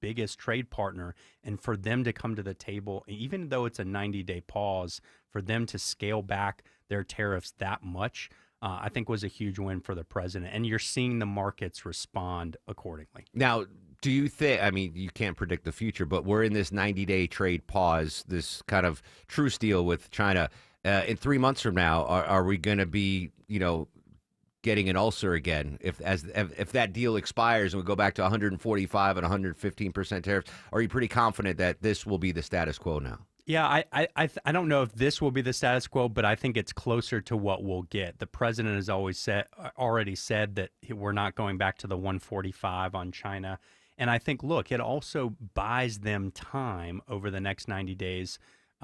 Speaker 6: biggest trade partner, and for them to come to the table, even though it's a 90-day pause, for them to scale back their tariffs that much, I think was a huge win for the president. And you're seeing the markets respond accordingly.
Speaker 8: Now, do you think, I mean, you can't predict the future, but we're in this 90-day trade pause, this kind of truce deal with China. In 3 months from now, are we going to be, getting an ulcer again if that deal expires and we go back to 145 and 115% tariffs? Are you pretty confident that this will be the status quo now?
Speaker 6: Yeah, I don't know if this will be the status quo, but I think it's closer to what we'll get. The president has already said that we're not going back to the 145 on China. And I think, look, it also buys them time over the next 90 days.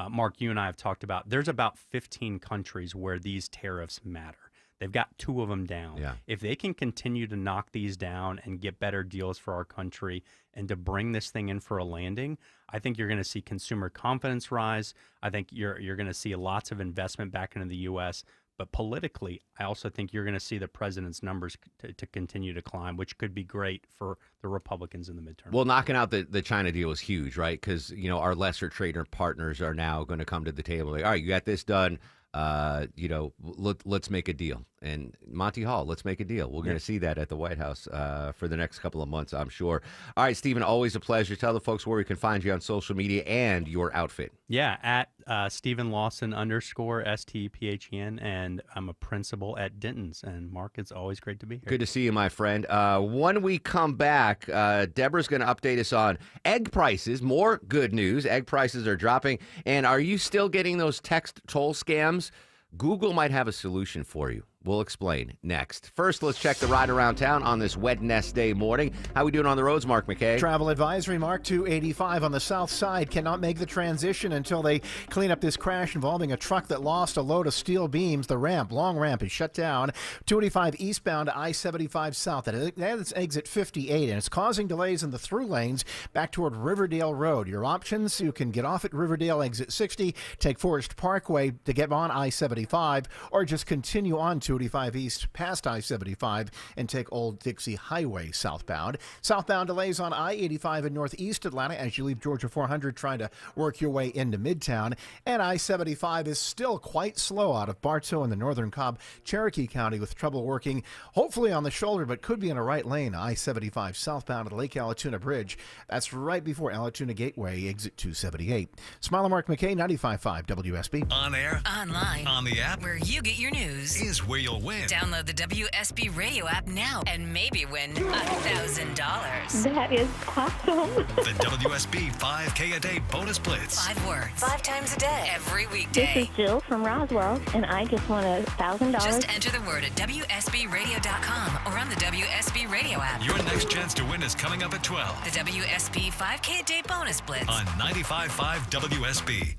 Speaker 6: Mark, you and I have talked about, there's about 15 countries where these tariffs matter. They've got 2 of them down.
Speaker 8: Yeah.
Speaker 6: If they can continue to knock these down and get better deals for our country and to bring this thing in for a landing, I think you're going to see consumer confidence rise. I think you're going to see lots of investment back into the U.S. But politically, I also think you're going to see the president's numbers to continue to climb, which could be great for the Republicans in the midterm.
Speaker 8: Well, knocking out the China deal is huge, right? Because, our lesser trader partners are now going to come to the table. Like, all right, you got this done. Let's make a deal. And Monty Hall, let's make a deal. We're going to see that at the White House for the next couple of months, I'm sure. All right, Stephen, always a pleasure. Tell the folks where we can find you on social media and your outfit.
Speaker 6: Yeah, at Stephen Lawson _ STPHEN, and I'm a principal at Denton's. And Mark, it's always great to be here.
Speaker 8: Good to see you, my friend. When we come back, Deborah's going to update us on egg prices. More good news. Egg prices are dropping. And are you still getting those text toll scams? Google might have a solution for you. We'll explain next. First, let's check the ride around town on this Wednesday morning. How we doing on the roads, Mark McKay?
Speaker 12: Travel advisory, Mark, 285 on the south side cannot make the transition until they clean up this crash involving a truck that lost a load of steel beams. The long ramp is shut down. 285 eastbound to I-75 south. That's exit 58, and it's causing delays in the through lanes back toward Riverdale Road. Your options, you can get off at Riverdale exit 60, take Forest Parkway to get on I-75, or just continue on 285 east past I-75 and take Old Dixie Highway southbound. Southbound delays on I-85 in northeast Atlanta as you leave Georgia 400 trying to work your way into Midtown. And I-75 is still quite slow out of Bartow in the northern Cobb, Cherokee County, with trouble working hopefully on the shoulder, but could be in a right lane. I-75 southbound at the Lake Allatoona Bridge. That's right before Allatoona Gateway, exit 278. Smile, Mark McKay, 95.5 WSB.
Speaker 13: On air,
Speaker 9: online,
Speaker 13: on the app,
Speaker 9: where you get your news,
Speaker 13: is where you'll win.
Speaker 9: Download the WSB radio app now and maybe win $1,000.
Speaker 23: That is awesome.
Speaker 13: The WSB 5K a day bonus blitz.
Speaker 9: 5 words, 5 times a day, every weekday.
Speaker 23: This is Jill from Roswell, and I just won $1,000.
Speaker 9: Just enter the word at WSBradio.com or on the WSB radio app.
Speaker 13: Your next chance to win is coming up at 12.
Speaker 9: The WSB 5K a day bonus blitz
Speaker 13: on 95.5 WSB.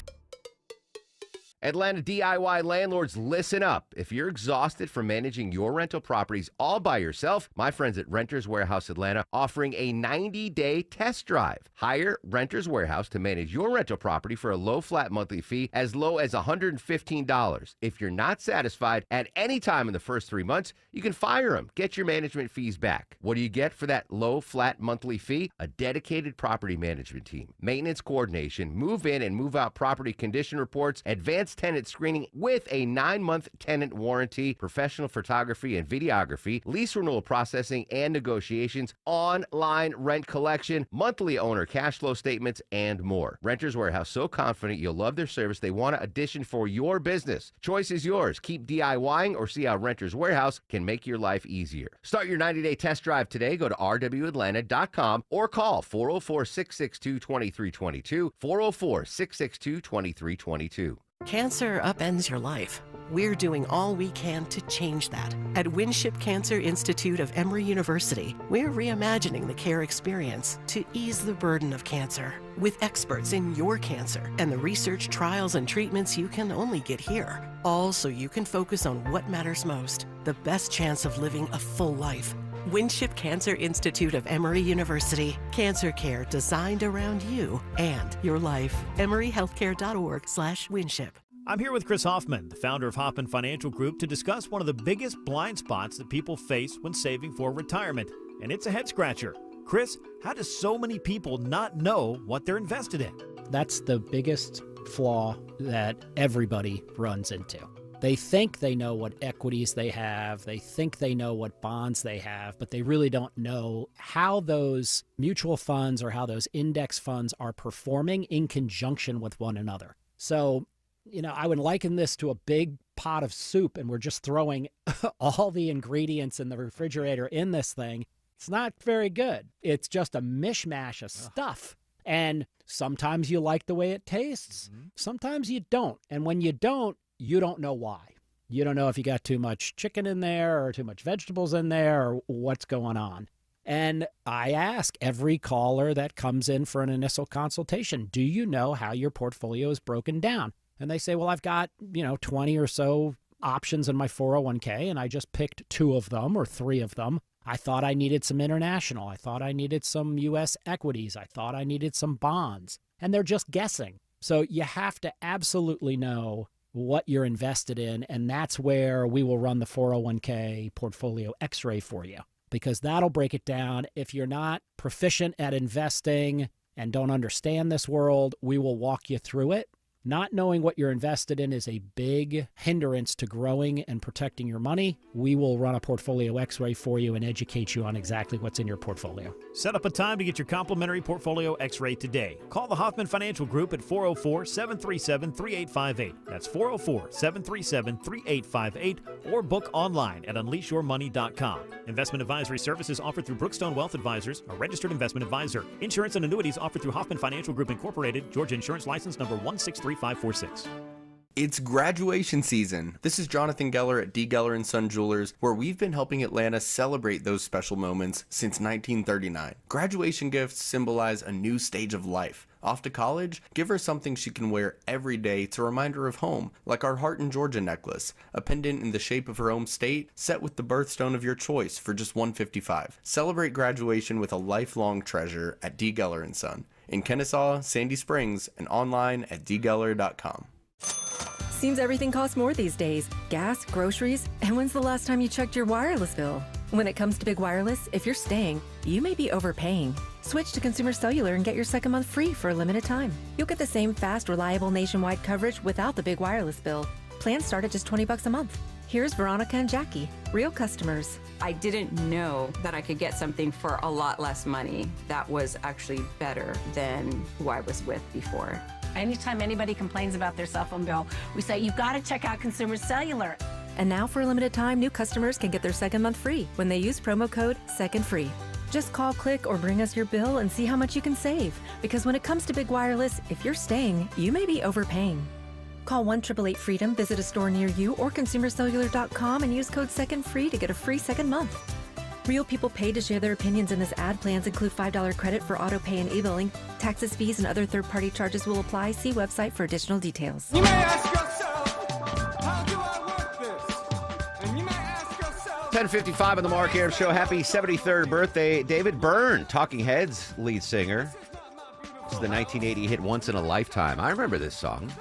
Speaker 8: Atlanta DIY landlords, listen up. If you're exhausted from managing your rental properties all by yourself, my friends at Renters Warehouse Atlanta offering a 90-day test drive. Hire Renters Warehouse to manage your rental property for a low flat monthly fee as low as $115. If you're not satisfied at any time in the first 3 months, you can fire them. Get your management fees back. What do you get for that low flat monthly fee? A dedicated property management team, maintenance coordination, move in and move out property condition reports, advanced tenant screening with a 9-month tenant warranty, professional photography and videography, lease renewal processing and negotiations, online rent collection, monthly owner cash flow statements, and more. Renters Warehouse, so confident you'll love their service, they want to audition for your business. Choice is yours. Keep DIYing or see how Renters Warehouse can make your life easier. Start your 90-day test drive today. Go to rwatlanta.com or call 404-662-2322, 404-662-2322.
Speaker 1: Cancer upends your life. We're doing all we can to change that. At Winship Cancer Institute of Emory University, we're reimagining the care experience to ease the burden of cancer. With experts in your cancer and the research, trials, and treatments you can only get here. All so you can focus on what matters most, the best chance of living a full life. Winship Cancer Institute of Emory University. Cancer care designed around you and your life. EmoryHealthcare.org/Winship.
Speaker 4: I'm here with Chris Hoffman, the founder of Hoffman Financial Group, to discuss one of the biggest blind spots that people face when saving for retirement, and it's a head scratcher. Chris, how do so many people not know what they're invested in?
Speaker 3: That's the biggest flaw that everybody runs into. They think they know what equities they have, they think they know what bonds they have, but they really don't know how those mutual funds or how those index funds are performing in conjunction with one another. So, I would liken this to a big pot of soup, and we're just throwing all the ingredients in the refrigerator in this thing. It's not very good. It's just a mishmash of stuff. And sometimes you like the way it tastes. Sometimes you don't. And when you don't know why. You don't know if you got too much chicken in there or too much vegetables in there or what's going on. And I ask every caller that comes in for an initial consultation, do you know how your portfolio is broken down? And they say, well, I've got, 20 or so options in my 401k, and I just picked 2 of them or 3 of them. I thought I needed some international. I thought I needed some U.S. equities. I thought I needed some bonds. And they're just guessing. So you have to absolutely know what you're invested in, and that's where we will run the 401k portfolio x-ray for you, because that'll break it down. If you're not proficient at investing and don't understand this world, we will walk you through it. Not knowing what you're invested in is a big hindrance to growing and protecting your money. We will run a portfolio x-ray for you and educate you on exactly what's in your portfolio.
Speaker 4: Set up a time to get your complimentary portfolio x-ray today. Call the Hoffman Financial Group at 404-737-3858. That's 404-737-3858, or book online at unleashyourmoney.com. Investment advisory services offered through Brookstone Wealth Advisors, a registered investment advisor. Insurance and annuities offered through Hoffman Financial Group Incorporated, Georgia Insurance License number 163. 546.
Speaker 10: It's graduation season. This is Jonathan Geller at D. Geller & Son Jewelers, where we've been helping Atlanta celebrate those special moments since 1939. Graduation gifts symbolize a new stage of life. Off to college? Give her something she can wear every day to remind her of home, like our Heart in Georgia necklace, a pendant in the shape of her home state, set with the birthstone of your choice for just $155. Celebrate graduation with a lifelong treasure at D. Geller & Son. In Kennesaw, Sandy Springs, and online at dgeller.com.
Speaker 17: Seems everything costs more these days. Gas, groceries, and when's the last time you checked your wireless bill? When it comes to Big Wireless, if you're staying, you may be overpaying. Switch to Consumer Cellular and get your second month free for a limited time. You'll get the same fast, reliable nationwide coverage without the big wireless bill. Plans start at just $20 a month. Here's Veronica and Jackie, real customers.
Speaker 21: I didn't know that I could get something for a lot less money that was actually better than who I was with before.
Speaker 22: Anytime anybody complains about their cell phone bill, we say, you've got to check out Consumer Cellular.
Speaker 17: And now for a limited time, new customers can get their second month free when they use promo code SECONDFREE. Just call, click, or bring us your bill and see how much you can save. Because when it comes to Big Wireless, if you're staying, you may be overpaying. Call 1-888-FREEDOM, visit a store near you, or consumercellular.com and use code SECONDFREE to get a free second month. Real people paid to share their opinions in this ad. Plans include $5 credit for auto pay and e-billing. Taxes, fees, and other third-party charges will apply. See website for additional details.
Speaker 25: You may ask yourself, how do I work this? And you may ask yourself...
Speaker 8: 10:55 on the Mark Arum Show. Happy 73rd birthday, David Byrne, Talking Heads lead singer. This is the 1980 hit Once in a Lifetime. I remember this song.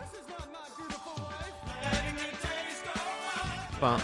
Speaker 8: All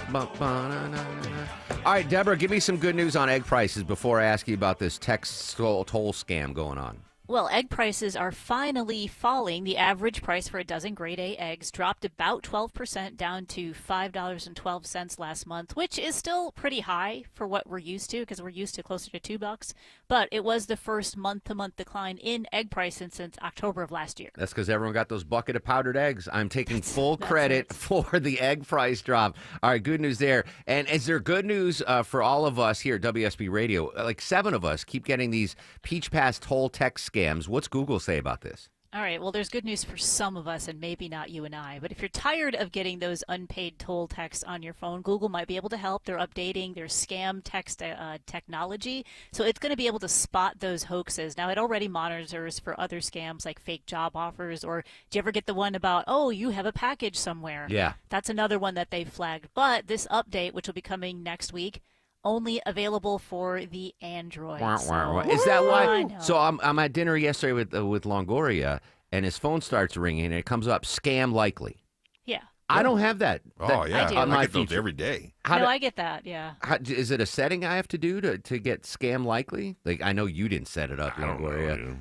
Speaker 8: right, Deborah, give me some good news on egg prices before I ask you about this Texas toll scam going on.
Speaker 26: Well, egg prices are finally falling. The average price for a dozen grade A eggs dropped about 12% down to $5.12 last month, which is still pretty high for what we're used to, because we're used to closer to $2. But it was the first month-to-month decline in egg prices since October of last year.
Speaker 8: That's because everyone got those bucket of powdered eggs. I'm taking full credit for the egg price drop. All right, good news there. And is there good news for all of us here at WSB Radio? Like 7 of us keep getting these Peach Pass toll text scams. What's Google say about this?
Speaker 26: All right, well, there's good news for some of us and maybe not you and I. But if you're tired of getting those unpaid toll texts on your phone, Google might be able to help. They're updating their scam text technology, so it's going to be able to spot those hoaxes. Now, it already monitors for other scams like fake job offers, or do you ever get the one about, oh, you have a package somewhere?
Speaker 8: Yeah. That's
Speaker 26: another one that they flagged. But this update, which will be coming next week, only available for the Android.
Speaker 8: Is that why? So I'm at dinner yesterday with Longoria, and his phone starts ringing, and it comes up, scam likely.
Speaker 26: Yeah.
Speaker 8: I don't have that.
Speaker 2: Oh, yeah.
Speaker 26: I
Speaker 2: get those every day.
Speaker 26: I get that, yeah.
Speaker 8: Is it a setting I have to do to get scam likely? Like, I know you didn't set it up, Longoria.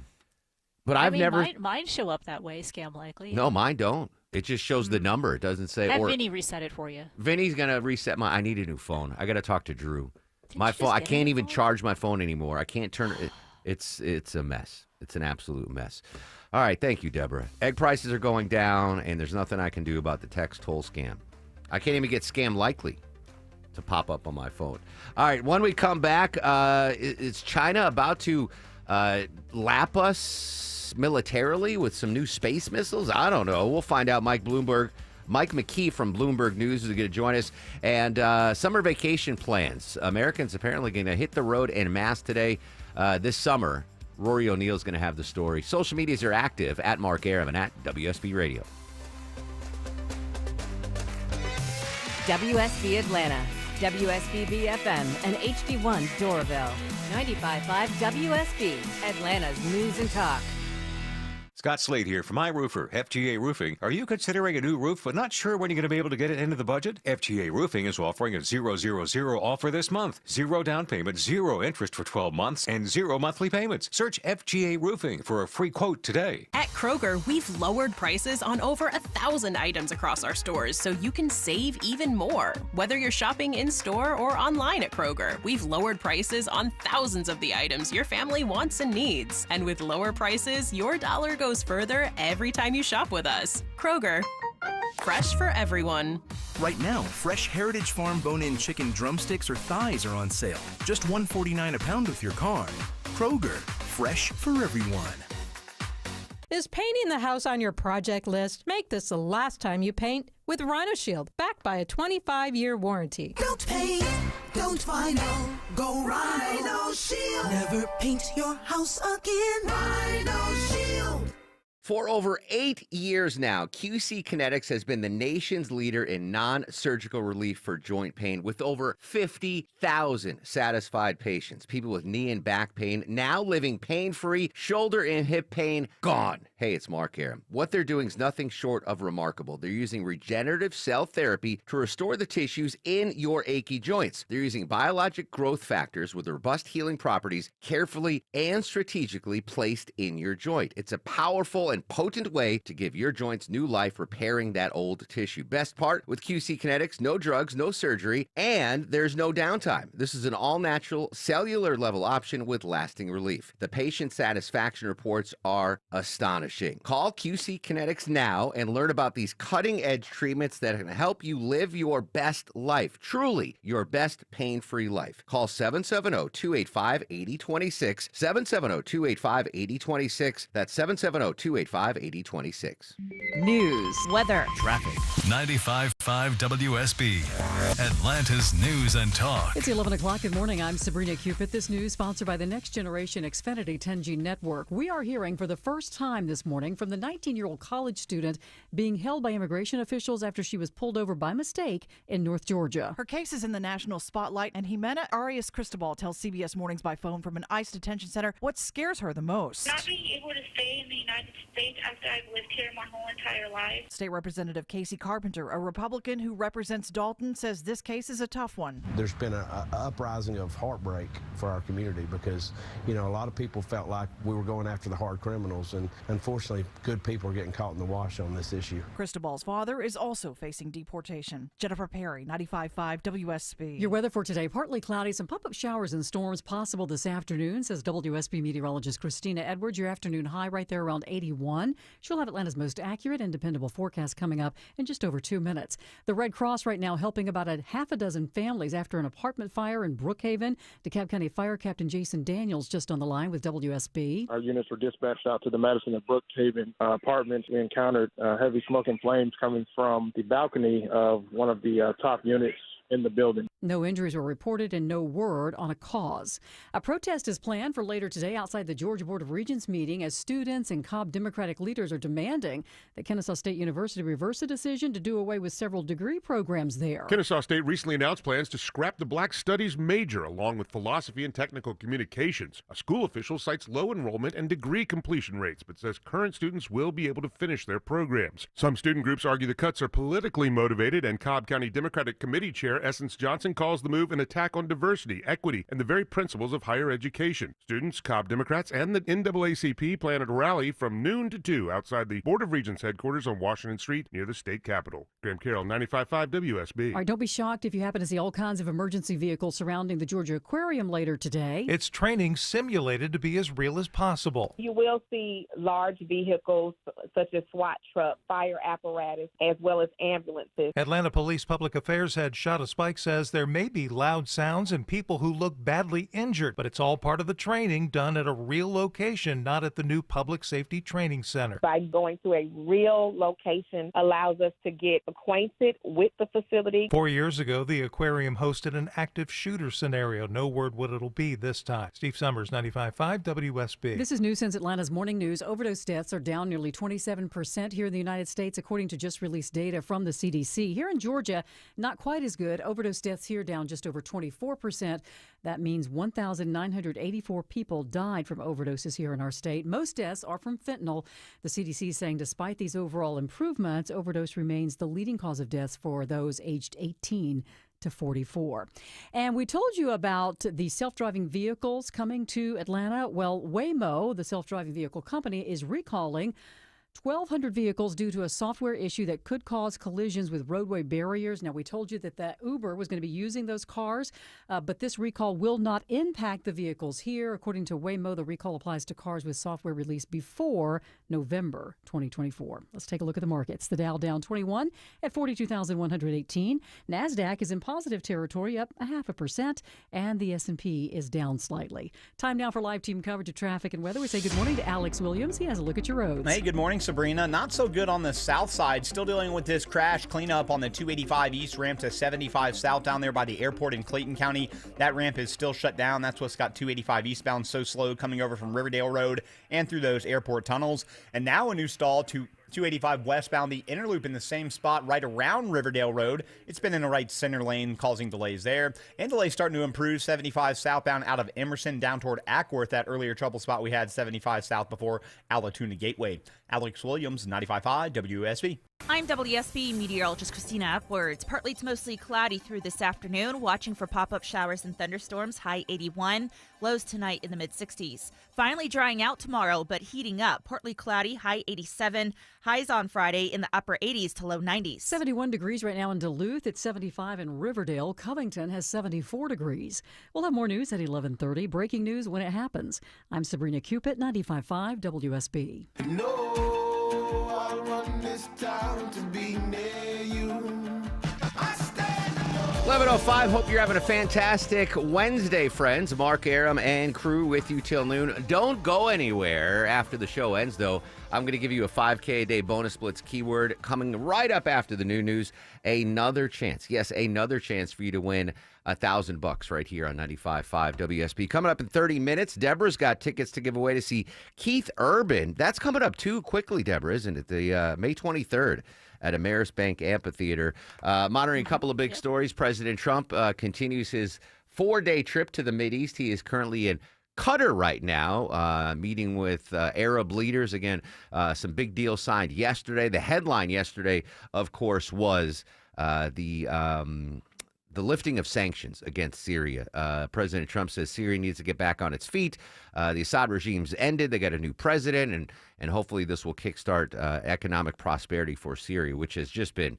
Speaker 8: But I've never...
Speaker 26: Mine show up that way, scam likely.
Speaker 8: No, mine don't. It just shows the number. It doesn't say...
Speaker 26: Have Vinny reset it for you.
Speaker 8: Vinny's going to reset my... I need a new phone. I got to talk to Drew. My phone, I can't even charge my phone anymore. I can't turn it. It's a mess. It's an absolute mess. All right, thank you, Deborah. Egg prices are going down, and there's nothing I can do about the text toll scam. I can't even get scam likely to pop up on my phone. All right, when we come back, is China about to lap us militarily with some new space missiles? I don't know. We'll find out. Mike McKee from Bloomberg News is going to join us. And summer vacation plans. Americans apparently going to hit the road en masse today. This summer, Rory O'Neil is going to have the story. Social medias are active at Mark Arum and at WSB Radio.
Speaker 5: WSB Atlanta, WSB BFM, and HD1 Doraville. 95.5 WSB, Atlanta's News and Talk.
Speaker 7: Scott Slade here from iRoofer, FGA Roofing. Are you considering a new roof but not sure when you're going to be able to get it into the budget? FGA Roofing is offering a 000 offer this month. 0 down payment, 0 interest for 12 months, and 0 monthly payments. Search FGA Roofing for a free quote today.
Speaker 11: At Kroger, we've lowered prices on over 1,000 items across our stores so you can save even more. Whether you're shopping in-store or online at Kroger, we've lowered prices on thousands of the items your family wants and needs. And with lower prices, your dollar goes further every time you shop with us. Kroger, fresh for everyone.
Speaker 14: Right now, fresh Heritage Farm bone-in chicken drumsticks or thighs are on sale. Just $1.49 a pound with your card. Kroger, fresh for everyone.
Speaker 19: Is painting the house on your project list? Make this the last time you paint with Rhino Shield, backed by a 25-year warranty.
Speaker 24: Don't paint, don't vinyl, go Rhino Shield. Never paint your house again. Rhino Shield.
Speaker 8: For over 8 years now, QC Kinetics has been the nation's leader in non-surgical relief for joint pain with over 50,000 satisfied patients. People with knee and back pain now living pain-free, shoulder and hip pain gone. Hey, it's Mark Arum. What they're doing is nothing short of remarkable. They're using regenerative cell therapy to restore the tissues in your achy joints. They're using biologic growth factors with robust healing properties carefully and strategically placed in your joint. It's a powerful and potent way to give your joints new life, repairing that old tissue. Best part, with QC Kinetics, no drugs, no surgery, and there's no downtime. This is an all-natural, cellular level option with lasting relief. The patient satisfaction reports are astonishing. Call QC Kinetics now and learn about these cutting-edge treatments that can help you live your best life, truly your best pain-free life. Call 770-285-8026, 770-285-8026. That's 770-285-8026.
Speaker 5: News, weather,
Speaker 13: traffic. 95.5 WSB, Atlanta's News and Talk.
Speaker 27: It's 11 o'clock. Good morning. I'm Sabrina Cupid. This news sponsored by the Next Generation Xfinity 10G Network. We are hearing for the first time this morning from the 19-year-old college student being held by immigration officials after she was pulled over by mistake in North Georgia.
Speaker 28: Her case is in the national spotlight, and Jimena Arias Cristobal tells CBS Mornings by phone from an ICE detention center what scares her the most.
Speaker 29: Not being able to stay in the United States after I've lived here my whole entire life.
Speaker 28: State Representative Casey Carpenter, a Republican who represents Dalton, says this case is a tough one.
Speaker 30: There's been an uprising of heartbreak for our community because, a lot of people felt like we were going after the hard criminals, and unfortunately, good people are getting caught in the wash on this issue.
Speaker 28: Cristobal's father is also facing deportation. Jennifer Perry, 95.5 WSB.
Speaker 27: Your weather for today, partly cloudy, some pop-up showers and storms possible this afternoon, says WSB meteorologist Christina Edwards. Your afternoon high right there around 81. She'll have Atlanta's most accurate and dependable forecast coming up in just over 2 minutes. The Red Cross right now helping about a half a dozen families after an apartment fire in Brookhaven. DeKalb County Fire Captain Jason Daniels just on the line with WSB.
Speaker 31: Our units were dispatched out to the Madison and Brookhaven apartments. We encountered heavy smoke and flames coming from the balcony of one of the top units in the building.
Speaker 27: No injuries were reported and no word on a cause. A protest is planned for later today outside the Georgia Board of Regents meeting as students and Cobb Democratic leaders are demanding that Kennesaw State University reverse a decision to do away with several degree programs there.
Speaker 32: Kennesaw State recently announced plans to scrap the Black Studies major along with philosophy and technical communications. A school official cites low enrollment and degree completion rates, but says current students will be able to finish their programs. Some student groups argue the cuts are politically motivated, and Cobb County Democratic Committee Chair Essence Johnson calls the move an attack on diversity, equity, and the very principles of higher education. Students, Cobb Democrats, and the NAACP plan a rally from noon to 2 outside the Board of Regents headquarters on Washington Street near the state capitol. Graham Carroll, 95.5 WSB.
Speaker 27: All right, don't be shocked if you happen to see all kinds of emergency vehicles surrounding the Georgia Aquarium later today.
Speaker 33: It's training simulated to be as real as possible.
Speaker 34: You will see large vehicles such as SWAT trucks, fire apparatus, as well as ambulances.
Speaker 33: Atlanta Police Public Affairs head Shada Spike says there there may be loud sounds and people who look badly injured, but it's all part of the training done at a real location, not at the new Public Safety Training Center.
Speaker 34: By going to a real location allows us to get acquainted with the facility.
Speaker 33: 4 years ago, the aquarium hosted an active shooter scenario. No word what it'll be this time. Steve Summers, 95.5 WSB.
Speaker 27: This is News Sense Atlanta's Morning News. Overdose deaths are down nearly 27% here in the United States, according to just released data from the CDC. Here in Georgia, not quite as good. Overdose deaths here down just over 24%. That means 1,984 people died from overdoses here in our state. Most deaths are from fentanyl. The CDC is saying despite these overall improvements, overdose remains the leading cause of deaths for those aged 18 to 44. And we told you about the self-driving vehicles coming to Atlanta. Well, Waymo, the self-driving vehicle company, is recalling 1,200 vehicles due to a software issue that could cause collisions with roadway barriers. Now, we told you that Uber was going to be using those cars, but this recall will not impact the vehicles here. According to Waymo, the recall applies to cars with software released before November 2024. Let's take a look at the markets. The Dow down 21 at 42,118. NASDAQ is in positive territory, up 0.5%, and the S&P is down slightly. Time now for live team coverage of traffic and weather. We say good morning to Alex Williams. He has a look at your roads.
Speaker 1: Hey, good morning, Sabrina. Not so good on the south side. Still dealing with this crash cleanup on the 285 east ramp to 75 south down there by the airport in Clayton County. That ramp is still shut down. That's what's got 285 eastbound so slow coming over from Riverdale Road and through those airport tunnels. And now a new stall to 285 westbound, the inner loop in the same spot right around Riverdale Road. It's been in the right center lane, causing delays there. And delays starting to improve. 75 southbound out of Emerson down toward Ackworth, that earlier trouble spot we had 75 south before Alatoona Gateway. Alex Williams, 95.5 WSB.
Speaker 3: I'm WSB meteorologist Christina Upwards. Partly to mostly cloudy through this afternoon, watching for pop-up showers and thunderstorms, high 81, lows tonight in the mid-60s. Finally drying out tomorrow, but heating up. Partly cloudy, high 87, highs on Friday in the upper 80s to low 90s.
Speaker 27: 71 degrees right now in Duluth. It's 75 in Riverdale. Covington has 74 degrees. We'll have more news at 11:30. Breaking news when it happens. I'm Sabrina Cupid, 95.5 WSB.
Speaker 24: I want this town to be near you.
Speaker 8: 11:05. Hope you're having a fantastic Wednesday, friends. Mark Arum and crew with you till noon. Don't go anywhere after the show ends, though. I'm going to give you a 5K a day bonus blitz keyword coming right up after the new news. Another chance. Yes, another chance for you to win $1,000 right here on 95.5 WSB. Coming up in 30 minutes, Deborah's got tickets to give away to see Keith Urban. That's coming up too quickly, Deborah, isn't it? The May 23rd at Ameris Bank Amphitheater. Monitoring a couple of big stories. President Trump continues his 4-day trip to the Mideast. He is currently in Qatar right now, meeting with Arab leaders. Again, some big deals signed yesterday. The headline yesterday, of course, was the lifting of sanctions against Syria. President Trump says Syria needs to get back on its feet. The Assad regime's ended. They got a new president, and hopefully this will kickstart economic prosperity for Syria, which has just been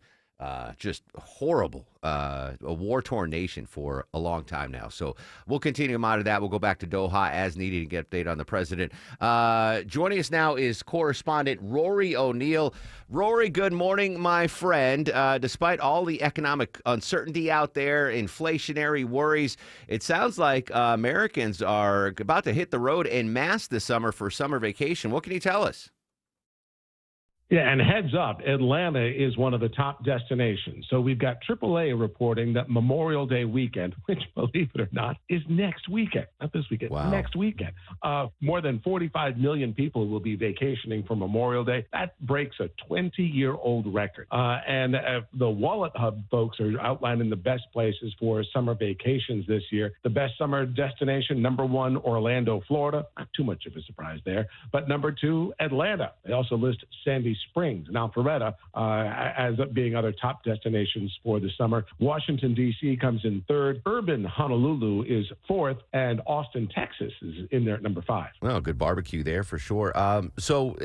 Speaker 8: just horrible, a war-torn nation for a long time now. So we'll continue to monitor that. We'll go back to Doha as needed and get an update on the president. Joining us now is correspondent Rory O'Neill. Rory, good morning, my friend. Despite all the economic uncertainty out there, inflationary worries, it sounds like Americans are about to hit the road en masse this summer for summer vacation. What can you tell us?
Speaker 4: Yeah, and heads up, Atlanta is one of the top destinations. So we've got AAA reporting that Memorial Day weekend, which, believe it or not, is next weekend. Not this weekend, next weekend. More than 45 million people will be vacationing for Memorial Day. That breaks a 20-year-old record. And the Wallet Hub folks are outlining the best places for summer vacations this year. The best summer destination, number 1, Orlando, Florida. Not too much of a surprise there. But number 2, Atlanta. They also list Sandy Springs and Alpharetta as being other top destinations for the summer. Washington, D.C. comes in 3rd. Urban Honolulu is 4th. And Austin, Texas is in there at number 5.
Speaker 8: Well, good barbecue there for sure. So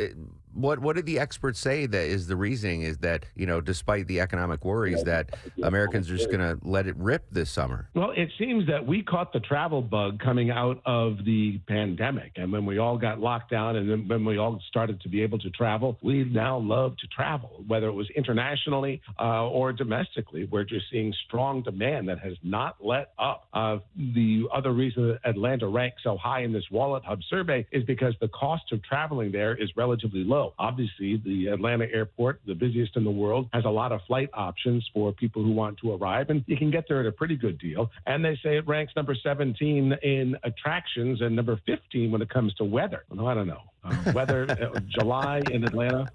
Speaker 8: What did the experts say that is the reasoning is that, despite the economic worries, that Americans are just going to let it rip this summer?
Speaker 4: Well, it seems that we caught the travel bug coming out of the pandemic. And when we all got locked down and then when we all started to be able to travel, we now love to travel, whether it was internationally or domestically. We're just seeing strong demand that has not let up. The other reason that Atlanta ranks so high in this Wallet Hub survey is because the cost of traveling there is relatively low. Obviously, the Atlanta airport, the busiest in the world, has a lot of flight options for people who want to arrive, and you can get there at a pretty good deal. And they say it ranks number 17 in attractions and number 15 when it comes to weather. Well, I don't know. Weather, July in Atlanta.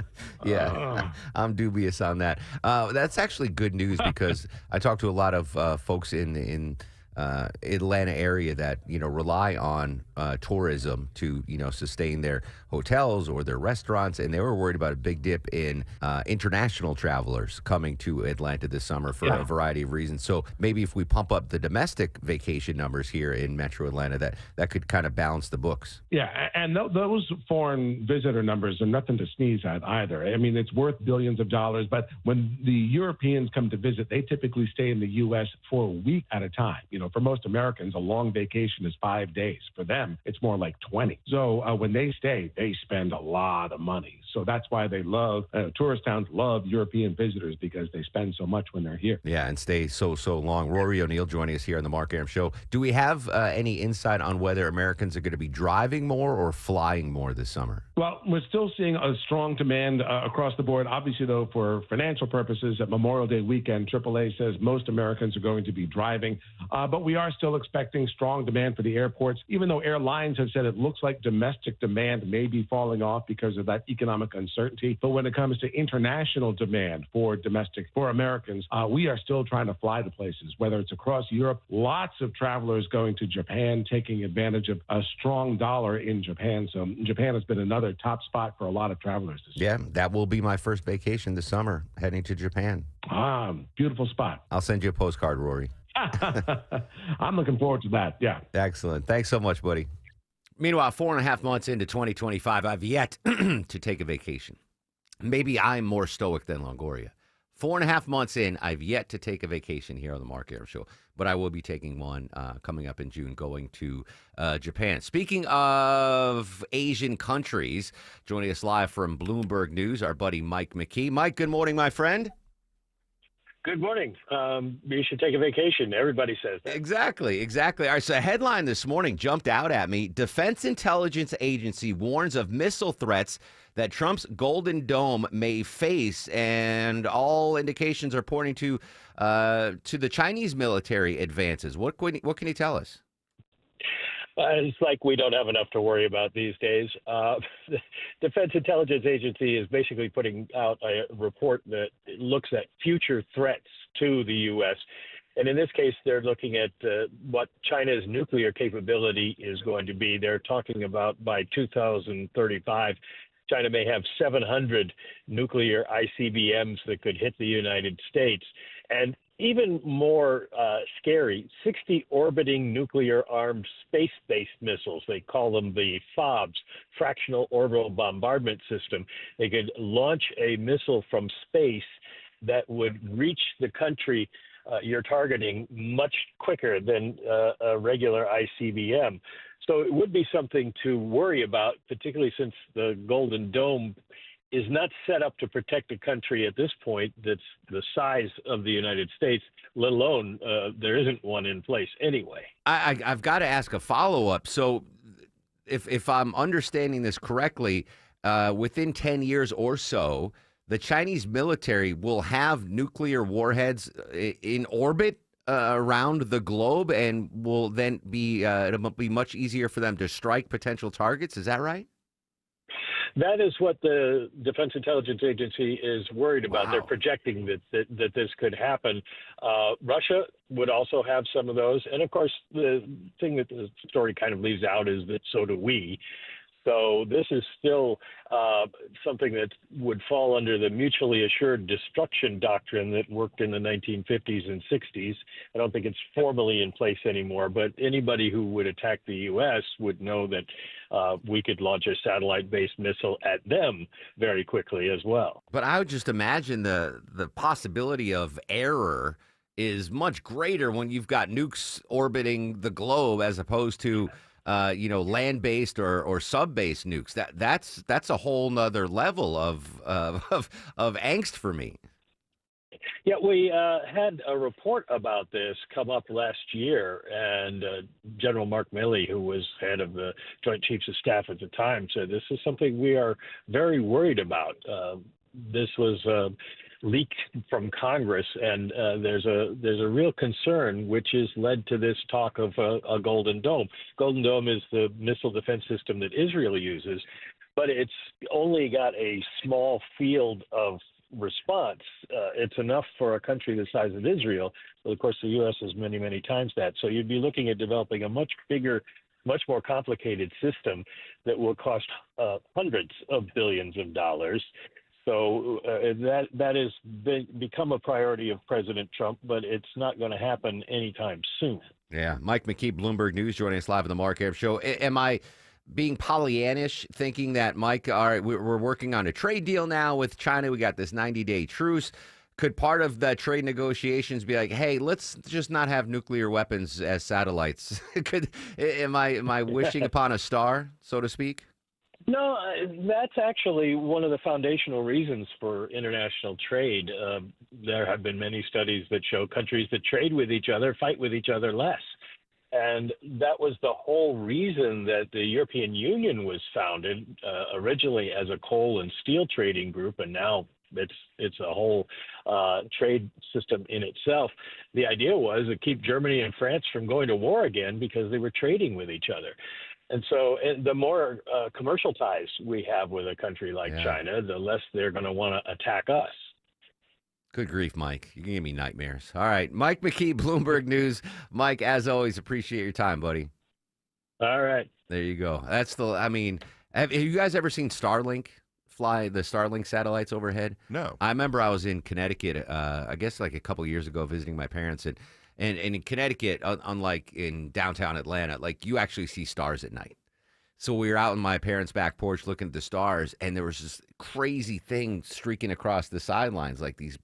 Speaker 8: Yeah, I'm dubious on that. That's actually good news because I talked to a lot of folks in Atlanta area that rely on tourism to sustain their hotels or their restaurants, and they were worried about a big dip in international travelers coming to Atlanta this summer for a variety of reasons. So maybe if we pump up the domestic vacation numbers here in Metro Atlanta, that could kind of balance the books.
Speaker 4: Yeah, and those foreign visitor numbers are nothing to sneeze at either. I mean, it's worth billions of dollars, but when the Europeans come to visit, they typically stay in the U.S. for a week at a time. For most Americans, a long vacation is 5 days. For them, it's more like 20. So when they stay, they spend a lot of money. So that's why they love, tourist towns love European visitors because they spend so much when they're here.
Speaker 8: Yeah, and stay so long. Rory O'Neill joining us here on the Mark Arum Show. Do we have any insight on whether Americans are going to be driving more or flying more this summer?
Speaker 4: Well, we're still seeing a strong demand across the board. Obviously, though, for financial purposes, at Memorial Day weekend, AAA says most Americans are going to be driving. But we are still expecting strong demand for the airports, even though airlines have said it looks like domestic demand may be falling off because of that economic uncertainty. But when it comes to international demand for Americans, we are still trying to fly to places, whether it's across Europe. Lots of travelers going to Japan, taking advantage of a strong dollar in Japan. So Japan has been another top spot for a lot of travelers this year.
Speaker 8: Yeah, that will be my first vacation this summer, heading to Japan.
Speaker 4: Beautiful spot.
Speaker 8: I'll send you a postcard, Rory.
Speaker 4: I'm looking forward to that. Yeah.
Speaker 8: Excellent. Thanks so much, buddy. Meanwhile, 4.5 months into 2025, I've yet to take a vacation. Maybe I'm more stoic than Longoria. 4.5 months in, I've yet to take a vacation here on the Mark Arum Show, but I will be taking one coming up in June, going to Japan. Speaking of Asian countries, joining us live from Bloomberg News, our buddy Mike McKee. Mike, good morning, my friend.
Speaker 2: Good morning. You should take a vacation. Everybody says that.
Speaker 8: Exactly. All right, so a headline this morning jumped out at me. Defense Intelligence Agency warns of missile threats that Trump's Golden Dome may face, and all indications are pointing to the Chinese military advances. What can you tell us?
Speaker 2: It's like we don't have enough to worry about these days. The Defense Intelligence Agency is basically putting out a report that looks at future threats to the U.S. And in this case, they're looking at what China's nuclear capability is going to be. They're talking about by 2035, China may have 700 nuclear ICBMs that could hit the United States. And even more scary, 60 orbiting nuclear-armed space-based missiles. They call them the FOBs, Fractional Orbital Bombardment System. They could launch a missile from space that would reach the country you're targeting much quicker than a regular ICBM. So it would be something to worry about, particularly since the Golden Dome is not set up to protect a country at this point that's the size of the United States, let alone there isn't one in place anyway.
Speaker 8: I've got to ask a follow-up. So if I'm understanding this correctly, within 10 years or so, the Chinese military will have nuclear warheads in orbit around the globe, and will then be it'll be much easier for them to strike potential targets. Is that right?
Speaker 2: That is what the Defense Intelligence Agency is worried about.
Speaker 8: Wow.
Speaker 2: They're projecting that this could happen. Russia would also have some of those. And, of course, the thing that the story kind of leaves out is that so do we. So this is still something that would fall under the mutually assured destruction doctrine that worked in the 1950s and 60s. I don't think it's formally in place anymore, but anybody who would attack the U.S. would know that we could launch a satellite-based missile at them very quickly as well.
Speaker 8: But I would just imagine the possibility of error is much greater when you've got nukes orbiting the globe as opposed to land-based or sub-based nukes. That's a whole nother level of angst for me.
Speaker 2: Yeah, we had a report about this come up last year, and General Mark Milley, who was head of the Joint Chiefs of Staff at the time, said this is something we are very worried about. This was leaked from Congress, and there's a real concern, which has led to this talk of a Golden Dome. Golden Dome is the missile defense system that Israel uses, but it's only got a small field of response. It's enough for a country the size of Israel. But of course, the U.S. is many, many times that. So you'd be looking at developing a much bigger, much more complicated system that will cost hundreds of billions of dollars. So that has become a priority of President Trump, but it's not going to happen anytime soon.
Speaker 8: Yeah. Mike McKee, Bloomberg News, joining us live on the Mark Arum Show. Am I being Pollyannish, thinking that, Mike, all right, we're working on a trade deal now with China. We got this 90-day truce. Could part of the trade negotiations be like, hey, let's just not have nuclear weapons as satellites? Am I wishing upon a star, so to speak?
Speaker 2: No, that's actually one of the foundational reasons for international trade. There have been many studies that show countries that trade with each other fight with each other less. And that was the whole reason that the European Union was founded, originally as a coal and steel trading group, and now it's a whole trade system in itself. The idea was to keep Germany and France from going to war again because they were trading with each other. And so the more commercial ties we have with a country like China, the less they're going to want to attack us.
Speaker 8: Good grief, Mike. You can give me nightmares. All right. Mike McKee, Bloomberg News. Mike, as always, appreciate your time, buddy.
Speaker 2: All right.
Speaker 8: There you go. Have you guys ever seen Starlink fly, the Starlink satellites overhead?
Speaker 32: No.
Speaker 8: I remember I was in Connecticut, I guess like a couple years ago, visiting my parents. And in Connecticut, unlike in downtown Atlanta, like you actually see stars at night. So we were out on my parents' back porch looking at the stars, and there was this crazy thing streaking across the sidelines, like these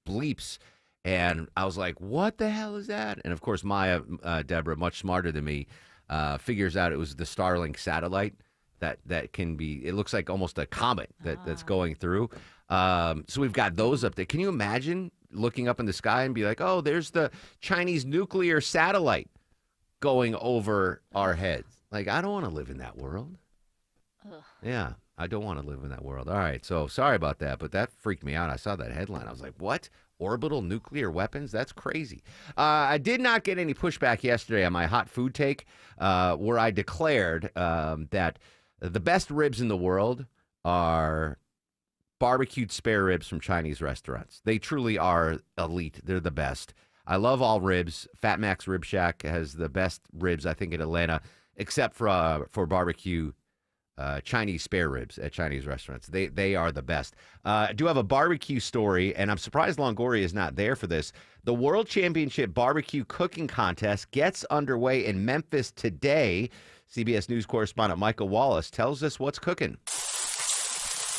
Speaker 8: bleeps. And I was like, what the hell is that? And of course, Maya, Deborah, much smarter than me, figures out it was the Starlink satellite that can be, it looks like almost a comet that's going through. So we've got those up there. Can you imagine looking up in the sky and be like, oh, there's the Chinese nuclear satellite going over our heads? Like, I don't want to live in that world.
Speaker 3: Ugh.
Speaker 8: Yeah, I don't want to live in that world. All right, so sorry about that, but that freaked me out. I saw that headline. I was like, what? Orbital nuclear weapons? That's crazy. I did not get any pushback yesterday on my hot food take, where I declared that the best ribs in the world are barbecued spare ribs from Chinese restaurants. They truly are elite. They're the best. I love all ribs. Fat Max Rib Shack has the best ribs, I think, in Atlanta, except for barbecue Chinese spare ribs at Chinese restaurants. They are the best. I do have a barbecue story, and I'm surprised Longoria is not there for this. The World Championship Barbecue Cooking Contest gets underway in Memphis today. CBS News correspondent Michael Wallace tells us what's cooking.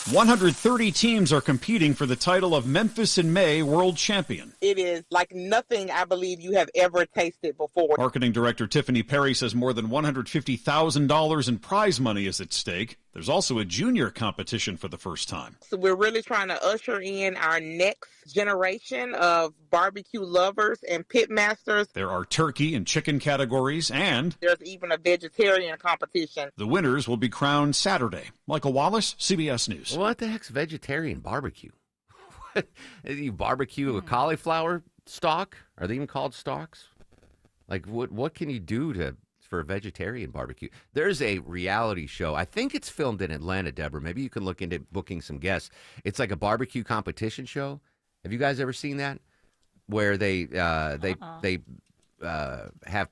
Speaker 6: 130 teams are competing for the title of Memphis in May World Champion.
Speaker 9: It is like nothing I believe you have ever tasted before.
Speaker 6: Marketing Director Tiffany Perry says more than $150,000 in prize money is at stake. There's also a junior competition for the first time.
Speaker 9: So we're really trying to usher in our next generation of barbecue lovers and pit masters.
Speaker 6: There are turkey and chicken categories, and
Speaker 9: there's even a vegetarian competition.
Speaker 6: The winners will be crowned Saturday. Michael Wallace, CBS News.
Speaker 8: What the heck's vegetarian barbecue? You barbecue a cauliflower stalk? Are they even called stalks? Like, what can you do for a vegetarian barbecue? There's a reality show. I think it's filmed in Atlanta, Deborah. Maybe you can look into booking some guests. It's like a barbecue competition show. Have you guys ever seen that? Where they have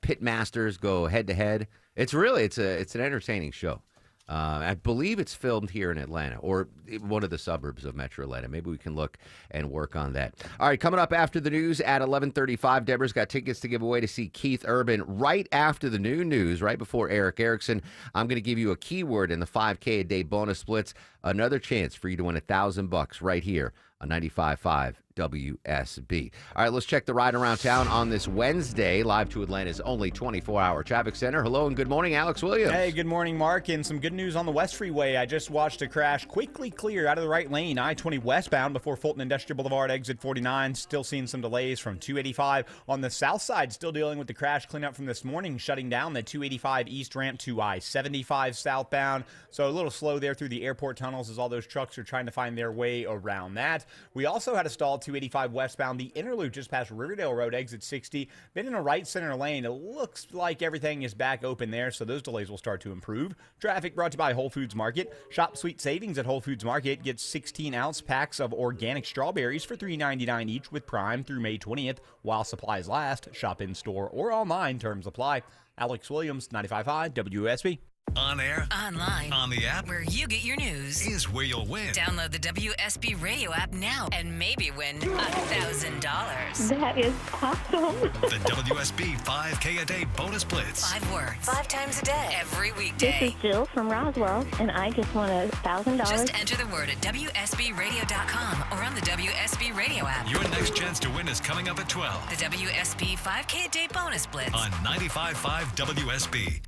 Speaker 8: pit masters go head to head. It's an entertaining show. I believe it's filmed here in Atlanta or one of the suburbs of Metro Atlanta. Maybe we can look and work on that. All right, coming up after the news at 11:35, Deborah's got tickets to give away to see Keith Urban right after the new news, right before Eric Erickson. I'm going to give you a keyword in the 5K a day bonus splits. Another chance for you to win $1,000 right here on 95.5 WSB. All right, let's check the ride around town on this Wednesday, live to Atlanta's only 24-hour traffic center. Hello and good morning, Alex Williams.
Speaker 1: Hey, good morning, Mark. And some good news on the West Freeway. I just watched a crash quickly clear out of the right lane, I-20 westbound before Fulton Industrial Boulevard, exit 49. Still seeing some delays from 285. On the south side, still dealing with the crash cleanup from this morning, shutting down the 285 east ramp to I-75 southbound. So a little slow there through the airport tunnels as all those trucks are trying to find their way around that. We also had a stall 285 westbound, the interloop just past Riverdale Road, exit 60. Been in a right center lane. It looks like everything is back open there, so those delays will start to improve. Traffic brought to you by Whole Foods Market. Shop sweet savings at Whole Foods Market. Get 16-ounce packs of organic strawberries for $3.99 each with Prime through May 20th while supplies last. Shop in store or online. Terms apply. Alex Williams, 95.5 WSB.
Speaker 13: On air,
Speaker 5: Online,
Speaker 13: on the app,
Speaker 5: where you get your news.
Speaker 13: is where you'll win.
Speaker 5: Download the WSB radio app now and maybe win $1,000.
Speaker 24: That is awesome.
Speaker 13: The WSB 5K a day bonus blitz.
Speaker 5: 5 words, 5 times a day, every
Speaker 24: This
Speaker 5: weekday.
Speaker 24: is Jill from Roswell, and I just won $1,000.
Speaker 5: Just enter the word at WSBradio.com or on the WSB radio app.
Speaker 13: Your next chance to win is coming up at 12
Speaker 5: The WSB 5K a day bonus blitz.
Speaker 13: on 95.5 WSB.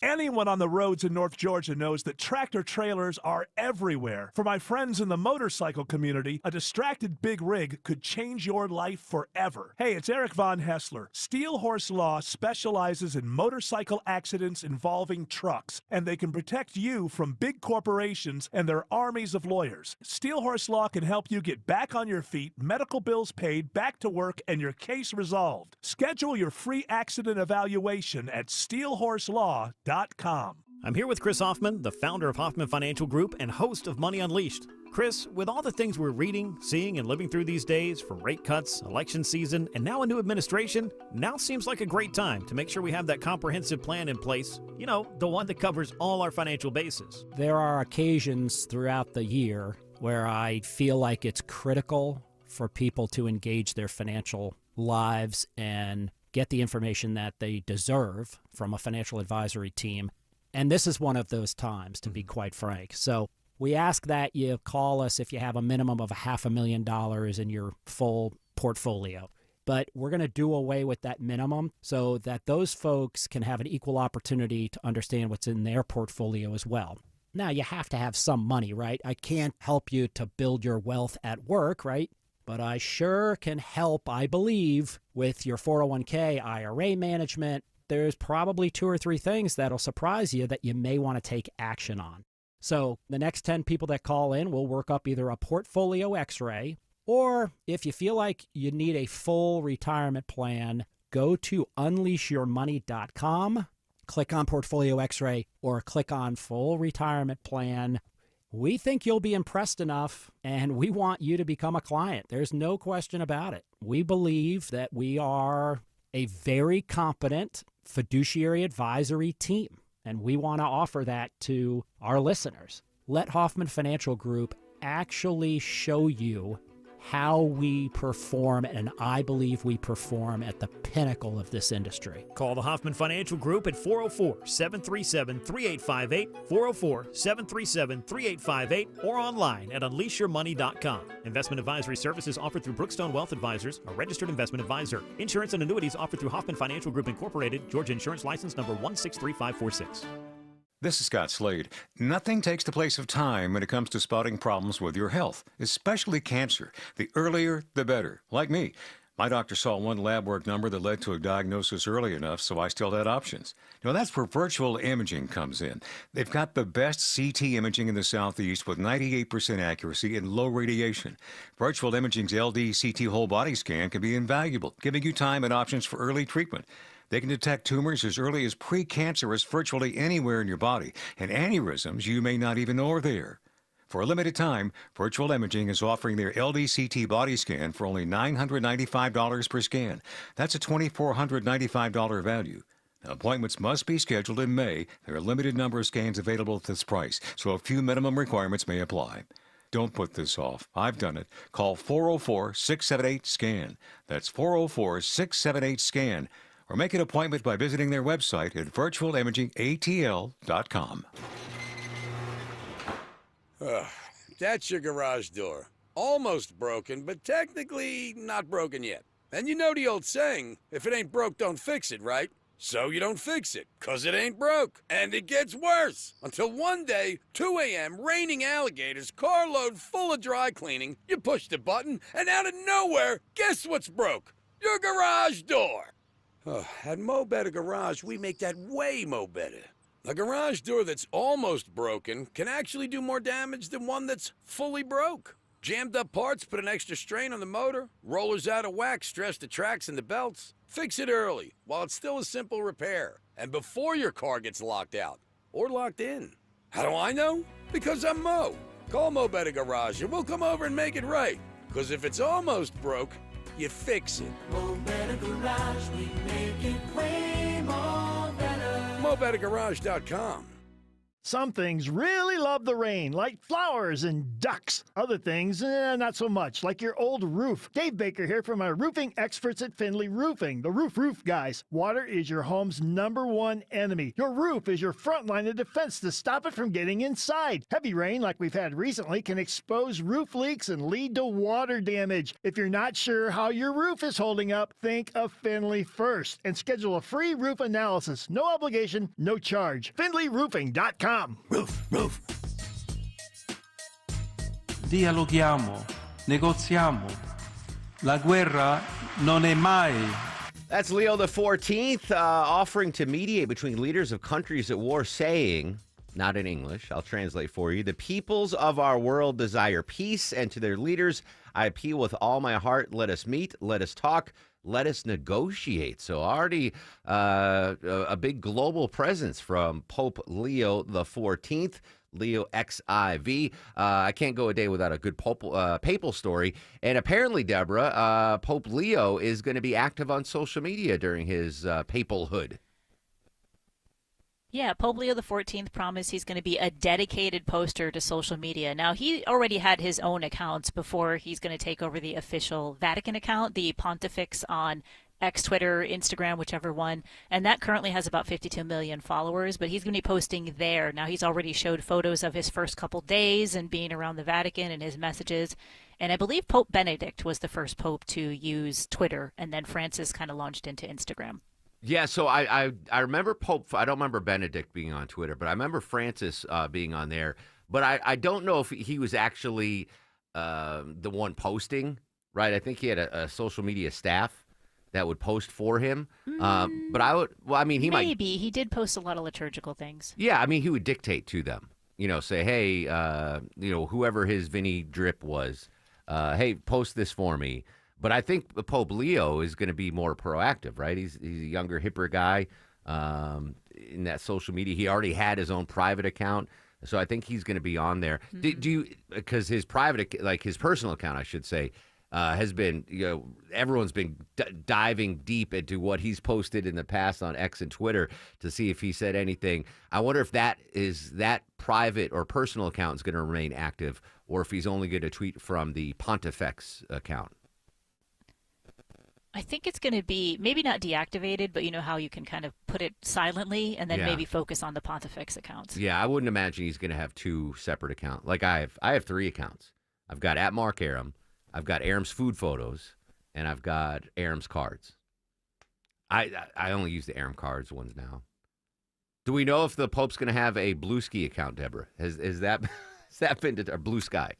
Speaker 7: Anyone on the roads in North Georgia knows that tractor trailers are everywhere. For my friends in the motorcycle community, a distracted big rig could change your life forever. Hey, it's Eric Von Hessler. Steel Horse Law specializes in motorcycle accidents involving trucks, and they can protect you from big corporations and their armies of lawyers. Steel Horse Law can help you get back on your feet, medical bills paid, back to work, and your case resolved. Schedule your free accident evaluation at steelhorselaw.com.
Speaker 10: I'm here with Chris Hoffman, the founder of Hoffman Financial Group and host of Money Unleashed. Chris, with all the things we're reading, seeing, and living through these days, from rate cuts, election season, and now a new administration, now seems like a great time to make sure we have that comprehensive plan in place. You know, the one that covers all our financial bases.
Speaker 11: There are occasions throughout the year where I feel like it's critical for people to engage their financial lives and get the information that they deserve from a financial advisory team. And this is one of those times, to be quite frank. So we ask that you call us if you have a minimum of $500,000 in your full portfolio. But we're going to do away with that minimum so that those folks can have an equal opportunity to understand what's in their portfolio as well. Now, you have to have some money, right? I can't help you to build your wealth at work, right? But I sure can help, I believe, with your 401k, IRA management. There's probably 2 or 3 things that'll surprise you that you may want to take action on. So the next 10 people that call in, we'll work up either a portfolio x-ray, or if you feel like you need a full retirement plan, go to unleashyourmoney.com, click on portfolio x-ray, or click on full retirement plan. We think you'll be impressed enough, and we want you to become a client. There's no question about it. We believe that we are a very competent fiduciary advisory team, and we want to offer that to our listeners. Let Hoffman Financial Group actually show you how we perform, and I believe we perform at the pinnacle of this industry.
Speaker 10: Call the Hoffman Financial Group at 404-737-3858, 404-737-3858, or online at unleashyourmoney.com. Investment advisory services offered through Brookstone Wealth Advisors, a registered investment advisor. Insurance and annuities offered through Hoffman Financial Group Incorporated, Georgia Insurance License number 163546.
Speaker 12: This is Scott Slade. Nothing takes the place of time when it comes to spotting problems with your health, especially cancer. The earlier, the better. Like me. My doctor saw one lab work number that led to a diagnosis early enough, so I still had options. Now, that's where virtual imaging comes in. They've got the best CT imaging in the Southeast with 98% accuracy and low radiation. Virtual Imaging's LD CT whole body scan can be invaluable, giving you time and options for early treatment. They can detect tumors as early as precancerous virtually anywhere in your body, and aneurysms you may not even know are there. For a limited time, Virtual Imaging is offering their LDCT body scan for only $995 per scan. That's a $2,495 value. Appointments must be scheduled in May. There are a limited number of scans available at this price, so a few minimum requirements may apply. Don't put this off. I've done it. Call 404-678-SCAN. That's 404-678-SCAN. Or make an appointment by visiting their website at virtualimagingatl.com.
Speaker 14: That's your garage door. Almost broken, but technically not broken yet. And you know the old saying, if it ain't broke, don't fix it, right? So you don't fix it, 'cause it ain't broke. And it gets worse. Until one day, 2 a.m., raining alligators, carload full of dry cleaning, you push the button, and out of nowhere, guess what's broke? Your garage door. At Mo Better Garage, we make that way mo better. A garage door that's almost broken can actually do more damage than one that's fully broke. Jammed up parts put an extra strain on the motor, rollers out of whack stress the tracks and the belts. Fix it early, while it's still a simple repair, and before your car gets locked out, or locked in. How do I know? Because I'm Mo. Call Mo Better Garage and we'll come over and make it right. 'Cause if it's almost broke, you fix it.
Speaker 24: Mo Better Garage, we make it way more better.
Speaker 14: MoBetterGarage.com.
Speaker 15: Some things really love the rain, like flowers and ducks. Other things, not so much, like your old roof. Dave Baker here from our roofing experts at Findlay Roofing, the roof guys. Water is your home's #1 enemy. Your roof is your front line of defense to stop it from getting inside. Heavy rain, like we've had recently, can expose roof leaks and lead to water damage. If you're not sure how your roof is holding up, think of Findlay first and schedule a free roof analysis. No obligation, no charge. FindlayRoofing.com. Roof.
Speaker 16: Dialoghiamo, negoziamo. La guerra non è mai.
Speaker 8: That's Leo the 14th offering to mediate between leaders of countries at war, saying, not in English, I'll translate for you, the peoples of our world desire peace, and to their leaders, I appeal with all my heart, let us meet, let us talk, let us negotiate. So already a big global presence from Pope Leo the 14th, Leo XIV. I can't go a day without a good papal story. And apparently, Deborah, Pope Leo is going to be active on social media during his papalhood.
Speaker 17: Yeah, Pope Leo XIV promised he's going to be a dedicated poster to social media. Now, he already had his own accounts before he's going to take over the official Vatican account, the Pontifex on X, Twitter, Instagram, whichever one. And that currently has about 52 million followers, but he's going to be posting there. Now, he's already showed photos of his first couple days and being around the Vatican and his messages. And I believe Pope Benedict was the first pope to use Twitter, and then Francis kind of launched into Instagram.
Speaker 8: Yeah, so I remember Pope. I don't remember Benedict being on Twitter, but I remember Francis being on there. But I don't know if he was actually the one posting, right? I think he had a social media staff that would post for him. But I would, well, I mean,
Speaker 17: Maybe. He did post a lot of liturgical things.
Speaker 8: Yeah, I mean, he would dictate to them, say, hey, whoever his Vinny Drip was, hey, post this for me. But I think Pope Leo is going to be more proactive, right? He's a younger, hipper guy in that social media. He already had his own private account, so I think he's going to be on there. Mm-hmm. Do you? Because his private, like his personal account, I should say, has been, everyone's been diving deep into what he's posted in the past on X and Twitter to see if he said anything. I wonder if that private or personal account is going to remain active, or if he's only going to tweet from the Pontifex account.
Speaker 17: I think it's going to be maybe not deactivated, but you know how you can kind of put it silently and then maybe focus on the Pontifex accounts.
Speaker 8: Yeah, I wouldn't imagine he's going to have two separate accounts. Like I have 3 accounts. I've got @MarkAram, I've got Aram's food photos, and I've got Aram's cards. I only use the Aram cards ones now. Do we know if the Pope's going to have a Blue Ski account, Deborah? Has that been to Blue Sky?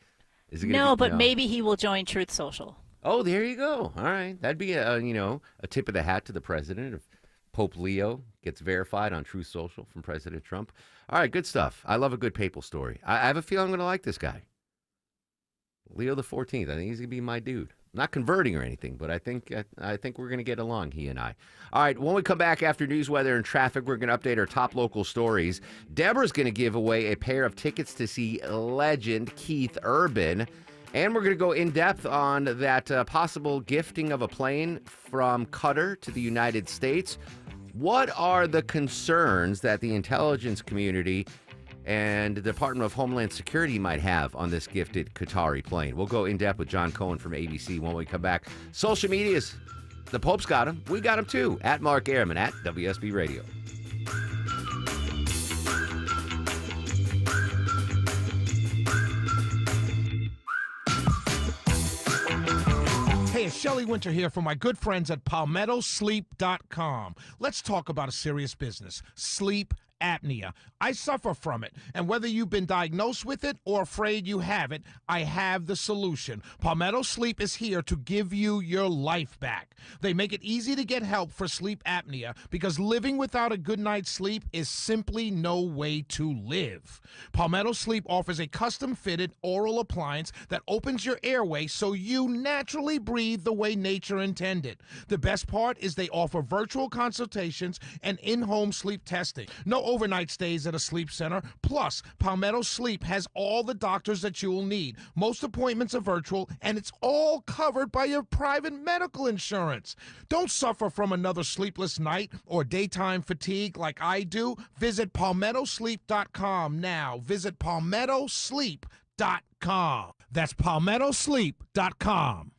Speaker 8: Is it
Speaker 17: no, but maybe he will join Truth Social.
Speaker 8: Oh, there you go. All right. That'd be a tip of the hat to the president if Pope Leo gets verified on Truth Social from President Trump. All right, good stuff. I love a good papal story. I have a feeling I'm going to like this guy. Leo the 14th. I think he's going to be my dude. Not converting or anything, but I think we're going to get along, he and I. All right, when we come back after news, weather, and traffic, we're going to update our top local stories. Deborah's going to give away a pair of tickets to see legend Keith Urban. And we're going to go in-depth on that possible gifting of a plane from Qatar to the United States. What are the concerns that the intelligence community and the Department of Homeland Security might have on this gifted Qatari plane? We'll go in depth with John Cohen from ABC when we come back. Social medias, the Pope's got him. We got him too. At Mark Airman, at WSB Radio.
Speaker 18: Hey, it's Shelley Winter here for my good friends at PalmettoSleep.com. Let's talk about a serious business, sleep apnea. I suffer from it, and whether you've been diagnosed with it or afraid you have it, I have the solution. Palmetto Sleep is here to give you your life back. They make it easy to get help for sleep apnea because living without a good night's sleep is simply no way to live. Palmetto Sleep offers a custom-fitted oral appliance that opens your airway so you naturally breathe the way nature intended. The best part is they offer virtual consultations and in-home sleep testing. No overnight stays at a sleep center. Plus, Palmetto Sleep has all the doctors that you will need. Most appointments are virtual, and it's all covered by your private medical insurance. Don't suffer from another sleepless night or daytime fatigue like I do. Visit PalmettoSleep.com now. Visit PalmettoSleep.com. That's PalmettoSleep.com.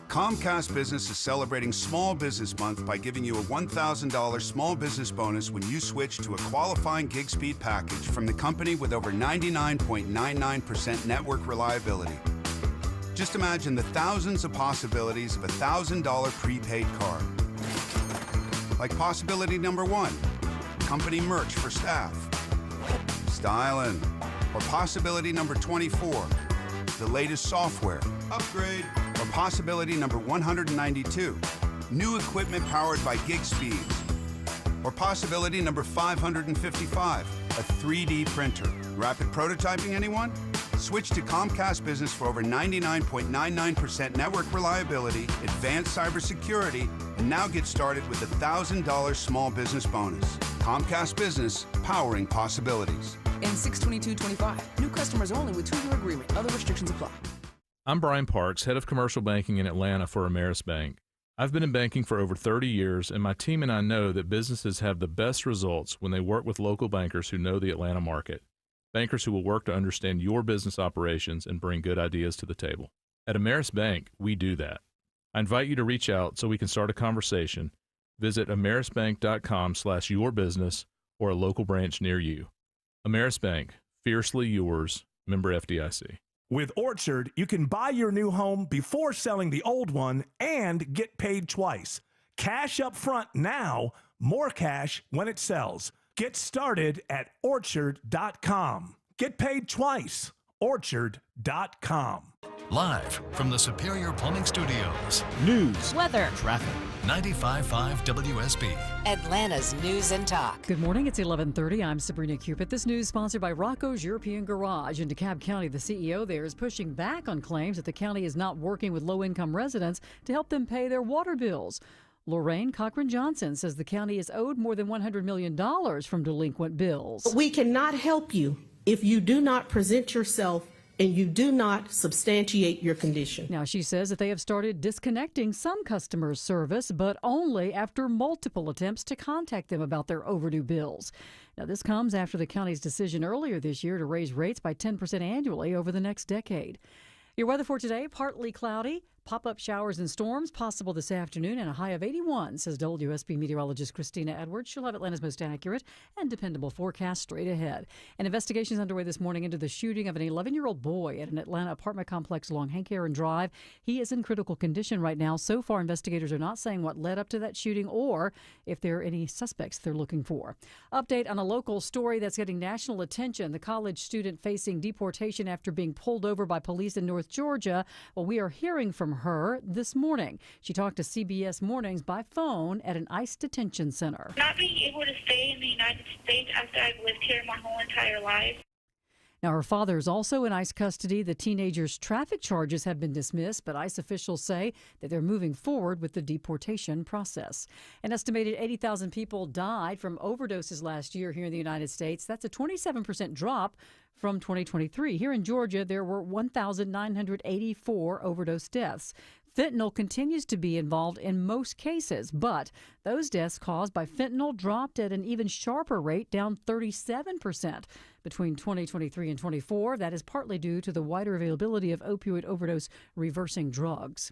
Speaker 19: Comcast Business is celebrating Small Business Month by giving you a $1,000 small business bonus when you switch to a qualifying gig speed package from the company with over 99.99% network reliability. Just imagine the thousands of possibilities of a $1,000 prepaid card. Like possibility number 1, company merch for staff. Styling. Or possibility number 24, the latest software. Upgrade. Or possibility number 192, new equipment powered by gig speeds. Or possibility number 555, a 3D printer. Rapid prototyping, anyone? Switch to Comcast Business for over 99.99% network reliability, advanced cybersecurity, and now get started with a $1,000 small business bonus. Comcast Business, powering possibilities.
Speaker 20: In 6/22/25, new customers only with 2-year agreement. Other restrictions apply.
Speaker 21: I'm Brian Parks, head of commercial banking in Atlanta for Ameris Bank. I've been in banking for over 30 years, and my team and I know that businesses have the best results when they work with local bankers who know the Atlanta market. Bankers who will work to understand your business operations and bring good ideas to the table. At Ameris Bank, we do that. I invite you to reach out so we can start a conversation. Visit amerisbank.com/yourbusiness or a local branch near you. Ameris Bank, fiercely yours, member FDIC.
Speaker 7: With Orchard, you can buy your new home before selling the old one and get paid twice. Cash up front now, more cash when it sells. Get started at Orchard.com. Get paid twice. Orchard.com.
Speaker 13: Live from the Superior Plumbing Studios.
Speaker 10: News,
Speaker 3: weather,
Speaker 10: traffic.
Speaker 13: 95.5 WSB.
Speaker 5: Atlanta's News and Talk.
Speaker 27: Good morning. It's 11:30. I'm Sabrina Cupid. This news sponsored by Rocco's European Garage. In DeKalb County, the CEO there is pushing back on claims that the county is not working with low-income residents to help them pay their water bills. Lorraine Cochran-Johnson says the county is owed more than $100 million from delinquent bills.
Speaker 22: We cannot help you if you do not present yourself and you do not substantiate your condition.
Speaker 27: Now, she says that they have started disconnecting some customers' service, but only after multiple attempts to contact them about their overdue bills. Now, this comes after the county's decision earlier this year to raise rates by 10% annually over the next decade. Your weather for today, partly cloudy. Pop-up showers and storms possible this afternoon and a high of 81, says WSB meteorologist Christina Edwards. She'll have Atlanta's most accurate and dependable forecast straight ahead. An investigation is underway this morning into the shooting of an 11-year-old boy at an Atlanta apartment complex along Hank Aaron Drive. He is in critical condition right now. So far, investigators are not saying what led up to that shooting or if there are any suspects they're looking for. Update on a local story that's getting national attention. The college student facing deportation after being pulled over by police in North Georgia. Well, we are hearing from her this morning. She talked to CBS Mornings by phone at an ICE detention center.
Speaker 23: Not being able to stay in the United States after I've lived here my whole entire life.
Speaker 27: Now, her father is also in ICE custody. The teenager's traffic charges have been dismissed, but ICE officials say that they're moving forward with the deportation process. An estimated 80,000 people died from overdoses last year here in the United States. That's a 27% drop from 2023. Here in Georgia, there were 1,984 overdose deaths. Fentanyl continues to be involved in most cases, but those deaths caused by fentanyl dropped at an even sharper rate, down 37% between 2023 and 24. That is partly due to the wider availability of opioid overdose reversing drugs.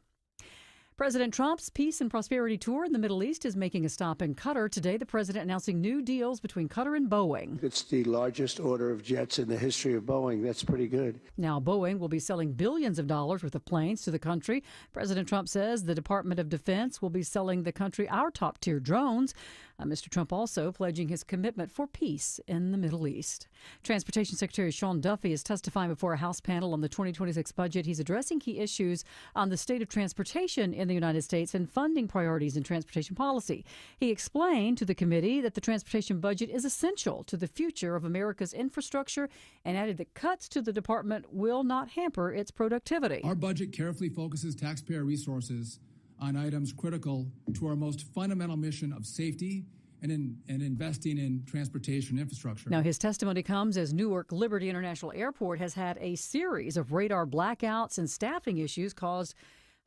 Speaker 27: President Trump's Peace and Prosperity Tour in the Middle East is making a stop in Qatar. Today, the president announcing new deals between Qatar and Boeing.
Speaker 1: It's the largest order of jets in the history of Boeing. That's pretty good.
Speaker 27: Now, Boeing will be selling billions of dollars worth of planes to the country. President Trump says the Department of Defense will be selling the country our top-tier drones. Mr. Trump also pledging his commitment for peace in the Middle East. Transportation Secretary Sean Duffy is testifying before a House panel on the 2026 budget. He's addressing key issues on the state of transportation in the United States and funding priorities in transportation policy. He explained to the committee that the transportation budget is essential to the future of America's infrastructure and added that cuts to the department will not hamper its productivity.
Speaker 2: Our budget carefully focuses taxpayer resources on items critical to our most fundamental mission of safety and investing in transportation infrastructure.
Speaker 27: Now, his testimony comes as Newark Liberty International Airport has had a series of radar blackouts and staffing issues caused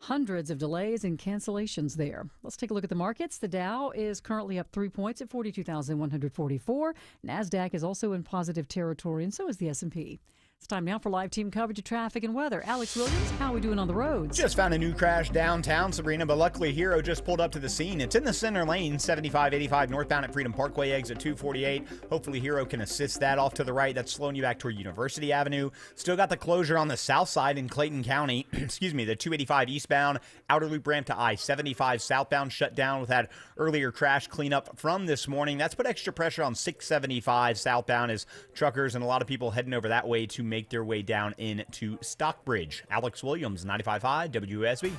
Speaker 27: hundreds of delays and cancellations there. Let's take a look at the markets. The Dow is currently up 3 points at 42,144. NASDAQ is also in positive territory, and so is the S&P. It's time now for live team coverage of traffic and weather. Alex Williams, how are we doing on the roads?
Speaker 4: Just found a new crash downtown, Sabrina, but luckily Hero just pulled up to the scene. It's in the center lane, 7585 northbound at Freedom Parkway, exit 248. Hopefully Hero can assist that off to the right. That's slowing you back toward University Avenue. Still got the closure on the south side in Clayton County. Excuse me, the 285 eastbound outer loop ramp to I-75 southbound shut down with that earlier crash cleanup from this morning. That's put extra pressure on 675 southbound as truckers and a lot of people heading over that way to make their way down into Stockbridge. Alex Williams, 95.5 WSB.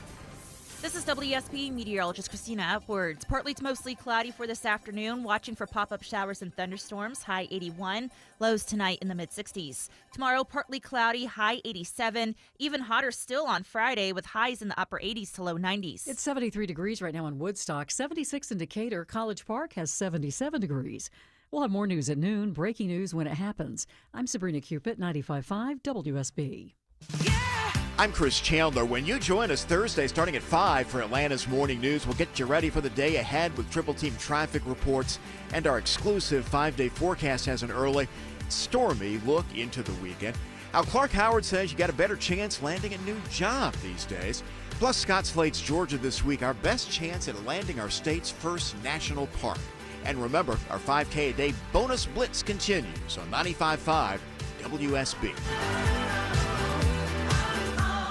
Speaker 3: This is WSB meteorologist Christina Upwards. Partly to mostly cloudy for this afternoon. Watching for pop-up showers and thunderstorms. High 81. Lows tonight in the mid-60s. Tomorrow, partly cloudy. High 87. Even hotter still on Friday with highs in the upper 80s to low 90s.
Speaker 27: It's 73 degrees right now in Woodstock. 76 in Decatur. College Park has 77 degrees. We'll have more news at noon. Breaking news when it happens. I'm Sabrina Cupid, 95.5 WSB.
Speaker 6: I'm Chris Chandler. When you join us Thursday starting at 5 for Atlanta's Morning News, we'll get you ready for the day ahead with Triple Team traffic reports, and our exclusive 5-day forecast has an early, stormy look into the weekend. Now, Clark Howard says you got a better chance landing a new job these days. Plus, Scott Slate's Georgia this week, our best chance at landing our state's first national park. And remember, our 5K a day bonus blitz continues on 95.5 WSB.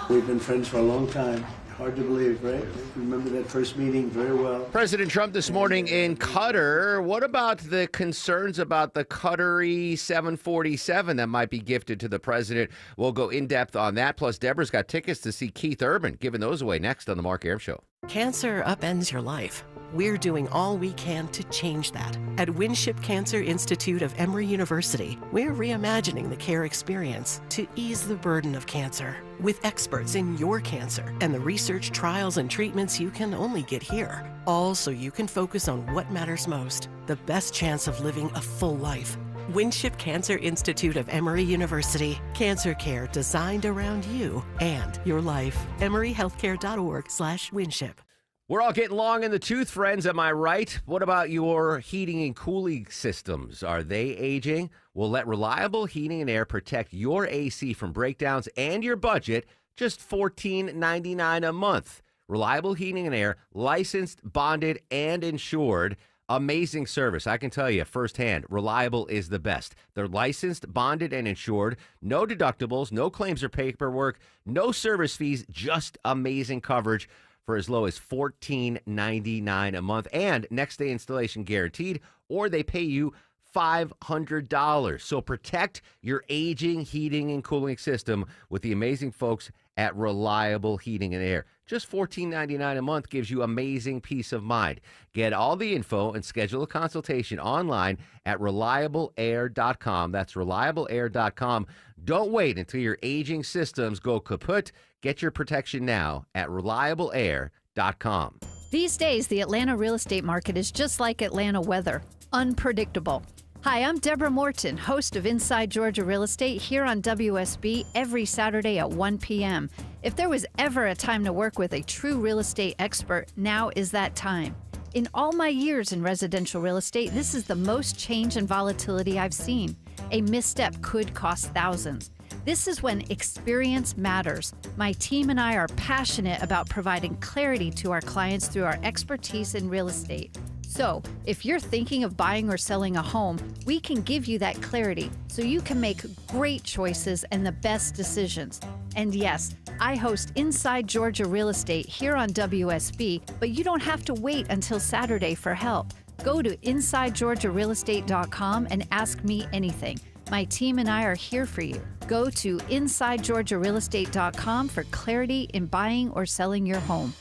Speaker 1: We've been friends for a long time. Hard to believe, right? Remember that first meeting very well.
Speaker 8: President Trump this morning in Qatar. What about the concerns about the Qatari 747 that might be gifted to the president? We'll go in depth on that. Plus, Deborah's got tickets to see Keith Urban, giving those away next on the Mark Arum Show.
Speaker 9: Cancer upends your life. We're doing all we can to change that. At Winship Cancer Institute of Emory University, we're reimagining the care experience to ease the burden of cancer. With experts in your cancer and the research, trials, and treatments you can only get here. All so you can focus on what matters most, the best chance of living a full life. Winship Cancer Institute of Emory University. Cancer care designed around you and your life. EmoryHealthcare.org/Winship.
Speaker 8: We're all getting long in the tooth, friends. Am I right? What about your heating and cooling systems? Are they aging? Well, let Reliable Heating and Air protect your AC from breakdowns and your budget. Just $14.99 a month. Reliable Heating and Air, licensed, bonded, and insured. Amazing service. I can tell you firsthand, Reliable is the best. They're licensed, bonded, and insured. No deductibles, no claims or paperwork, no service fees, just amazing coverage for as low as $14.99 a month, and next day installation guaranteed, or they pay you $500. So protect your aging heating and cooling system with the amazing folks at Reliable Heating and Air. Just $14.99 a month gives you amazing peace of mind. Get all the info and schedule a consultation online at ReliableAir.com. That's ReliableAir.com. Don't wait until your aging systems go kaput. Get your protection now at ReliableAir.com.
Speaker 25: These days, the Atlanta real estate market is just like Atlanta weather, unpredictable.
Speaker 11: Hi, I'm Deborah Morton, host of Inside Georgia Real Estate here on WSB every Saturday at 1 p.m. If there was ever a time to work with a true real estate expert, now is that time. In all my years in residential real estate, this is the most change and volatility I've seen. A misstep could cost thousands. This is when experience matters. My team and I are passionate about providing clarity to our clients through our expertise in real estate. So, if you're thinking of buying or selling a home, we can give you that clarity so you can make great choices and the best decisions. And yes, I host Inside Georgia Real Estate here on WSB, but you don't have to wait until Saturday for help. Go to InsideGeorgiaRealEstate.com and ask me anything. My team and I are here for you. Go to InsideGeorgiaRealEstate.com for clarity in buying or selling your home.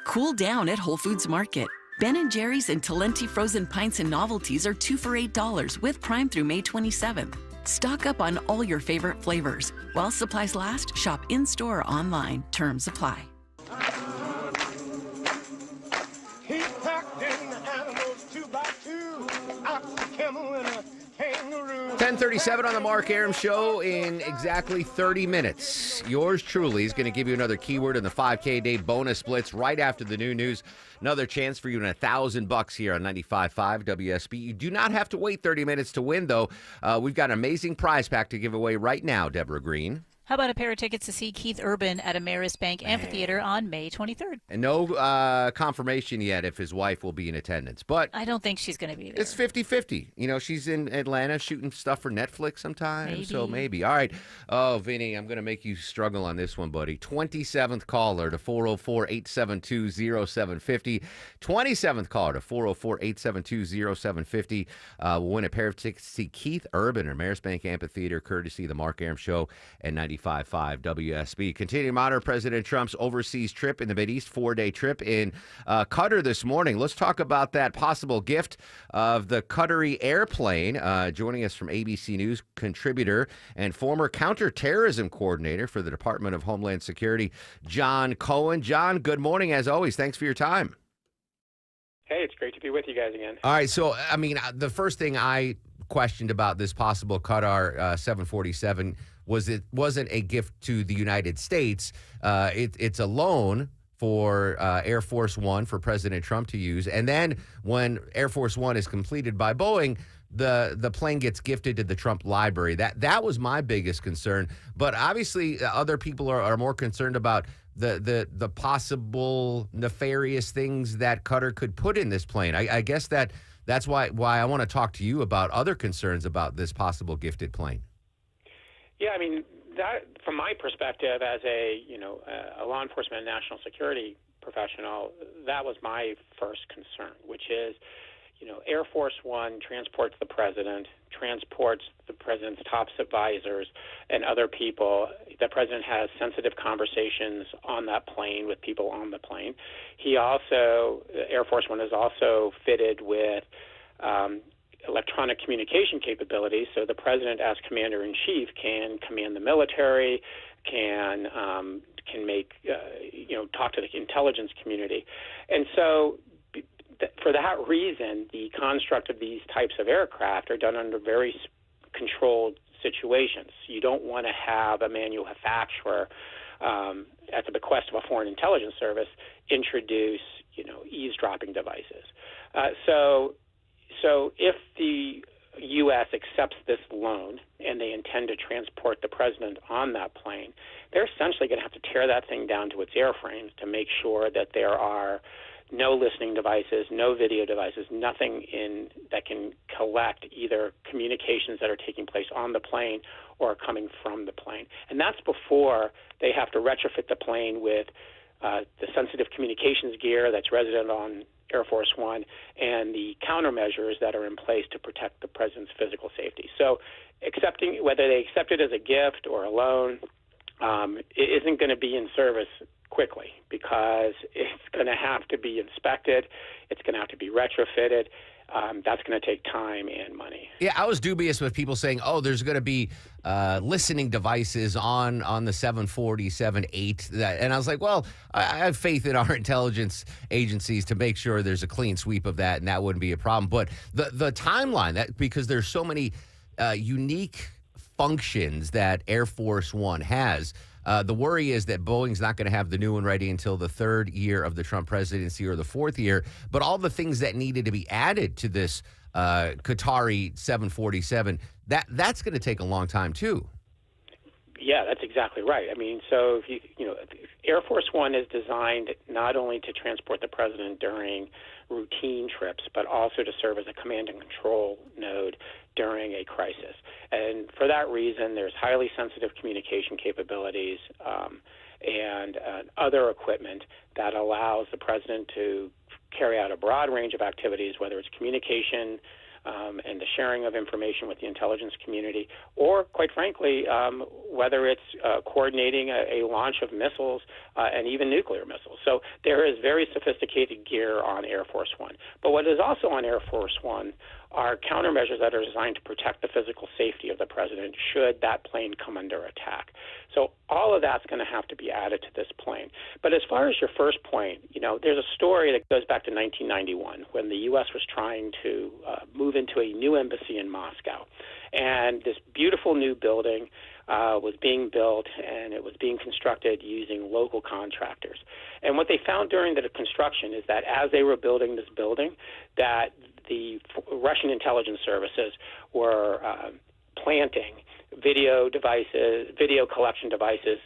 Speaker 12: Cool down at Whole Foods Market. Ben & Jerry's and Talenti frozen pints and novelties are 2 for $8 with Prime through May 27th. Stock up on all your favorite flavors. While supplies last, shop in-store or online. Terms apply.
Speaker 14: He packed in the animals 2x2, ox, camel, and a kangaroo.
Speaker 8: 10:37 on the Mark Arum Show in exactly 30 minutes. Yours truly is going to give you another keyword in the 5K a day bonus splits right after the new news. Another chance for you in $1,000 here on 95.5 WSB. You do not have to wait 30 minutes to win, though. We've got an amazing prize pack to give away right now, Deborah Green.
Speaker 17: How about a pair of tickets to see Keith Urban at Ameris Bank Amphitheater on May 23rd?
Speaker 8: And no confirmation yet if his wife will be in attendance. But
Speaker 17: I don't think she's going to be there.
Speaker 8: It's 50-50. You know, she's in Atlanta shooting stuff for Netflix sometime. So maybe. All right. Oh, Vinny, I'm going to make you struggle on this one, buddy. 27th caller to 404-872-0750. 27th caller to 404-872-0750 will win a pair of tickets to see Keith Urban at Ameris Bank Amphitheater, courtesy of the Mark Arum Show and 95.5 WSB. Continuing to monitor President Trump's overseas trip in the Mideast, 4-day trip in Qatar this morning. Let's talk about that possible gift of the Qatari airplane. Joining us from ABC News, contributor and former counterterrorism coordinator for the Department of Homeland Security, John Cohen. John, good morning as always. Thanks for your time.
Speaker 15: Hey, it's great to be with you guys again.
Speaker 8: All right, so, I mean, the first thing I questioned about this possible Qatar 747 was it wasn't a gift to the United States. It's a loan for Air Force One for President Trump to use. And then when Air Force One is completed by Boeing, the plane gets gifted to the Trump Library. That was my biggest concern. But obviously, other people are more concerned about the possible nefarious things that Qatar could put in this plane. I guess that's why I want to talk to you about other concerns about this possible gifted plane.
Speaker 15: Yeah, I mean, that from my perspective as a law enforcement and national security professional, that was my first concern, which is, Air Force One transports the president's top advisors and other people. The president has sensitive conversations on that plane with people on the plane. Air Force One is also fitted with electronic communication capabilities, so the president, as commander-in-chief, can command the military, can make talk to the intelligence community, and so for that reason, the construct of these types of aircraft are done under very controlled situations. You don't want to have a manufacturer, at the bequest of a foreign intelligence service, introduce eavesdropping devices. So if the U.S. accepts this loan and they intend to transport the president on that plane, they're essentially going to have to tear that thing down to its airframes to make sure that there are no listening devices, no video devices, nothing that can collect either communications that are taking place on the plane or coming from the plane. And that's before they have to retrofit the plane with the sensitive communications gear that's resident on Air Force One and the countermeasures that are in place to protect the president's physical safety. So whether they accept it as a gift or a loan, it isn't going to be in service quickly because it's going to have to be inspected. It's going to have to be retrofitted. That's going to take time and money.
Speaker 8: Yeah, I was dubious with people saying, "Oh, there's going to be listening devices on the 747-8," and I was like, "Well, I have faith in our intelligence agencies to make sure there's a clean sweep of that, and that wouldn't be a problem." But the timeline, because there's so many unique functions that Air Force One has. The worry is that Boeing's not going to have the new one ready until the third year of the Trump presidency or the fourth year. But all the things that needed to be added to this Qatari 747, that's going to take a long time, too.
Speaker 15: Yeah, that's exactly right. I mean, so if Air Force One is designed not only to transport the president during routine trips, but also to serve as a command and control node during a crisis. And for that reason, there's highly sensitive communication capabilities and other equipment that allows the president to carry out a broad range of activities, whether it's communication and the sharing of information with the intelligence community, or, quite frankly, whether it's coordinating a launch of missiles and even nuclear missiles. So there is very sophisticated gear on Air Force One. But what is also on Air Force One are countermeasures that are designed to protect the physical safety of the president should that plane come under attack. So all of that's going to have to be added to this plane. But as far as your first point, there's a story that goes back to 1991 when the U.S. was trying to move into a new embassy in Moscow. And this beautiful new building was being built, and it was being constructed using local contractors. And what they found during the construction is that as they were building this building, that the Russian intelligence services were planting video devices, video collection devices,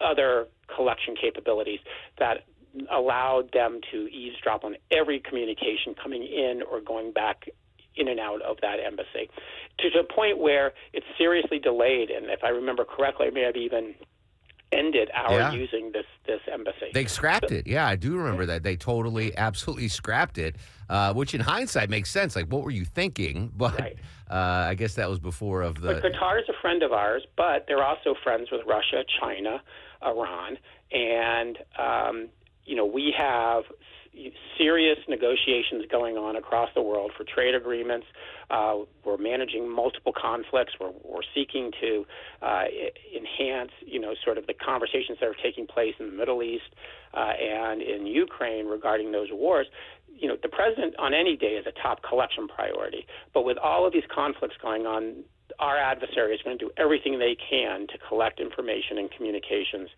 Speaker 15: other collection capabilities that allowed them to eavesdrop on every communication coming in or going back in and out of that embassy, to the point where it's seriously delayed. And if I remember correctly, it may have even ended our using this embassy.
Speaker 8: They scrapped it. Yeah, I do remember that. They absolutely scrapped it, which in hindsight makes sense. Like, what were you thinking? But
Speaker 15: right.
Speaker 8: I guess that was before of the...
Speaker 15: But Qatar is a friend of ours, but they're also friends with Russia, China, Iran, and, we have serious negotiations going on across the world for trade agreements. We're managing multiple conflicts. We're seeking to enhance, sort of the conversations that are taking place in the Middle East and in Ukraine regarding those wars. The president on any day is a top collection priority. But with all of these conflicts going on, our adversary is going to do everything they can to collect information and communications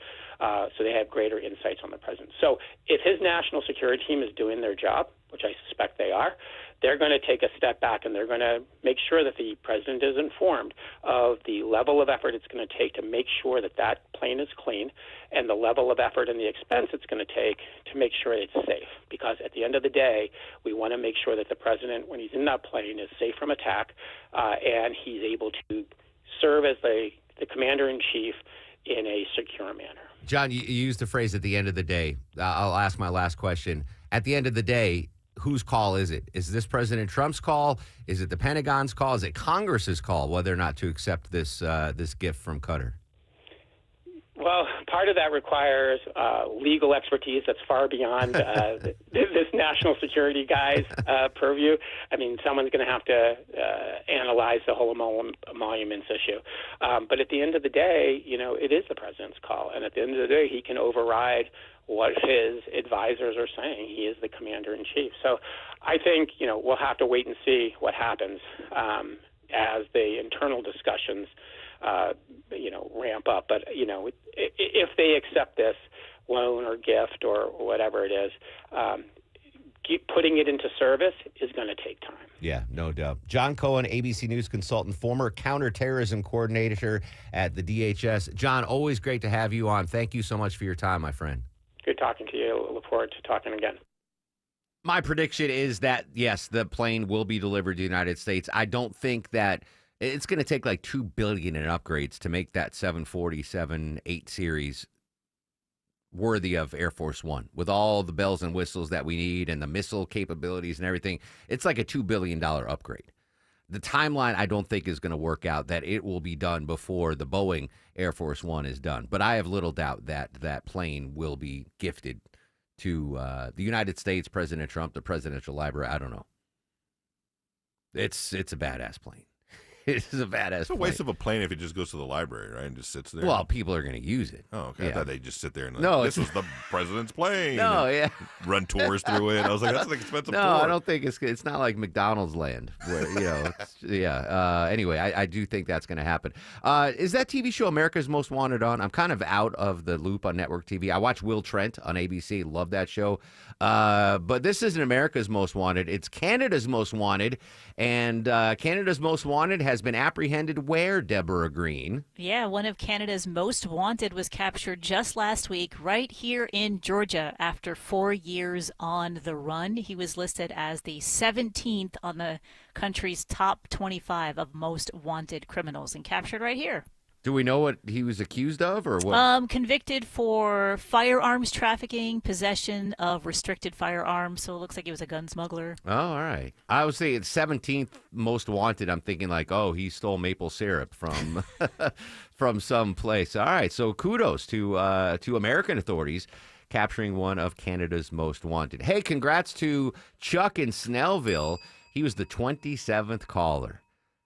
Speaker 15: so they have greater insights on the president. So if his national security team is doing their job, which I suspect they are, they're going to take a step back and they're going to make sure that the president is informed of the level of effort it's going to take to make sure that that plane is clean and the level of effort and the expense it's going to take to make sure it's safe. Because at the end of the day, we want to make sure that the president, when he's in that plane, is safe from attack and he's able to serve as the commander-in-chief in a secure manner.
Speaker 8: John, you used the phrase at the end of the day. I'll ask my last question. At the end of the day, whose call is it? Is this President Trump's call? Is it the Pentagon's call? Is it Congress's call whether or not to accept this gift from Qatar?
Speaker 15: Well, part of that requires legal expertise that's far beyond this national security guy's purview. I mean, someone's going to have to analyze the whole emoluments issue. But at the end of the day, it is the president's call. And at the end of the day, he can override what his advisors are saying. He is the commander-in-chief. So I think, we'll have to wait and see what happens as the internal discussions ramp up. But, if they accept this loan or gift or whatever it is, putting it into service is going to take time.
Speaker 8: Yeah, no doubt. John Cohen, ABC News consultant, former counterterrorism coordinator at the DHS. John, always great to have you on. Thank you so much for your time, my friend.
Speaker 15: Good talking to you. Look forward to talking again.
Speaker 8: My prediction is that, yes, the plane will be delivered to the United States. I don't think that it's going to take like $2 billion in upgrades to make that 747-8 series worthy of Air Force One. With all the bells and whistles that we need and the missile capabilities and everything, it's like a $2 billion upgrade. The timeline, I don't think, is going to work out that it will be done before the Boeing Air Force One is done. But I have little doubt that that plane will be gifted to the United States, President Trump, the presidential library. I don't know. It's a badass plane. It's a badass
Speaker 16: It's a waste of a plane if it just goes to the library, right, and just sits there.
Speaker 8: Well, people are going to use it.
Speaker 16: Oh, okay.
Speaker 8: Yeah.
Speaker 16: I thought they just sit there and
Speaker 8: No,
Speaker 16: this was the president's plane.
Speaker 8: No, yeah.
Speaker 16: Run tours through it. I was like, that's an expensive
Speaker 8: No,
Speaker 16: tour.
Speaker 8: I don't think it's not like McDonald's land where, anyway, I do think that's going to happen. Is that TV show America's Most Wanted on? I'm kind of out of the loop on network TV. I watch Will Trent on ABC. Love that show. But this isn't America's Most Wanted. It's Canada's Most Wanted. And Canada's Most Wanted has been apprehended where, Deborah Green?
Speaker 17: Yeah, one of Canada's most wanted was captured just last week right here in Georgia after 4 years on the run. He was listed as the 17th on the country's top 25 of most wanted criminals and captured right here.
Speaker 8: Do we know what he was accused of or what?
Speaker 17: Convicted for firearms trafficking, possession of restricted firearms. So it looks like he was a gun smuggler.
Speaker 8: Oh, all right. I was saying 17th most wanted. I'm thinking like, oh, he stole maple syrup from from some place. All right. So kudos to American authorities capturing one of Canada's most wanted. Hey, congrats to Chuck in Snellville. He was the 27th caller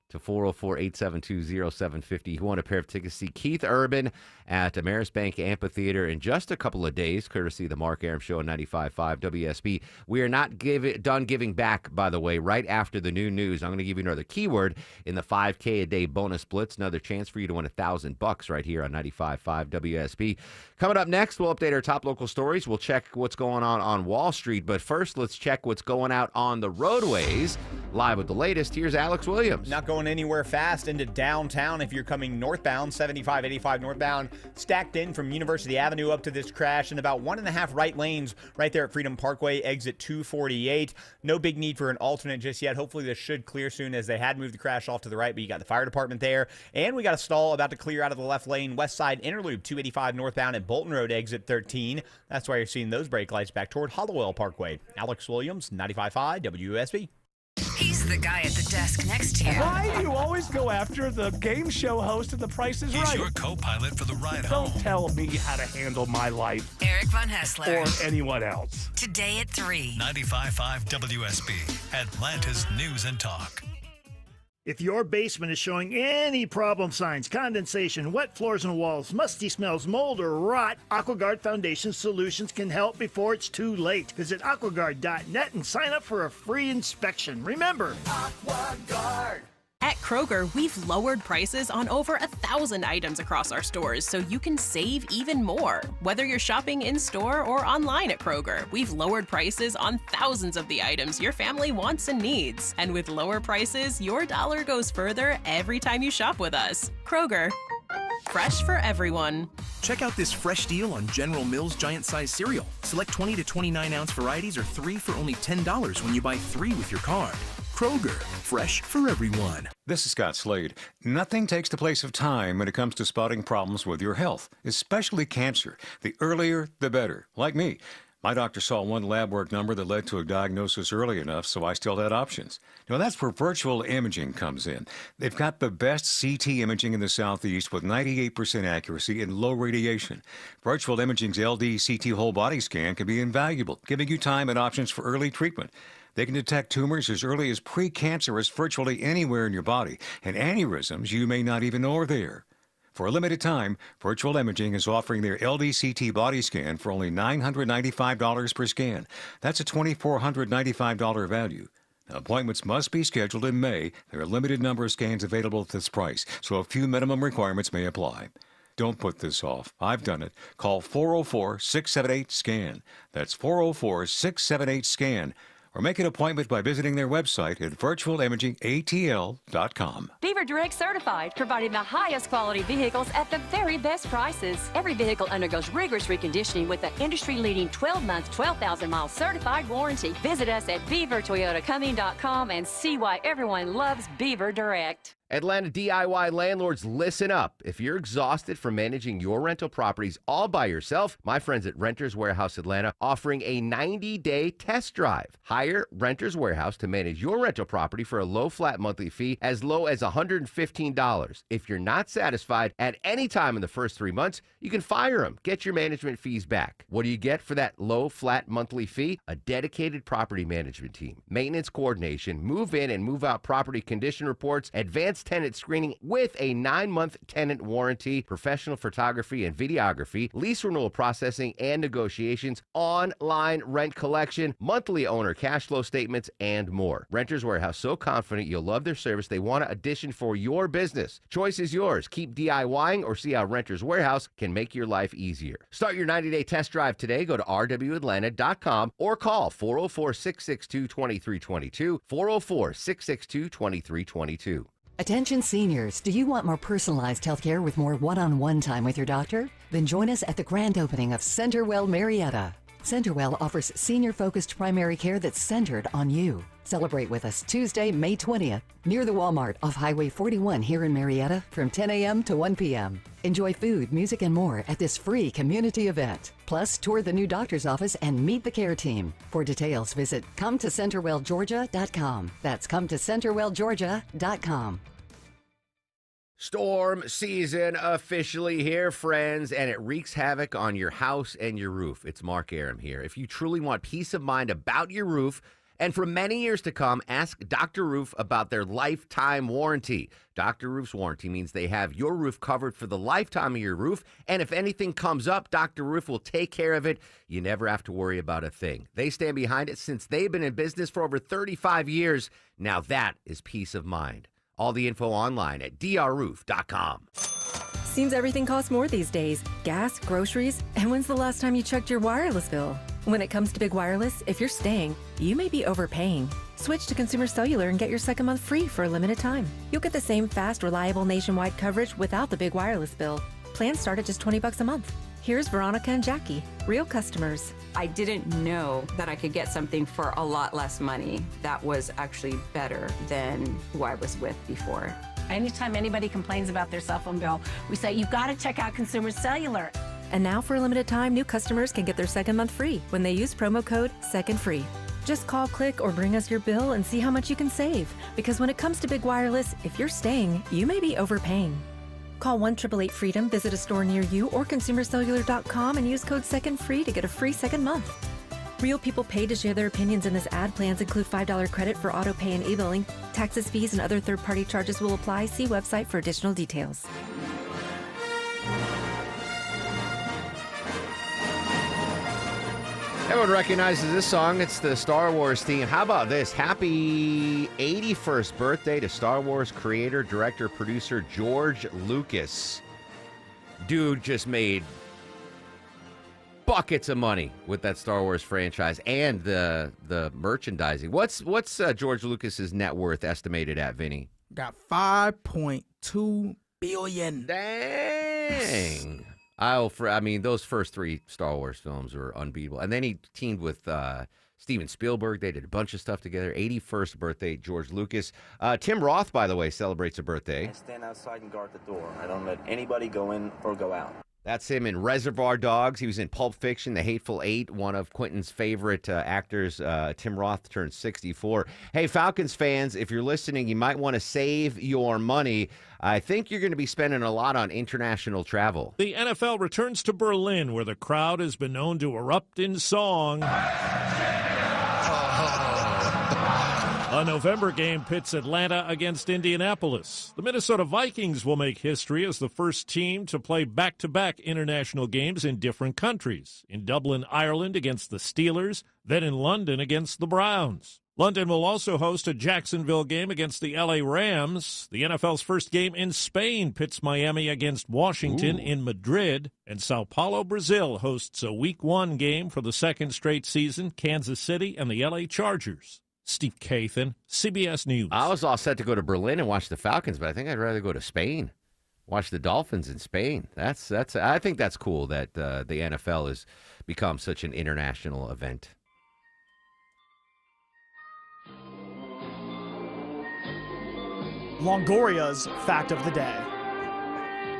Speaker 8: to 404-872-0750. He won a pair of tickets to see Keith Urban at Ameris Bank Amphitheater in just a couple of days, courtesy of the Mark Arum Show on 95.5 WSB. We are not done giving back, by the way. Right after the new news, I'm going to give you another keyword in the 5K a day bonus blitz. Another chance for you to win $1,000 right here on 95.5 WSB. Coming up next, we'll update our top local stories. We'll check what's going on Wall Street. But first, let's check what's going out on the roadways. Live with the latest, here's Alex Williams.
Speaker 4: Not going anywhere fast into downtown if you're coming northbound, 75-85 northbound, stacked in from University Avenue up to this crash in about 1.5 right lanes right there at Freedom Parkway, exit 248. No big need for an alternate just yet. Hopefully this should clear soon as they had moved the crash off to the right, but you got the fire department there. And we got a stall about to clear out of the left lane, west side interloop, 285 northbound at Bolton Road, exit 13. That's why you're seeing those brake lights back toward Hollowell Parkway. Alex Williams, 95.5 WSB.
Speaker 18: He's the guy at the desk next to you.
Speaker 7: Why do you always go after the game show host of The Price is Right?
Speaker 13: He's your co-pilot for the ride
Speaker 7: Don't
Speaker 13: home.
Speaker 7: tell me how to handle my life.
Speaker 18: Eric Von Hessler.
Speaker 7: Or anyone else.
Speaker 18: Today at 3.
Speaker 13: 95.5 WSB, Atlanta's News and Talk.
Speaker 19: If your basement is showing any problem signs, condensation, wet floors and walls, musty smells, mold, or rot, AquaGuard Foundation Solutions can help before it's too late. Visit aquaguard.net and sign up for a free inspection. Remember, AquaGuard.
Speaker 20: At Kroger, we've lowered prices on over 1,000 items across our stores so you can save even more. Whether you're shopping in-store or online at Kroger, we've lowered prices on thousands of the items your family wants and needs. And with lower prices, your dollar goes further every time you shop with us. Kroger, fresh for everyone.
Speaker 24: Check out this fresh deal on General Mills Giant Size cereal. Select 20 to 29 ounce varieties or 3 for only $10 when you buy 3 with your card. Kroger, fresh for everyone.
Speaker 25: This is Scott Slade. Nothing takes the place of time when it comes to spotting problems with your health, especially cancer. The earlier, the better. Like me. My doctor saw one lab work number that led to a diagnosis early enough, so I still had options. Now, that's where virtual imaging comes in. They've got the best CT imaging in the Southeast with 98% accuracy and low radiation. Virtual imaging's LD CT whole body scan can be invaluable, giving you time and options for early treatment. They can detect tumors as early as precancerous virtually anywhere in your body, and aneurysms you may not even know are there. For a limited time, Virtual Imaging is offering their LDCT body scan for only $995 per scan. That's a $2,495 value. Now, appointments must be scheduled in May. There are a limited number of scans available at this price, so a few minimum requirements may apply. Don't put this off. I've done it. Call 404-678-SCAN. That's 404-678-SCAN. Or make an appointment by visiting their website at virtualimagingatl.com.
Speaker 26: Beaver Direct Certified, providing the highest quality vehicles at the very best prices. Every vehicle undergoes rigorous reconditioning with the industry-leading 12-month, 12,000-mile certified warranty. Visit us at beavertoyotacumming.com and see why everyone loves Beaver Direct.
Speaker 8: Atlanta DIY landlords, listen up. If you're exhausted from managing your rental properties all by yourself, my friends at Renters Warehouse Atlanta offering a 90-day test drive. Hire Renters Warehouse to manage your rental property for a low flat monthly fee as low as $115. If you're not satisfied at any time in the first 3 months, you can fire them. Get your management fees back. What do you get for that low flat monthly fee? A dedicated property management team, maintenance coordination, move in and move out property condition reports, advanced tenant screening with a 9-month tenant warranty, professional photography and videography, lease renewal processing and negotiations, online rent collection, monthly owner cash flow statements, and more. Renters Warehouse, so confident you'll love their service, they want an addition for your business. Choice is yours. Keep DIYing or see how Renters Warehouse can make your life easier. Start your 90-day test drive today. Go to rwatlanta.com or call 404-662-2322, 404-662-2322.
Speaker 2: Attention seniors, do you want more personalized healthcare with more one-on-one time with your doctor? Then join us at the grand opening of CenterWell Marietta. CenterWell offers senior-focused primary care that's centered on you. Celebrate with us Tuesday, May 20th, near the Walmart off Highway 41 here in Marietta from 10 a.m. to 1 p.m. Enjoy food, music, and more at this free community event. Plus, tour the new doctor's office and meet the care team. For details, visit CometoCenterwellGeorgia.com. That's CometoCenterwellGeorgia.com.
Speaker 8: Storm season officially here, friends, and it wreaks havoc on your house and your roof. It's Mark Aram here. If you truly want peace of mind about your roof, and for many years to come, ask Dr. Roof about their lifetime warranty. Dr. Roof's warranty means they have your roof covered for the lifetime of your roof, and if anything comes up, Dr. Roof will take care of it. You never have to worry about a thing. They stand behind it since they've been in business for over 35 years. Now that is peace of mind. All the info online at drroof.com.
Speaker 3: Seems everything costs more these days. Gas, groceries, and when's the last time you checked your wireless bill? When it comes to Big Wireless, if you're staying, you may be overpaying. Switch to Consumer Cellular and get your second month free for a limited time. You'll get the same fast, reliable nationwide coverage without the big wireless bill. Plans start at just $20 a month. Here's Veronica and Jackie, real customers.
Speaker 5: I didn't know that I could get something for a lot less money that was actually better than who I was with before.
Speaker 10: Anytime anybody complains about their cell phone bill, we say, you've got to check out Consumer Cellular.
Speaker 3: And now for a limited time, new customers can get their second month free when they use promo code SECONDFREE. Just call, click, or bring us your bill and see how much you can save. Because when it comes to Big Wireless, if you're staying, you may be overpaying. Call 1-888-FREEDOM, visit a store near you, or ConsumerCellular.com and use code SECONDFREE to get a free second month. Real people pay to share their opinions in this ad. Plans include $5 credit for auto pay and e-billing. Taxes, fees, and other third-party charges will apply. See website for additional details.
Speaker 8: Everyone recognizes this song. It's the Star Wars theme. How about this? Happy 81st birthday to Star Wars creator, director, producer George Lucas. Dude just made buckets of money with that Star Wars franchise and the merchandising. What's George Lucas's net worth estimated at, Vinny?
Speaker 21: Got $5.2 billion.
Speaker 8: Dang. Those first three Star Wars films were unbeatable. And then he teamed with Steven Spielberg. They did a bunch of stuff together. 81st birthday, George Lucas. Tim Roth, by the way, celebrates a birthday.
Speaker 22: I stand outside and guard the door. I don't let anybody go in or go out.
Speaker 8: That's him in Reservoir Dogs. He was in Pulp Fiction, The Hateful Eight, one of Quentin's favorite actors. Tim Roth turned 64. Hey, Falcons fans, if you're listening, you might want to save your money. I think you're going to be spending a lot on international travel.
Speaker 23: The NFL returns to Berlin, where the crowd has been known to erupt in song. A November game pits Atlanta against Indianapolis. The Minnesota Vikings will make history as the first team to play back-to-back international games in different countries. In Dublin, Ireland against the Steelers, then in London against the Browns. London will also host a Jacksonville game against the LA Rams. The NFL's first game in Spain pits Miami against Washington in Madrid. And Sao Paulo, Brazil hosts a Week 1 game for the second straight season, Kansas City and the LA Chargers. Steve Kathan, CBS News.
Speaker 8: I was all set to go to Berlin and watch the Falcons, but I think I'd rather go to Spain, watch the Dolphins in Spain. That's. I think that's cool that the NFL has become such an international event.
Speaker 1: Longoria's fact of the day.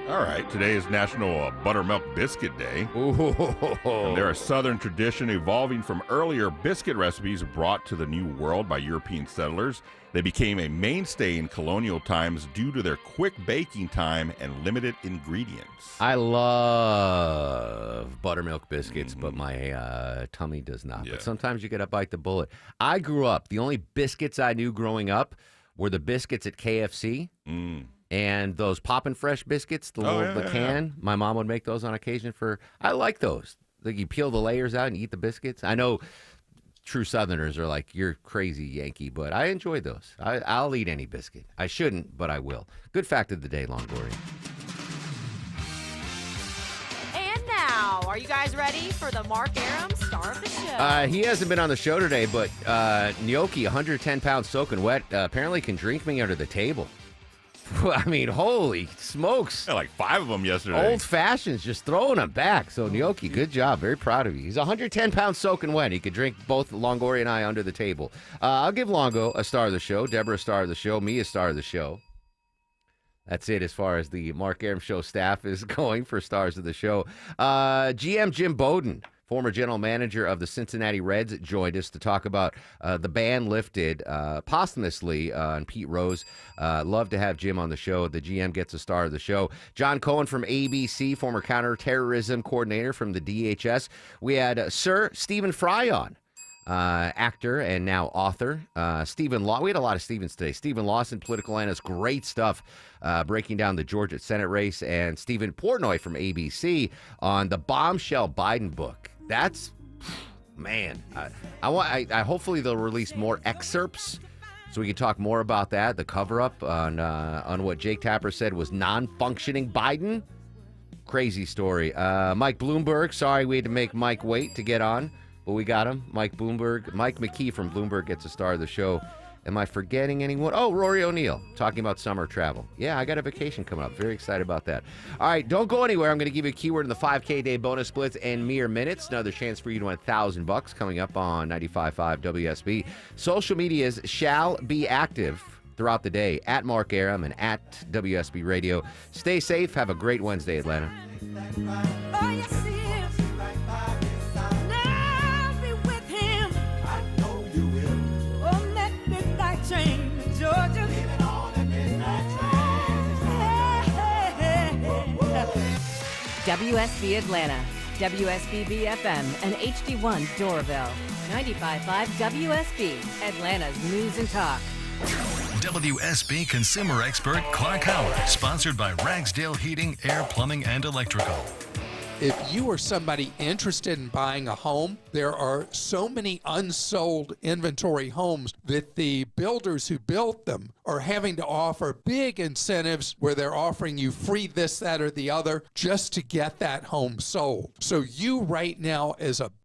Speaker 16: All right, today is National Buttermilk Biscuit Day. And they're a Southern tradition evolving from earlier biscuit recipes brought to the New World by European settlers. They became a mainstay in colonial times due to their quick baking time and limited ingredients.
Speaker 8: I love buttermilk biscuits, but my tummy does not.
Speaker 16: Yeah.
Speaker 8: But sometimes you got to bite the bullet. I grew up, the only biscuits I knew growing up were the biscuits at KFC. And those Poppin' Fresh biscuits, the can. My mom would make those on occasion I like those. Like you peel the layers out and eat the biscuits. I know true Southerners are like, you're crazy, Yankee, but I enjoy those. I'll eat any biscuit. I shouldn't, but I will. Good fact of the day, Longoria.
Speaker 6: And now, are you guys ready for the Mark Arum star of the show?
Speaker 8: He hasn't been on the show today, but Gnocchi, 110 pounds soaking wet, apparently can drink me under the table. I mean, holy smokes.
Speaker 16: Yeah, like 5 of them yesterday.
Speaker 8: Old fashions, just throwing them back. So, Gnocchi, good job. Very proud of you. He's 110 pounds soaking wet. He could drink both Longoria and I under the table. I'll give Longo a star of the show, Deborah a star of the show, me a star of the show. That's it as far as the Mark Arum Show staff is going for stars of the show. GM Jim Bowden, former general manager of the Cincinnati Reds, joined us to talk about the ban lifted posthumously on Pete Rose. Love to have Jim on the show. The GM gets a star of the show. John Cohen from ABC, former counterterrorism coordinator from the DHS. We had Sir Stephen Fry on. Actor and now author. Stephen Law. We had a lot of Stephens today. Stephen Lawson, political analyst, great stuff breaking down the Georgia Senate race. And Stephen Portnoy from ABC on the bombshell Biden book. That's, man, I hopefully they'll release more excerpts so we can talk more about that. The cover-up on what Jake Tapper said was non-functioning Biden. Crazy story. Mike Bloomberg. Sorry we had to make Mike wait to get on. But we got him. Mike McKee from Bloomberg gets a star of the show. Am I forgetting anyone? Oh, Rory O'Neill talking about summer travel. Yeah, I got a vacation coming up. Very excited about that. All right, don't go anywhere. I'm going to give you a keyword in the 5K day bonus splits in mere minutes. Another chance for you to win $1,000 coming up on 95.5 WSB. Social medias shall be active throughout the day at Mark Arum and at WSB Radio. Stay safe. Have a great Wednesday, Atlanta.
Speaker 26: WSB Atlanta, WSB BFM, and HD1 Doraville. 95.5 WSB, Atlanta's news and talk.
Speaker 13: WSB consumer expert Clark Howard, sponsored by Ragsdale Heating, Air, Plumbing, and Electrical.
Speaker 9: If you are somebody interested in buying a home, there are so many unsold inventory homes that the builders who built them are having to offer big incentives where they're offering you free this, that, or the other just to get that home sold. So you right now as a